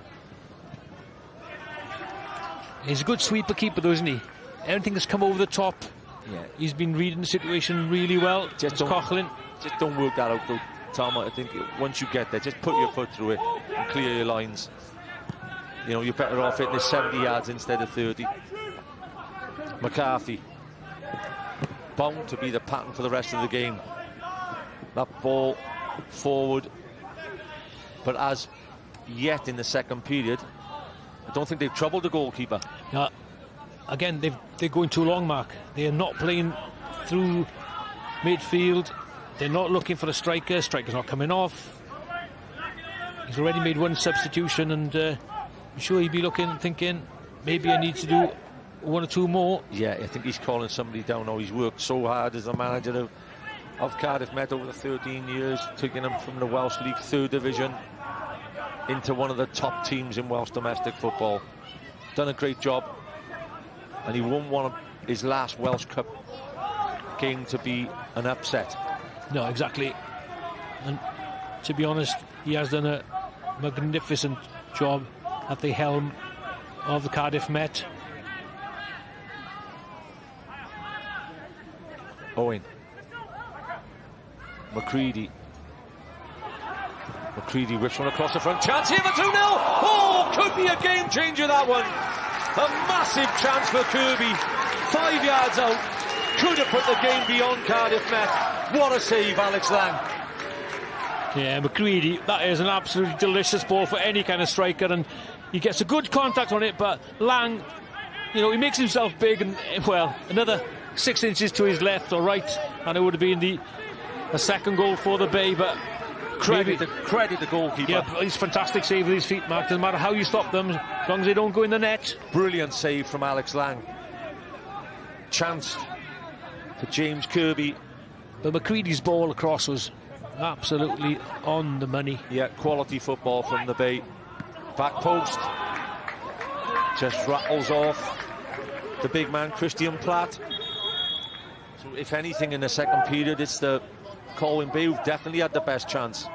He's a good sweeper keeper, though, isn't he? Everything has come over the top. Yeah. He's been reading the situation really well. Just don't work that out, though, Tom. I think once you get there, just put your foot through it and clear your lines. You know, you're better off hitting it 70 yards instead of 30. McCarthy. Bound to be the pattern for the rest of the game. That ball forward. But as yet in the second period, I don't think they've troubled the goalkeeper. Again, they're going too long, Mark. They are not playing through midfield. They're not looking for a striker. Striker's not coming off. He's already made one substitution, and I'm sure he'd be looking and thinking, maybe I need to do one or two more. Yeah, I think he's calling somebody down now. He's worked so hard as the manager of Cardiff Met over the 13 years, taking them from the Welsh League 3rd Division into one of the top teams in Welsh domestic football. Done a great job, and he won one of his last Welsh Cup game to be an upset. No, exactly. And to be honest, he has done a magnificent job at the helm of the Cardiff Met. Owen. McCready whips one across the front. Chance here for 2-0. Oh, could be a game changer, that one. A massive chance for Kirby. 5 yards out. Could have put the game beyond Cardiff Met. What a save, Alex Lang. Yeah, McCready, that is an absolutely delicious ball for any kind of striker, and he gets a good contact on it, but Lang, you know, he makes himself big, and, well, another 6 inches to his left or right, and it would have been a second goal for the Bay, but credit the goalkeeper. Yeah, he's fantastic save with his feet, Mark. Doesn't matter how you stop them, as long as they don't go in the net. Brilliant save from Alex Lang. Chance for James Kirby. But McCready's ball across was absolutely on the money. Yeah, quality football from the Bay. Back post. Just rattles off the big man, Christian Platt. So if anything in the second period, it's the Colwyn Bay who've definitely had the best chance.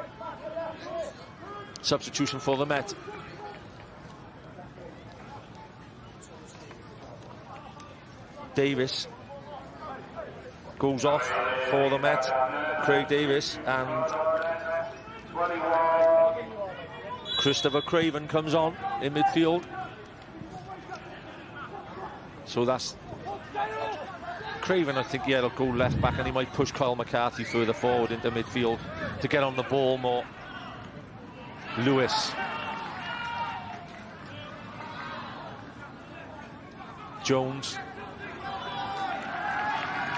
Substitution for the Met. Davis goes off for the Met. Craig Davis, and Christopher Craven comes on in midfield. So that's Craven. I think he'll go left back, and he might push Kyle McCarthy further forward into midfield to get on the ball more. Lewis. Jones.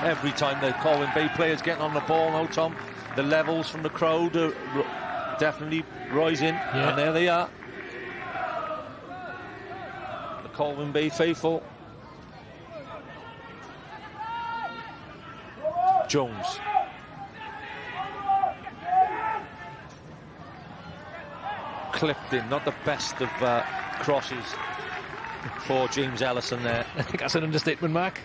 Every time the Colwyn Bay players getting on the ball now, Tom, the levels from the crowd are definitely rising, and there they are. The Colwyn Bay faithful. Jones. Clipped in, not the best of crosses for James Ellison there. I think that's an understatement, Mark.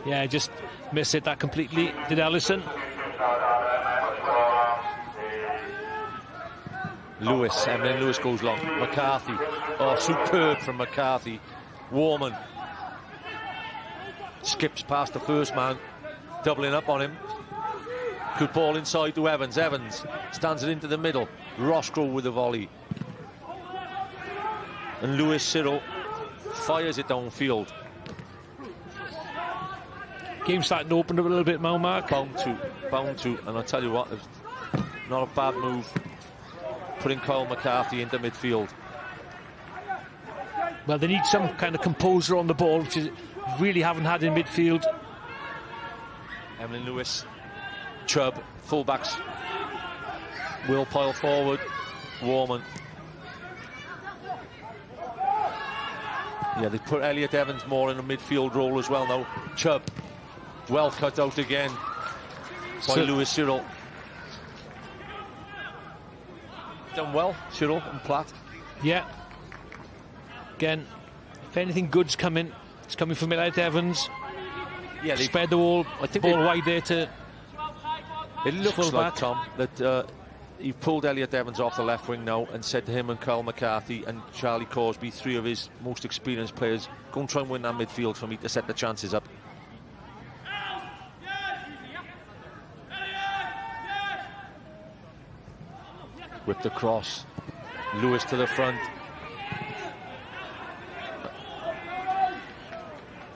Yeah, just missed it that completely, did Ellison. Lewis, and then Lewis goes long. McCarthy, oh, superb from McCarthy. Warman skips past the first man, doubling up on him. Good ball inside to Evans. Evans stands it into the middle. Roscoe with a volley. And Lewis Cyril fires it downfield. Game starting to open up a little bit now, Mark. Bound to. And I'll tell you what, it's not a bad move putting Kyle McCarthy into midfield. Well, they need some kind of composure on the ball, which is really haven't had in midfield. Emlyn Lewis, Chubb, fullbacks will pile forward. Warman. Yeah, they put Elliot Evans more in a midfield role as well now. Chubb, well cut out again by Lewis Cyril. Done well, Cyril and Platt. Yeah. Again, if anything good's coming, it's coming from Elliot Evans. Yeah, they spread the ball wide there to. It looks like, Tom, that he pulled Elliot Evans off the left wing now and said to him and Kyle McCarthy and Charlie Corsby, 3 of his most experienced players, go and try and win that midfield for me to set the chances up. Whipped across. Lewis to the front.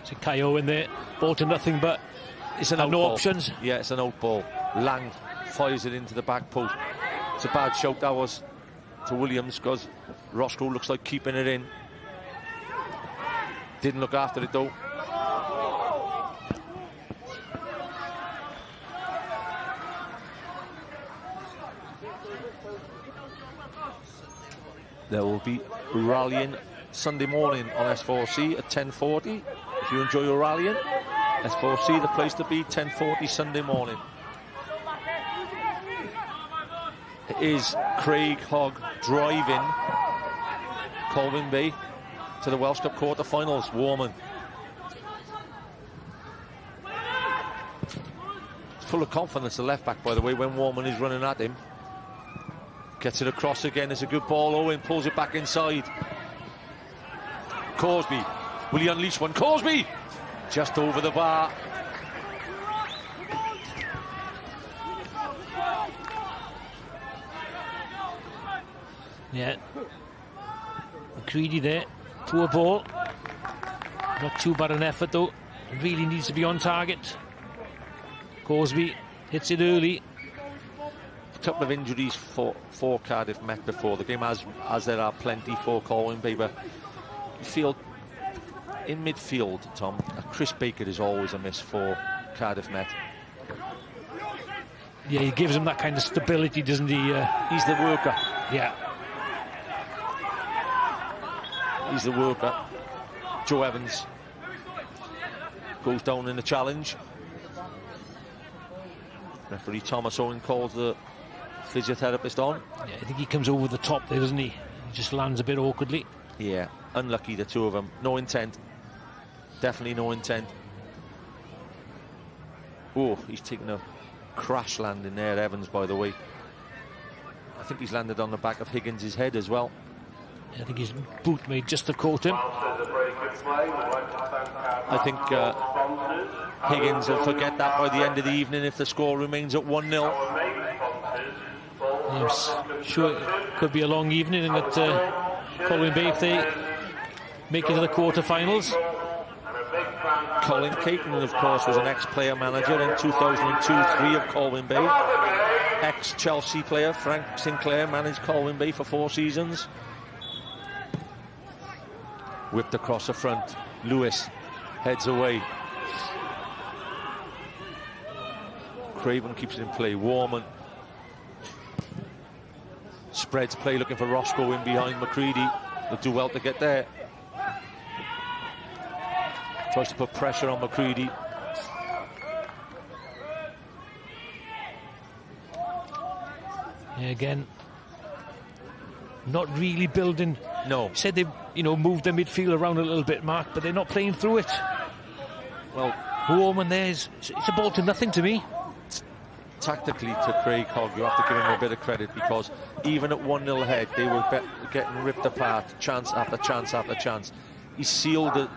See Kayo in there, ball to nothing, but it's an no options. Yeah, it's an out ball. Lang fires it into the back post. It's a bad shout that was to Williams, because Roscoe looks like keeping it in. Didn't look after it though. There will be rallying Sunday morning on S4C at 10:40. If you enjoy your rallying, S4C, the place to be, 10:40 Sunday morning. It is Craig Hogg driving Colwyn Bay to the Welsh Cup quarter-finals. Warman. Full of confidence, the left back, by the way, when Warman is running at him. Gets it across again. It's a good ball. Owen pulls it back inside. Corsby. Will he unleash one? Corsby! Just over the bar. Yeah. McCready there. Poor ball. Not too bad an effort though. Really needs to be on target. Corsby hits it early. A couple of injuries for Cardiff Met before the game, as there are plenty for Colwyn. But you feel in midfield, Tom, Chris Baker is always a miss for Cardiff Met. Yeah, he gives him that kind of stability, doesn't he? He's the worker. Yeah. He's the worker. Joe Evans goes down in the challenge. Referee Thomas Owen calls the physiotherapist on. Yeah, I think he comes over the top there, doesn't he? He just lands a bit awkwardly. Yeah, unlucky, the two of them. No intent. Definitely no intent. Oh, he's taken a crash landing there, Evans, by the way. I think he's landed on the back of Higgins' head as well. Yeah, I think his boot may just have caught him. I think Higgins will forget that by the end of the evening if the score remains at 1-0. Yes, sure, it could be a long evening and at Colwyn Bay if they make it to the quarter-finals. Colin Caton, of course, was an ex-player manager in 2002-03 of Colwyn Bay. Ex-Chelsea player Frank Sinclair managed Colwyn Bay for 4 seasons. Whipped across the front. Lewis heads away. Craven keeps it in play. Warman spreads play, looking for Roscoe in behind McCready. They'll do well to get there. Tries to put pressure on McCready. Yeah, again, not really building. No. Said they, moved their midfield around a little bit, Mark, but they're not playing through it. Well, Warman there's it's a ball to nothing to me. Tactically, to Craig Hogg, you have to give him a bit of credit, because even at 1-0 ahead, they were getting ripped apart, chance after chance after chance. He sealed that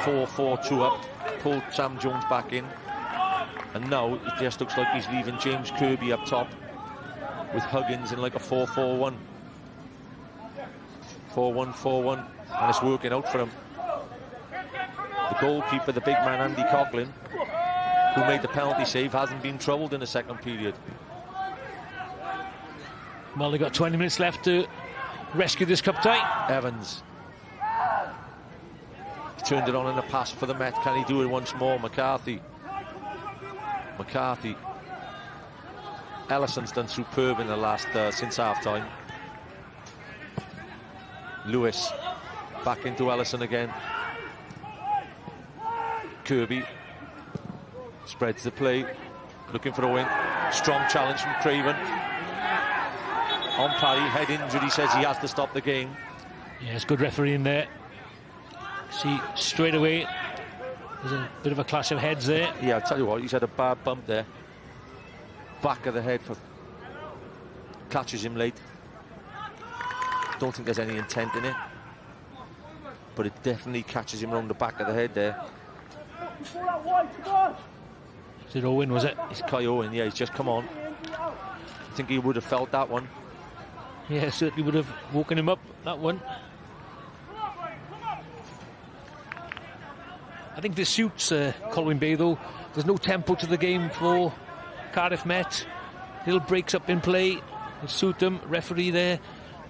4-4-2 up, pulled Sam Jones back in, and now it just looks like he's leaving James Kirby up top with Huggins in like a 4-4-1. 4-1-4-1, and it's working out for him. The goalkeeper, the big man Andy Coughlin, who made the penalty save, hasn't been troubled in the second period. Well, they've got 20 minutes left to rescue this cup tie. Evans. He turned it on in the pass for the Met. Can he do it once more? McCarthy. Ellison's done superb in the last, since half-time. Lewis back into Ellison again. Kirby spreads the play, looking for a win. Strong challenge from Craven. On parry, head injury, says he has to stop the game. Yeah, it's good refereeing there. See, straight away, there's a bit of a clash of heads there. Yeah, I'll tell you what, he's had a bad bump there. Back of the head, catches him late. Don't think there's any intent in it, but it definitely catches him around the back of the head there. Is it Owen, was it? It's Kai Owen, yeah, he's just come on. I think he would have felt that one. Yeah, certainly would have woken him up, that one. I think this suits Colwyn Bay, though. There's no tempo to the game for Cardiff Met. Little breaks up in play. It'll suit them. Referee there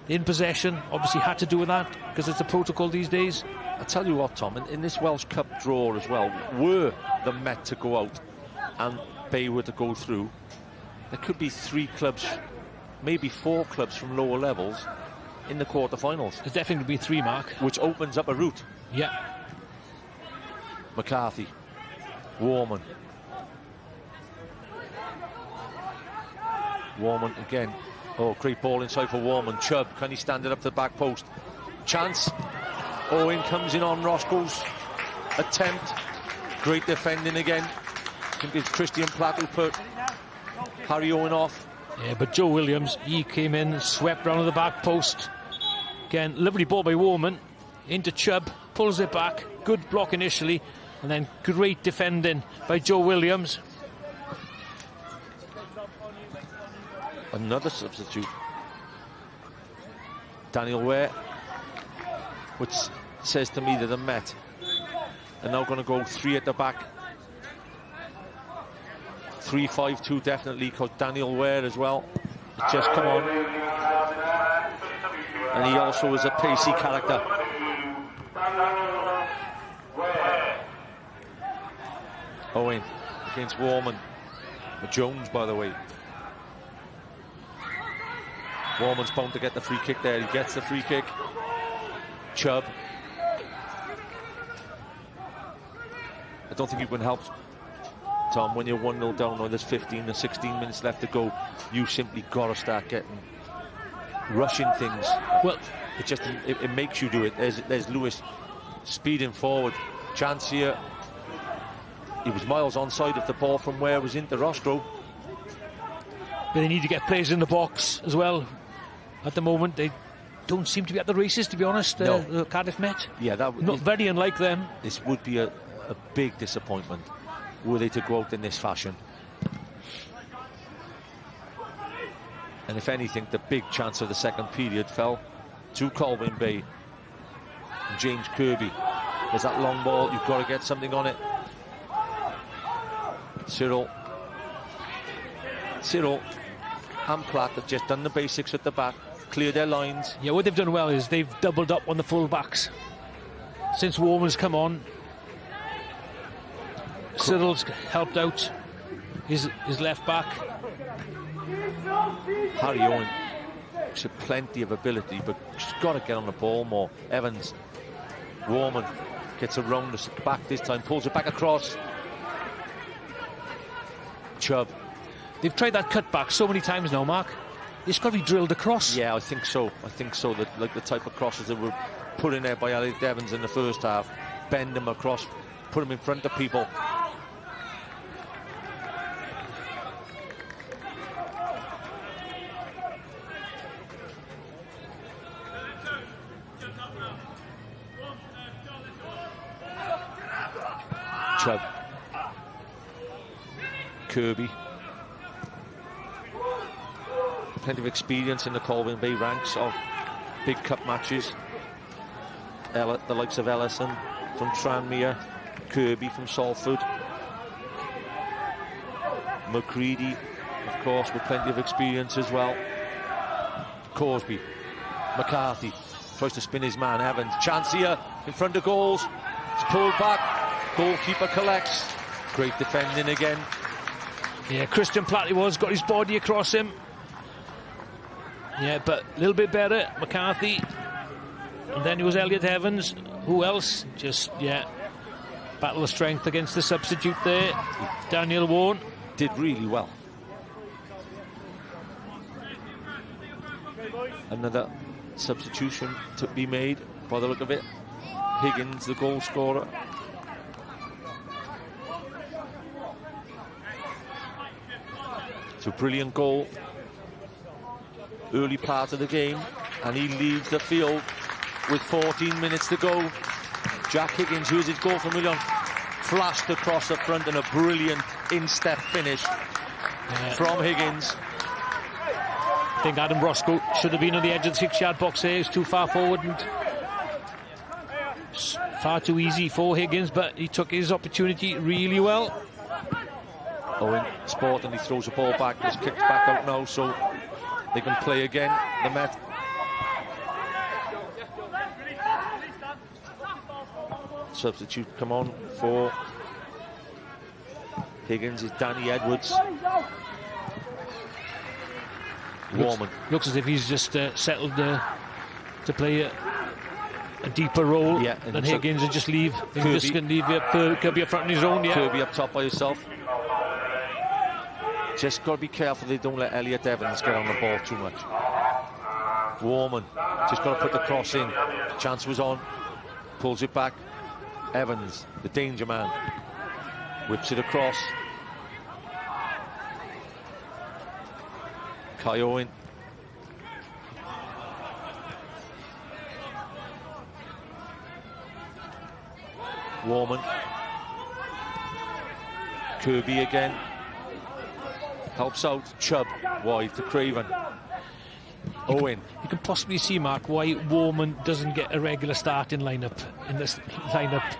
in possession. Obviously had to do with that because it's a protocol these days. I tell you what, Tom, in this Welsh Cup draw as well, were the Met to go out and Bay were to go through, there could be 3 clubs, maybe 4 clubs from lower levels in the quarter-finals. There's definitely be 3, Mark. Which opens up a route. Yeah. McCarthy. Warman again. Oh, great ball inside for Warman. Chubb, can he stand it up to the back post? Chance. Owen comes in on Roscoe's attempt. Great defending again. think it's Christian Platt who put Harry Owen off. Yeah, but Joe Williams, he came in, swept round to the back post. Again, lovely ball by Warman. Into Chubb, pulls it back. Good block initially, and then great defending by Joe Williams. Another substitute. Daniel Ware, which says to me that the Met are now going to go 3 at the back. 3-5-2 definitely, because Daniel Ware as well has just come on. And he also is a pacey character. Owen against Warman. Jones, by the way. Warman's bound to get the free kick there. He gets the free kick. Chubb. I don't think you can help, Tom, when you're 1-0 down or there's 15 or 16 minutes left to go. You simply got to start getting rushing things. Well, it makes you do it. There's Lewis speeding forward. Chance here. He was miles onside of the ball from where it was into Roscoe. But they need to get players in the box as well. At the moment, they don't seem to be at the races, to be honest. No. The Cardiff Met. Yeah, not very unlike them. This would be a big disappointment were they to go out in this fashion. And if anything, the big chance of the second period fell to Colwyn Bay and James Kirby. There's that long ball, you've got to get something on it. Cyril and Platt have just done the basics at the back, cleared their lines. Yeah, what they've done well is they've doubled up on the full-backs. Since Warman's come on, Cyril's helped out his left back. Harry Owen has plenty of ability, but he's got to get on the ball more. Evans, Warman gets around the back this time, pulls it back across. Chubb. They've tried that cut back so many times now, Mark. It's got to be drilled across. Yeah, I think so. That, like the type of crosses that were put in there by Elliot Evans in the first half, bend them across, put them in front of people. Chubb. Kirby. Plenty of experience in the Colwyn Bay ranks of big cup matches. The likes of Ellison from Tranmere, Kirby from Salford, McCready, of course, with plenty of experience as well. Corsby, McCarthy tries to spin his man. Evans, chance here in front of goals. It's pulled back. Goalkeeper collects. Great defending again. Yeah, Christian Platt got his body across him. Yeah, but a little bit better, McCarthy. And then it was Elliot Evans. Who else? Just, yeah, battle of strength against the substitute there. Daniel Warren. Did really well. Another substitution to be made by the look of it. Higgins, the goal scorer. It's a brilliant goal. Early part of the game, and he leaves the field with 14 minutes to go. Jack Higgins, who is his goal for Milan, flashed across the front and a brilliant in-step finish from Higgins. I think Adam Roscoe should have been on the edge of the 6-yard box here. He was too far forward and far too easy for Higgins, but he took his opportunity really well. Owen sport, and he throws the ball back. It's kicked back out now, so they can play again, the Met. Substitute come on for Higgins is Danny Edwards. Warman. Looks as if he's just settled to play a deeper role than Higgins and just leave. Just can leave Kirby up front on his own. Yeah. Kirby up top by himself. Just got to be careful they don't let Elliot Evans get on the ball too much. Warman just got to put the cross in. Chance was on. Pulls it back. Evans, the danger man, whips it across. Colwyn. Warman. Kirby again. Helps out. Chubb wide to Craven. Owen. You can possibly see, Mark, why Warman doesn't get a regular starting lineup in this lineup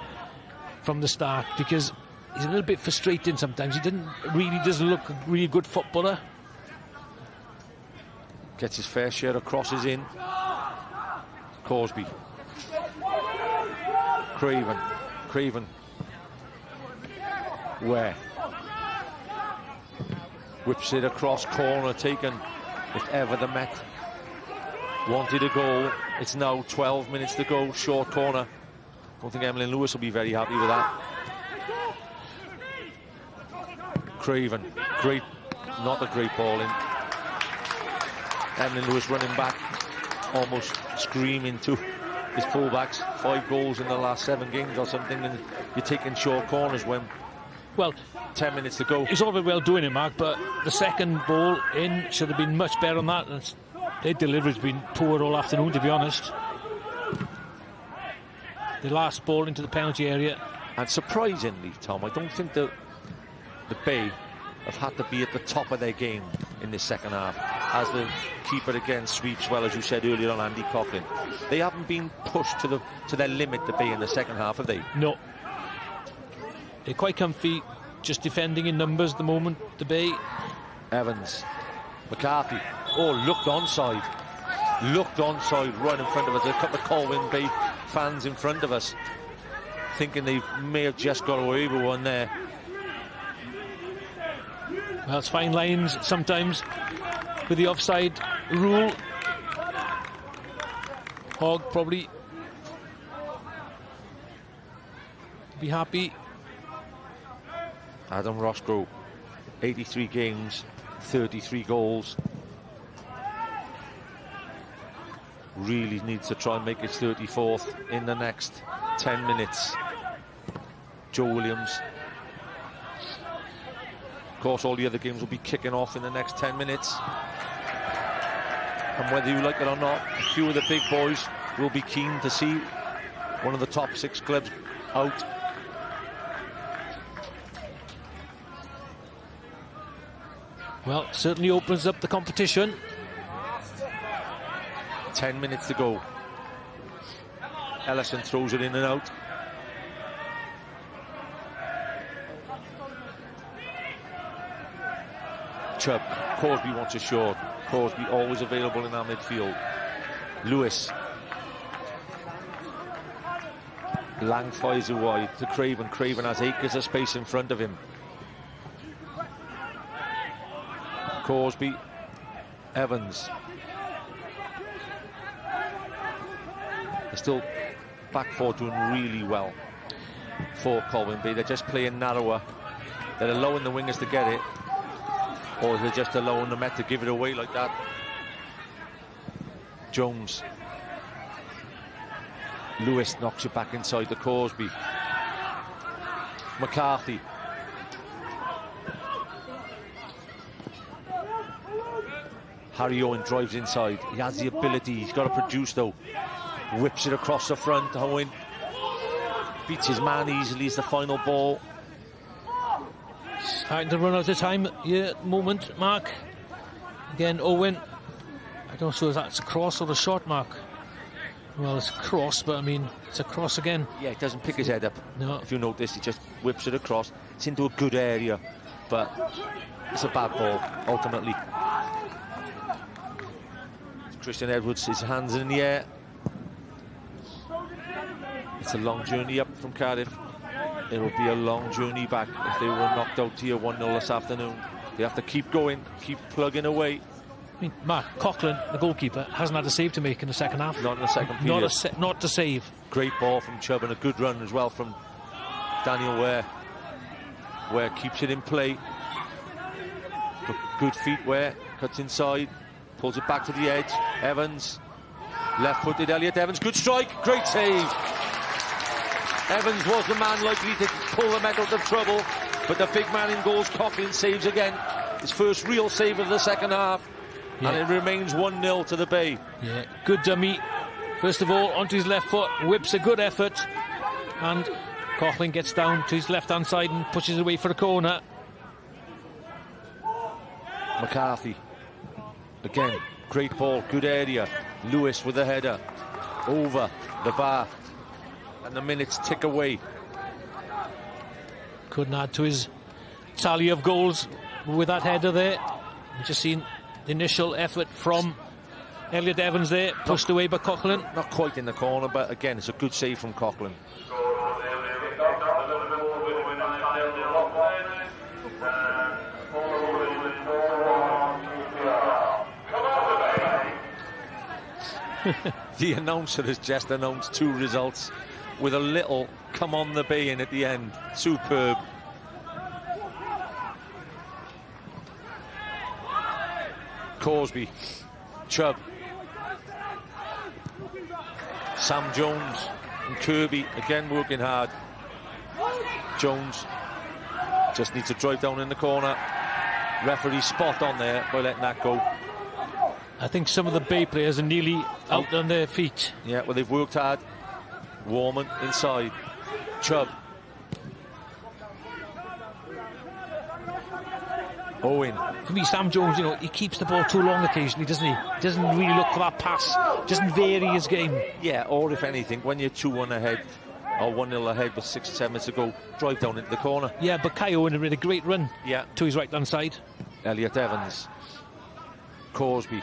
from the start, because he's a little bit frustrating sometimes. He doesn't look a really good footballer. Gets his fair share of crosses in. Corsby. Craven. Where? Whips it across, corner taken. If ever the Met wanted a goal, it's now 12 minutes to go, short corner. Don't think Emlyn Lewis will be very happy with that. Craven, not a great ball in. Emlyn Lewis running back, almost screaming to his fullbacks. 5 goals in the last 7 games or something, and you're taking short corners when, well, 10 minutes to go. It's all very well doing it, Mark, but the second ball in should have been much better on that. And their delivery's been poor all afternoon, to be honest. The last ball into the penalty area. And surprisingly, Tom, I don't think the Bay have had to be at the top of their game in this second half, as the keeper again sweeps well, as you said earlier on, Andy Coughlin. They haven't been pushed to their limit, the Bay, in the second half, have they? No. They're quite comfy, just defending in numbers at the moment, the Bay. Evans. McCarthy. Oh, looked onside right in front of us. A couple of Colwyn Bay fans in front of us, thinking they may have just got away with one there. Well, it's fine lines sometimes with the offside rule. Hogg probably be happy. Adam Roscoe, 83 games, 33 goals. Really needs to try and make his 34th in the next 10 minutes. Joe Williams. Of course, all the other games will be kicking off in the next 10 minutes. And whether you like it or not, a few of the big boys will be keen to see one of the top 6 clubs out. Well, certainly opens up the competition. 10 minutes to go. Ellison throws it in and out. Chubb. Corsby wants a short. Corsby always available in our midfield. Lewis. Lang fires it wide to Craven. Craven has acres of space in front of him. Corsby. Evans. They're still back four doing really well for Colwyn Bay. They're just playing narrower. They're allowing the wingers to get it, or they're just allowing the Met to give it away like that. Jones. Lewis knocks it back inside the Corsby. McCarthy. Harry Owen drives inside. He has the ability. He's got to produce, though. Whips it across the front. Owen beats his man easily. It's the final ball. Starting to run out of time here at the moment, Mark. Again, Owen. I don't know if that's a cross or a shot, Mark. Well, it's a cross, but I mean, it's a cross again. Yeah, he doesn't pick his head up. No. If you notice, he just whips it across. It's into a good area, but it's a bad ball, ultimately. Christian Edwards, his hands in the air. It's a long journey up from Cardiff. It'll be a long journey back if they were knocked out here 1-0 this afternoon. They have to keep going, keep plugging away. I mean, Mark, Coughlin, the goalkeeper, hasn't had a save to make in the second half. Not in the second period. Not to save. Great ball from Chubb and a good run as well from Daniel Ware. Ware keeps it in play. Good feet, Ware cuts inside, pulls it back to the edge. Evans, left-footed Elliot Evans, good strike, great save. Evans was the man likely to pull the Met out of trouble, but the big man in goals, Coughlin, saves again. His first real save of the second half. Yeah. And it remains 1-0 to the Bay. Yeah, good dummy. First of all, onto his left foot, whips a good effort, and Colwyn gets down to his left-hand side and pushes away for a corner. McCarthy. Again, great ball, good area. Lewis with the header. Over the bar. And the minutes tick away. Couldn't add to his tally of goals with that header there. We've just seen the initial effort from Elliot Evans there, pushed away by Colwyn. Not quite in the corner, but again, it's a good save from Colwyn. The announcer has just announced 2 results with a little come on the Bay in at the end. Superb. Corsby, Chubb, Sam Jones and Kirby again working hard. Jones just needs to drive down in the corner. Referee spot on there by letting that go. I think some of the Bay players are nearly out on their feet. Yeah, well, they've worked hard. Warman inside. Chubb. Owen. For me, Sam Jones, you know, he keeps the ball too long occasionally, doesn't he? Doesn't really look for that pass. Doesn't vary his game. Yeah, or if anything, when you're 2-1 ahead, or 1-0 ahead with 6 or 7 minutes to go, drive down into the corner. Yeah, but Kai Owen made a great run to his right-hand side. Elliot Evans. Corsby.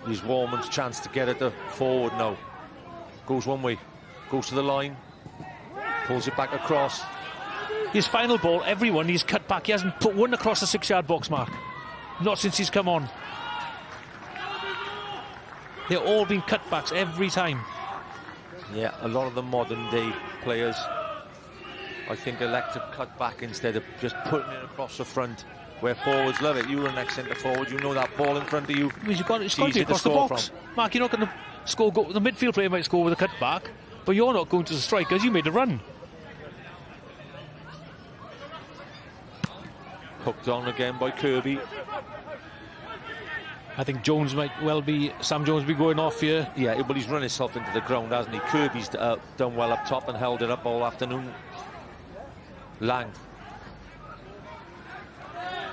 Here's Warman's chance to get it forward now. Goes one way. Goes to the line. Pulls it back across. His final ball, everyone he's cut back. He hasn't put one across the 6-yard box mark. Not since he's come on. They've all been cutbacks every time. Yeah, a lot of the modern day players, I think, elect to cut back instead of just putting it across the front, where forwards love it. You were an ex-centre forward, you know that ball in front of you. It's got to be across the box. Mark, you're not going to score. The midfield player might score with a cutback, but you're not going to the strikers. You made a run. Hooked on again by Kirby. I think Jones might well be, Sam Jones be going off here. Yeah, but he's run himself into the ground, hasn't he? Kirby's done well up top and held it up all afternoon. Lang.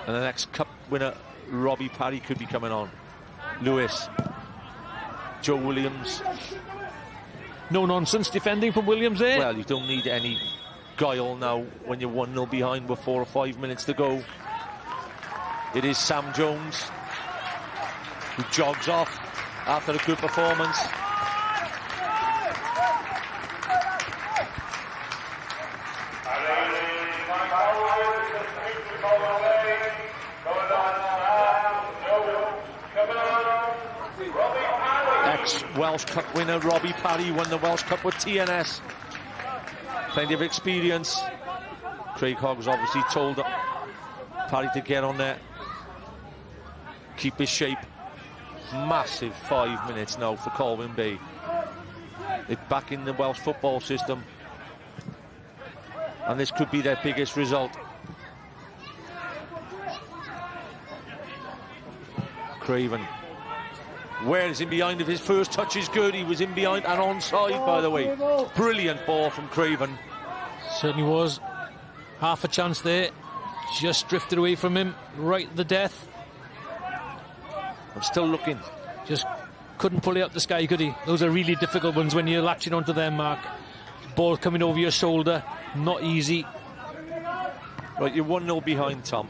And the next cup winner, Robbie Parry, could be coming on. Lewis. Joe Williams. No nonsense defending from Williams there. Well, you don't need any guile now when you're 1-0 behind with 4 or 5 minutes to go. It is Sam Jones who jogs off after a good performance. Ex-Welsh Cup winner Robbie Parry won the Welsh Cup with TNS. Plenty of experience. Craig Hoggs obviously told Parry to get on there, keep his shape. Massive 5 minutes now for Colwyn Bay. They're back in the Welsh football system, and this could be their biggest result. Craven. Where is in behind? If his first touch is good, he was in behind and onside, by the way. Brilliant ball from Craven. Certainly was. Half a chance there. Just drifted away from him right at the death. I'm still looking. Just couldn't pull it up the sky, could he? Those are really difficult ones when you're latching onto them, Mark. Ball coming over your shoulder. Not easy. Right, you're 1-0 behind, Tom.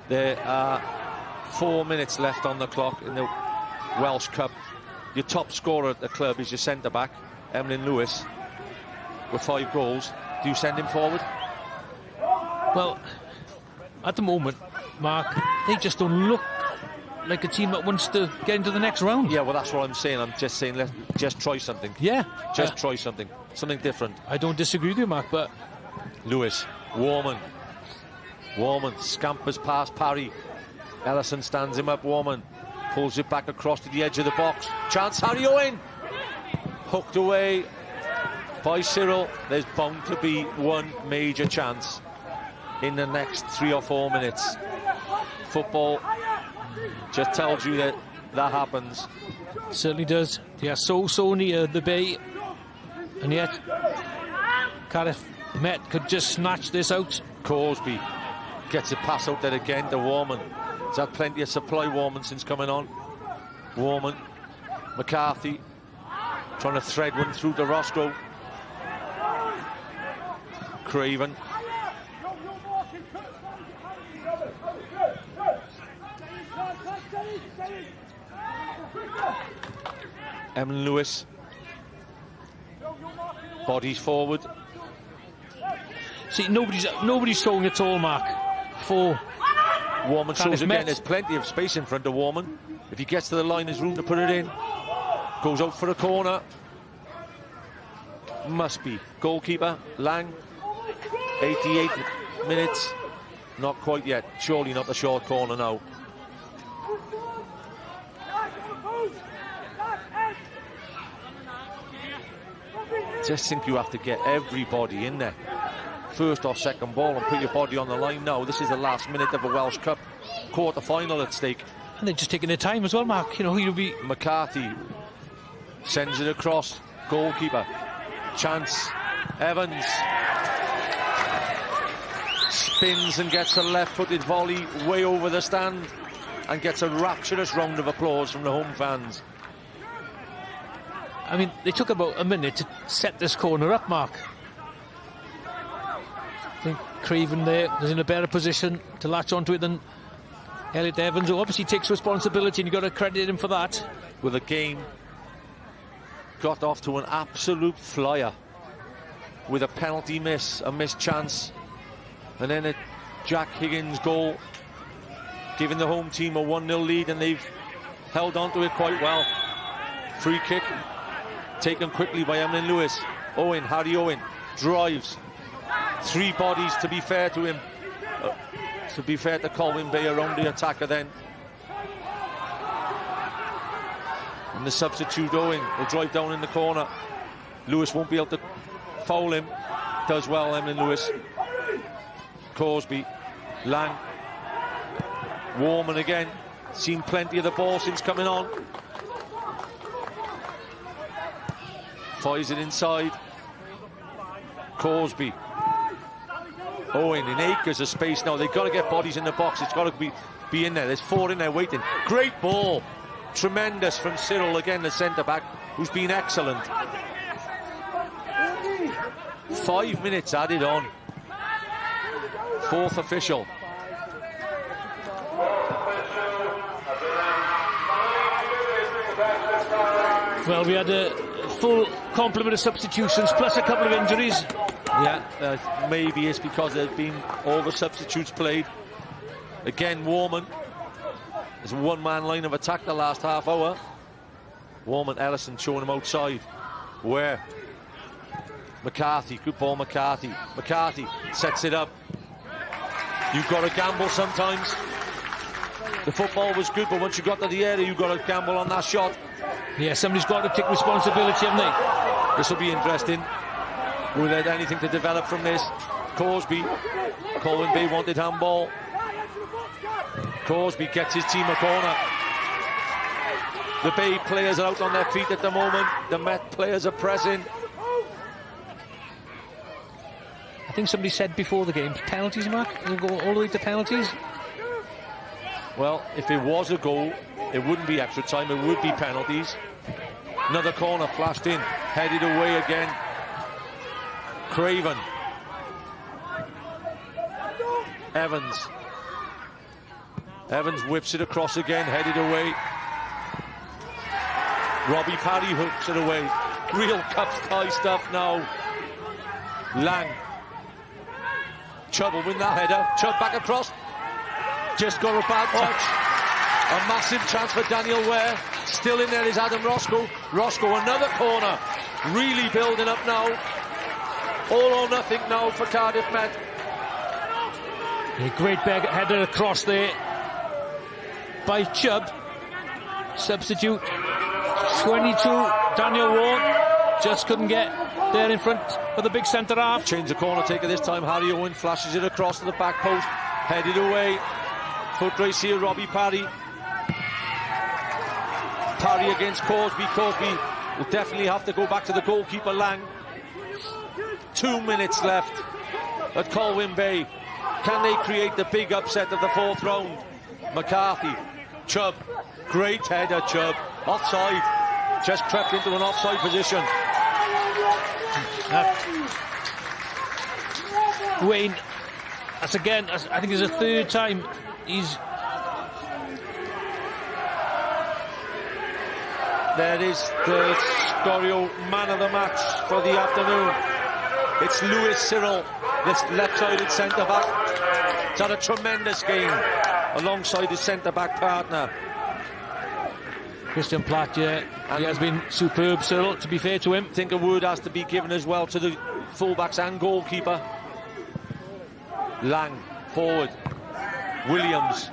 There are 4 minutes left on the clock in the Welsh Cup. Your top scorer at the club is your centre-back, Emlyn Lewis, with 5 goals. Do you send him forward? Well, at the moment, Mark, they just don't look like a team that wants to get into the next round. Yeah, well, that's what I'm saying. I'm just saying, let's just try something. Yeah. Just try something. Something different. I don't disagree with you, Mark, but... Lewis, Warman, scampers past Parry. Ellison stands him up, Warman pulls it back across to the edge of the box. Chance, Harry Owen! Hooked away by Cyril. There's bound to be one major chance in the next 3 or 4 minutes. Football Just tells you that that happens. Certainly does. They are so near the bay, and yet Cardiff Met could just snatch this out. Corsby gets a pass out there again to Warman. He's had plenty of supply, Warman, since coming on. Warman, McCarthy trying to thread one through to Roscoe. Craven. Emlyn Lewis. Bodies forward. See, nobody's showing at all, Mark. For Warman shows Cardiff again. Met. There's plenty of space in front of Warman. If he gets to the line, there's room to put it in. Goes out for a corner. Must be. Goalkeeper, Lang. 88 minutes. Not quite yet. Surely not the short corner now. Just think you have to get everybody in there. First or second ball and put your body on the line now. This is the last minute of a Welsh Cup quarter-final at stake. And they're just taking their time as well, Mark. You know, you'll be... McCarthy sends it across. Goalkeeper. Chance. Evans. Spins and gets a left-footed volley way over the stand and gets a rapturous round of applause from the home fans. I mean, they took about a minute to set this corner up, Mark. I think Craven there is in a better position to latch onto it than Elliot Evans, who obviously takes responsibility, and you've got to credit him for that. With a game got off to an absolute flyer with a penalty miss, a missed chance, and then a Jack Higgins goal, giving the home team a 1-0 lead, and they've held on to it quite well. Free kick taken quickly by Emlyn Lewis. Owen, Harry Owen, drives. 3 bodies, to be fair to him. To be fair to Colwyn Bay around the attacker then. And the substitute Owen will drive down in the corner. Lewis won't be able to foul him. Does well, Emlyn Lewis. Corsby, Lang. Warman again. Seen plenty of the ball since coming on. Fires it inside. Corsby. Owen in acres of space now. They've got to get bodies in the box. It's got to be in there. There's 4 in there waiting. Great ball. Tremendous from Cyril again, the centre-back, who's been excellent. 5 minutes added on. 4th official. Well, we had a full complement of substitutions, plus a couple of injuries. Yeah, maybe it's because there's been all the substitutes played. Again, Warman. There's a 1-man line of attack the last half hour. Warman, Ellison showing him outside. Where? McCarthy, good ball, McCarthy. McCarthy sets it up. You've got to gamble sometimes. The football was good, but once you got to the area, you've got to gamble on that shot. Yeah, somebody's got to take responsibility, haven't they? This will be interesting. Will there anything to develop from this? Corsby. Colwyn Bay wanted handball. Corsby gets his team a corner. The Bay players are out on their feet at the moment. The Met players are pressing. I think somebody said before the game, penalties, Mark? We'll go all the way to penalties. Well, if it was a goal, it wouldn't be extra time, it would be penalties. Another corner flashed in, headed away again. Craven. Evans. Evans whips it across again, headed away. Robbie Parry hooks it away. Real cup tie stuff now. Lang. Chubb will win that header. Chubb back across. Just got a bad touch. A massive chance for Daniel Ware. Still in there is Adam Roscoe. Roscoe, another corner. Really building up now. All or nothing now for Cardiff Met. A great big header across there by Chubb. Substitute 22, Daniel Ward. Just couldn't get there in front of the big centre half. Change the corner taker this time. Harry Owen flashes it across to the back post. Headed away. Foot race here, Robbie Parry. Parry against Cosby. Cosby will definitely have to go back to the goalkeeper, Lang. 2 minutes left at Colwyn Bay. Can they create the big upset of the 4th round? McCarthy, Chubb, great header, Chubb. Offside, just crept into an offside position. Wayne, that's again, I think it's the 3rd time he's... There is the Scorio man of the match for the afternoon. It's Lewis Cyril, this left-sided centre-back. He's had a tremendous game alongside his centre-back partner. Christian Platt, yeah, he has been superb, Cyril, to be fair to him. I think a word has to be given as well to the fullbacks and goalkeeper. Lang, forward. Williams.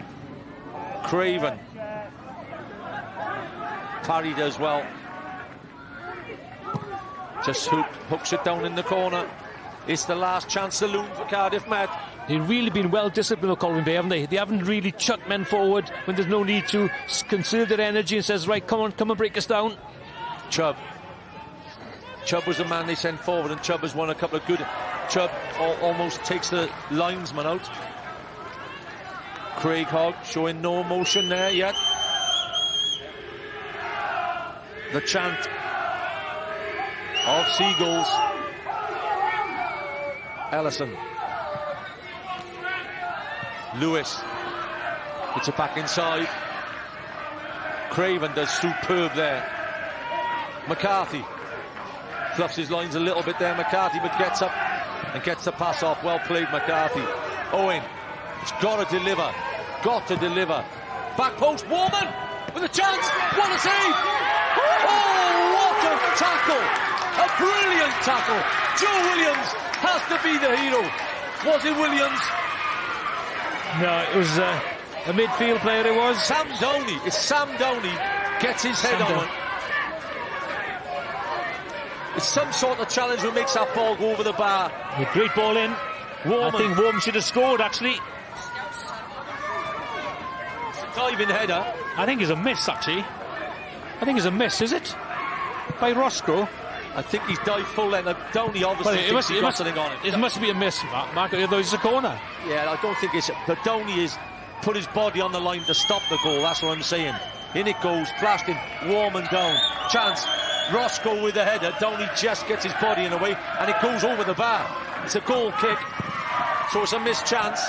Craven. Parried as well. Just hooks it down in the corner. It's the last chance saloon for Cardiff Met. They've really been well disciplined with Colwyn Bay, haven't they? They haven't really chucked men forward when there's no need to. Conserve their energy and says, right, come and break us down. Chubb was the man they sent forward, and Chubb has won a couple of good... Chubb almost takes the linesman out. Craig Hogg showing no emotion there yet. The chant of Seagulls. Ellison. Lewis. Puts it back inside. Craven does superb there. McCarthy. Fluffs his lines a little bit there, McCarthy, but gets up and gets the pass off. Well played, McCarthy. Owen. He's got to deliver. Got to deliver. Back post, Warman with a chance. What a save! Oh, what a tackle! A brilliant tackle. Joe Williams has to be the hero. Was it Williams? No, it was a midfield player, it was. Sam Downey. It's Sam Downey gets his head on it. It's some sort of challenge that makes that ball go over the bar. A great ball in. I think Warm should have scored, actually. Diving header. I think it's a miss, actually. I think it's a miss, is it? By Roscoe. I think he's dived full length. Downey obviously thinks he's got something on it. It must be a miss, Mark, although it's a corner. Yeah, I don't think it's... But Downey has put his body on the line to stop the goal, that's what I'm saying. In it goes, flashed in, warm and down. Chance, Roscoe with the header. Downey just gets his body in the way, and it goes over the bar. It's a goal kick, so it's a missed chance.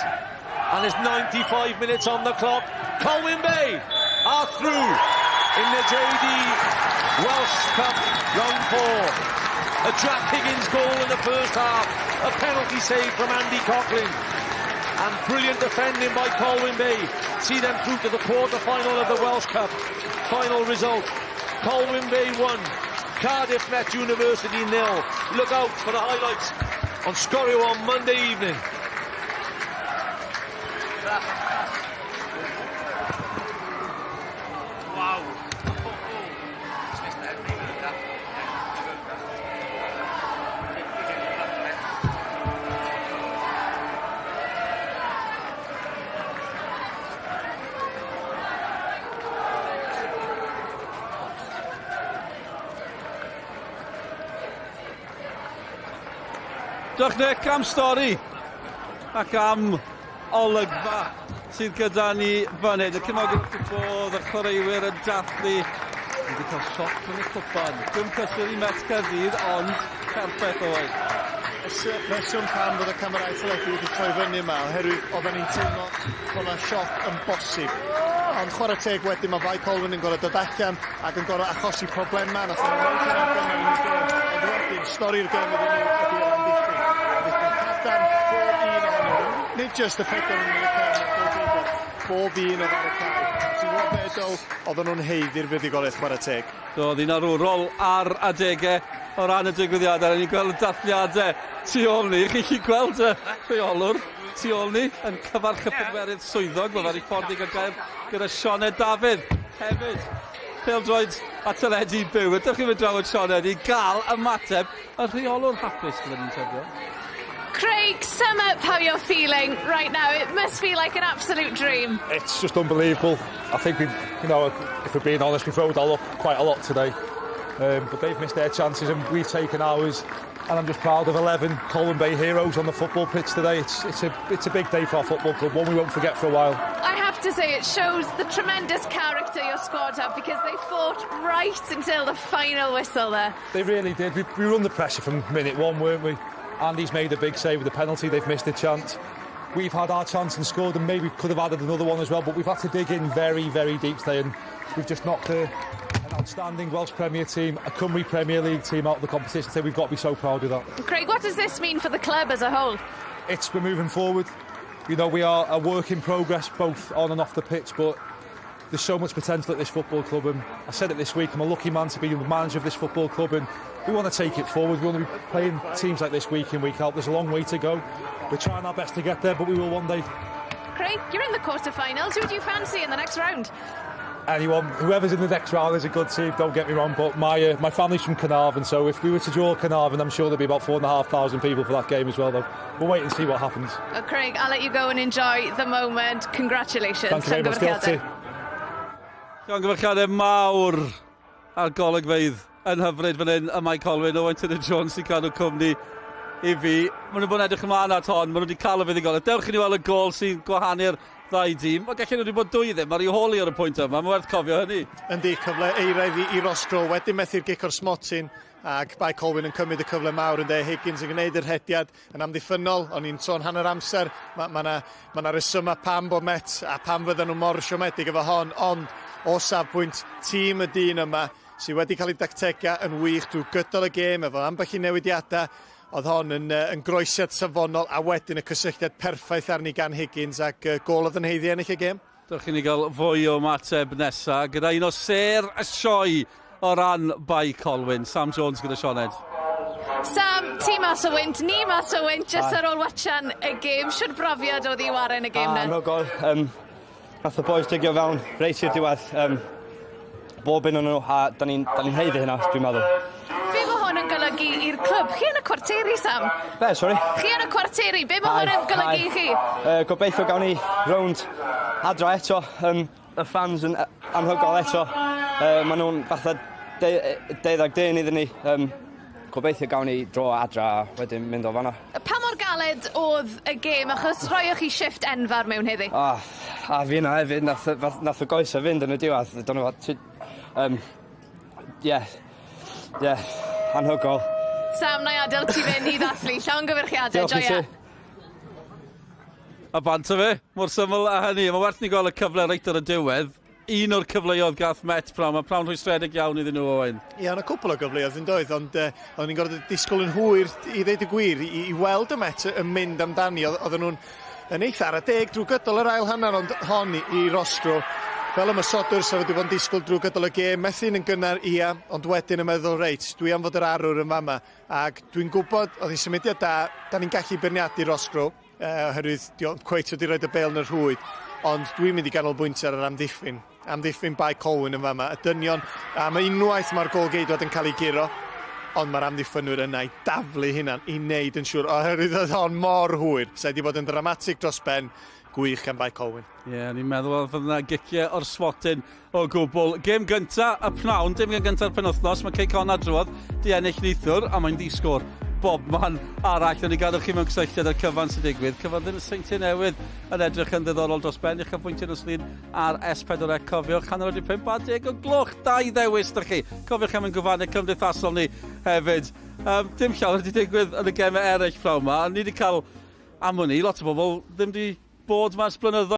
And there's 95 minutes on the clock. Colwyn Bay are through in the JD Welsh Cup round 4. A Jack Higgins goal in the first half, a penalty save from Andy Coughlin, and brilliant defending by Colwyn Bay. See them through to the quarter-final of the Welsh Cup. Final result, Colwyn Bay 1, Cardiff Met University 0. Look out for the highlights on Scorio on Monday evening. Wow. Diolch Nick am stori ac am olygfa sydd gyda ni fyny. Y cymogyn bod y chwaraewyr yn dathlu. Wedi cael sioc yn y cwpan. Dim cysur i Met Caerdydd, ond perffaith oedd. Reswm pam bod y camerau teledu wedi troi fyny yma, oherwydd oedden ni'n teimlo bod yna sioc yn bosib. Ond chwarae teg wedyn, mae Fai Colwyn yn gorau dod allan ac yn gorau achosi problemau. Nath o'n rhaid yn arbennig yn y gêm. Ond wedyn, stori'r gêm iddyn nhw ydy o'n amddiffyn. Fydd yn cadarn bob un ohonyn nhw. Nid just y pedwar yn y cem, bob un oedd ar y cael. Ti'n gwybod meddwl, oedden nhw'n heiddi'r fuddugoliaeth chwarae teg. Do, oedd hi'n arwrol ar adegau o ran y digwyddiadau. Ni'n gweld y dathliadau tu ôl ni. Chi'n gallu gweld y rheolwr tu ôl ni yn cyfarch y pedwerydd swyddog. Mae'n i ffordd i gael gyda Sioned Dafydd hefyd. Pêl-droed a teledu byw. Ydych chi'n mynd drafod Sioned i gael ymateb y rheolwr hapus gyda ni'n tybio. Craig, sum up how you're feeling right now. It must feel like an absolute dream. It's just unbelievable. I think we've you know, if we're being honest, we've rode our luck quite a lot today. But they've missed their chances and we've taken ours. And I'm just proud of 11 Colwyn Bay heroes on the football pitch today. It's a big day for our football club, one we won't forget for a while. I have to say, it shows the tremendous character your squad have, because they fought right until the final whistle there. They really did. We were under pressure from minute one, weren't we? Andy's made a big save with the penalty. They've missed a chance. We've had our chance and scored, and maybe could have added another one as well, but we've had to dig in very, very deep today, and we've just knocked an outstanding Welsh Premier team, a Cymru Premier League team out of the competition. So we've got to be so proud of that. Craig, what does this mean for the club as a whole? We're moving forward. You know, we are a work in progress, both on and off the pitch, but there's so much potential at this football club, and I said it this week, I'm a lucky man to be the manager of this football club, and we want to take it forward. We want to be playing teams like this week in, week out. There's a long way to go. We're trying our best to get there, but we will one day. Craig, you're in the quarter-finals. Who do you fancy in the next round? Anyone, whoever's in the next round is a good team, don't get me wrong, but my family's from Carnarvon, so if we were to draw Carnarvon, I'm sure there'd be about 4,500 people for that game as well, though. We'll wait and see what happens. Well, Craig, I'll let you go and enjoy the moment. Congratulations. Thank you very much. Guilty. Llongyfarchiadau mawr ar golygfeydd yn hyfryd fan hyn, a Mike Colwyn, Owen Jones sy'n cadw cwmni i fi. Maen nhw bod yn edrych ymlaen at hon, maen nhw wedi cael y fuddugol. Dewch i ni weld y gol sy'n gwahanu'r ddau dîm. Mae gallu nhw wedi bod dwy ddim, mae'r i holi ar y pwynt yma, mae'n werth cofio hynny. Yndi, cyfle eiraidd i Rosgro, wedyn methu'r gic o'r smotyn, ac bai Colwyn yn cymryd y cyfle mawr yn Higgins yn gwneud yr hediad yn amddiffynol. O'n i'n sôn hanner amser, mae resymau pam bod Met a pam fydden nhw mor siomedig efo hon, ond o safbwynt tîm y dyn yma sydd wedi cael ei dactega yn wych drwy gydol y gêm efo ambell i newidiadau. Oedd hon yn groesiad safonol, a wedyn y cysylltiad perffaith arni gan Higgins, ac gol oedd yn heiddi ennill y gêm. Dewch i ni gael fwy o mateb nesaf gyda un o ser y sioe o ran bai Colwyn. Sam Jones gyda Sioned. Sam, ti mas o wynt, ni mas o wynt, just ar ôl watchan y gêm. Siwr brofiad oedd i waren y gêm na? Anhygoel. Nath y boys digio fewn reit i'r diwedd. Bob un o'n nhw, a da ni'n heiddi hynna, dwi'n meddwl. Be mae hwn yn golygu i'r clwb? Chi yn y cwarteri, Sam? Be, sorry? Chi yn y cwarteri, be mae hwn yn golygu i chi? Gobeithio gawn ni rownd adra eto, y fans yn anhygoel eto. Maen nhw'n fatha 12 iddyn ni. Gobeithio gawn ni dro adra a wedyn mynd o fanna. Pa mor galed oedd y gêm, achos roiwch chi shift enfawr mewn heddi? A fi yna hefyd, nath y goes a fynd yn y diwedd. Anhygoel. Sam, na i adael ti fynd i ddathlu. Llawn gyfyrchiadau, joia. A bant o fe, mor syml a hynny. Mae werth ni gael y cyfle reit ar y diwedd. Un o'r cyfleoedd gath Met prawn. Mae prawn rhwystredig iawn iddyn nhw, Owen. Ie, yna cwpl o gyfleoedd yn doedd, ond oedden ni'n gorfod disgwyl yn hwyr i ddeud y gwir, i weld y Met yn mynd amdani. Oedden nhw'n yn eitha ar y deg drwy gydol yr ail hanner, ond hon i Rosgro. Fel ymysodwr, sef wedi bod yn disgwyl drwy gydol y gêm, methu'n yn gynnar ia, ond wedyn yn meddwl reit, dwi am fod yr arwr yn fama. Ac dwi'n gwybod, oedd hi symudiad da ni'n gallu beirniadu Rosgro, oherwydd diolch cweit wedi rhoi y bel yn y rhwyd, ond dwi'n mynd i ganolbwyntio ar yr amddiffyn. Amddiffyn bai Colwyn yn fama. Y dynion, mae unwaith mae'r golgeidwad yn cael ei giro, ond mae'r amddiffynwyr yna i daflu hynna, i wneud yn siŵr, oherwydd oedd hon mor hwyr. Sa wedi bod yn dramatig dros ben, gwych gan bai Colwyn. Ie, ni'n meddwl fod yna giciau o'r swatyn o gwbl. Gêm gynta, y pnawn, dim gêm gynta'r penwthnos, mae Cei Conna drwodd, di ennill neithwr, a mae'n disgwr bob man arall. Yn ei gadw chi mewn cysylltiad ar cyfan sy'n digwydd. Cyfan Seintiau Newydd yn edrych yn ddiddorol dros ben. I'ch afwyntio nos lun ar S4C. Cofiwch, 5 a 10 o gloch, 2 ddewis da chi. Cofiwch am yn gyfannau cymdeithasol ni hefyd. Dim llawer wedi digwydd yn y gemau eraill fflaw yma. Ni wedi cael am hynny, lot o bobl ddim wedi bod mas blynyddoedd.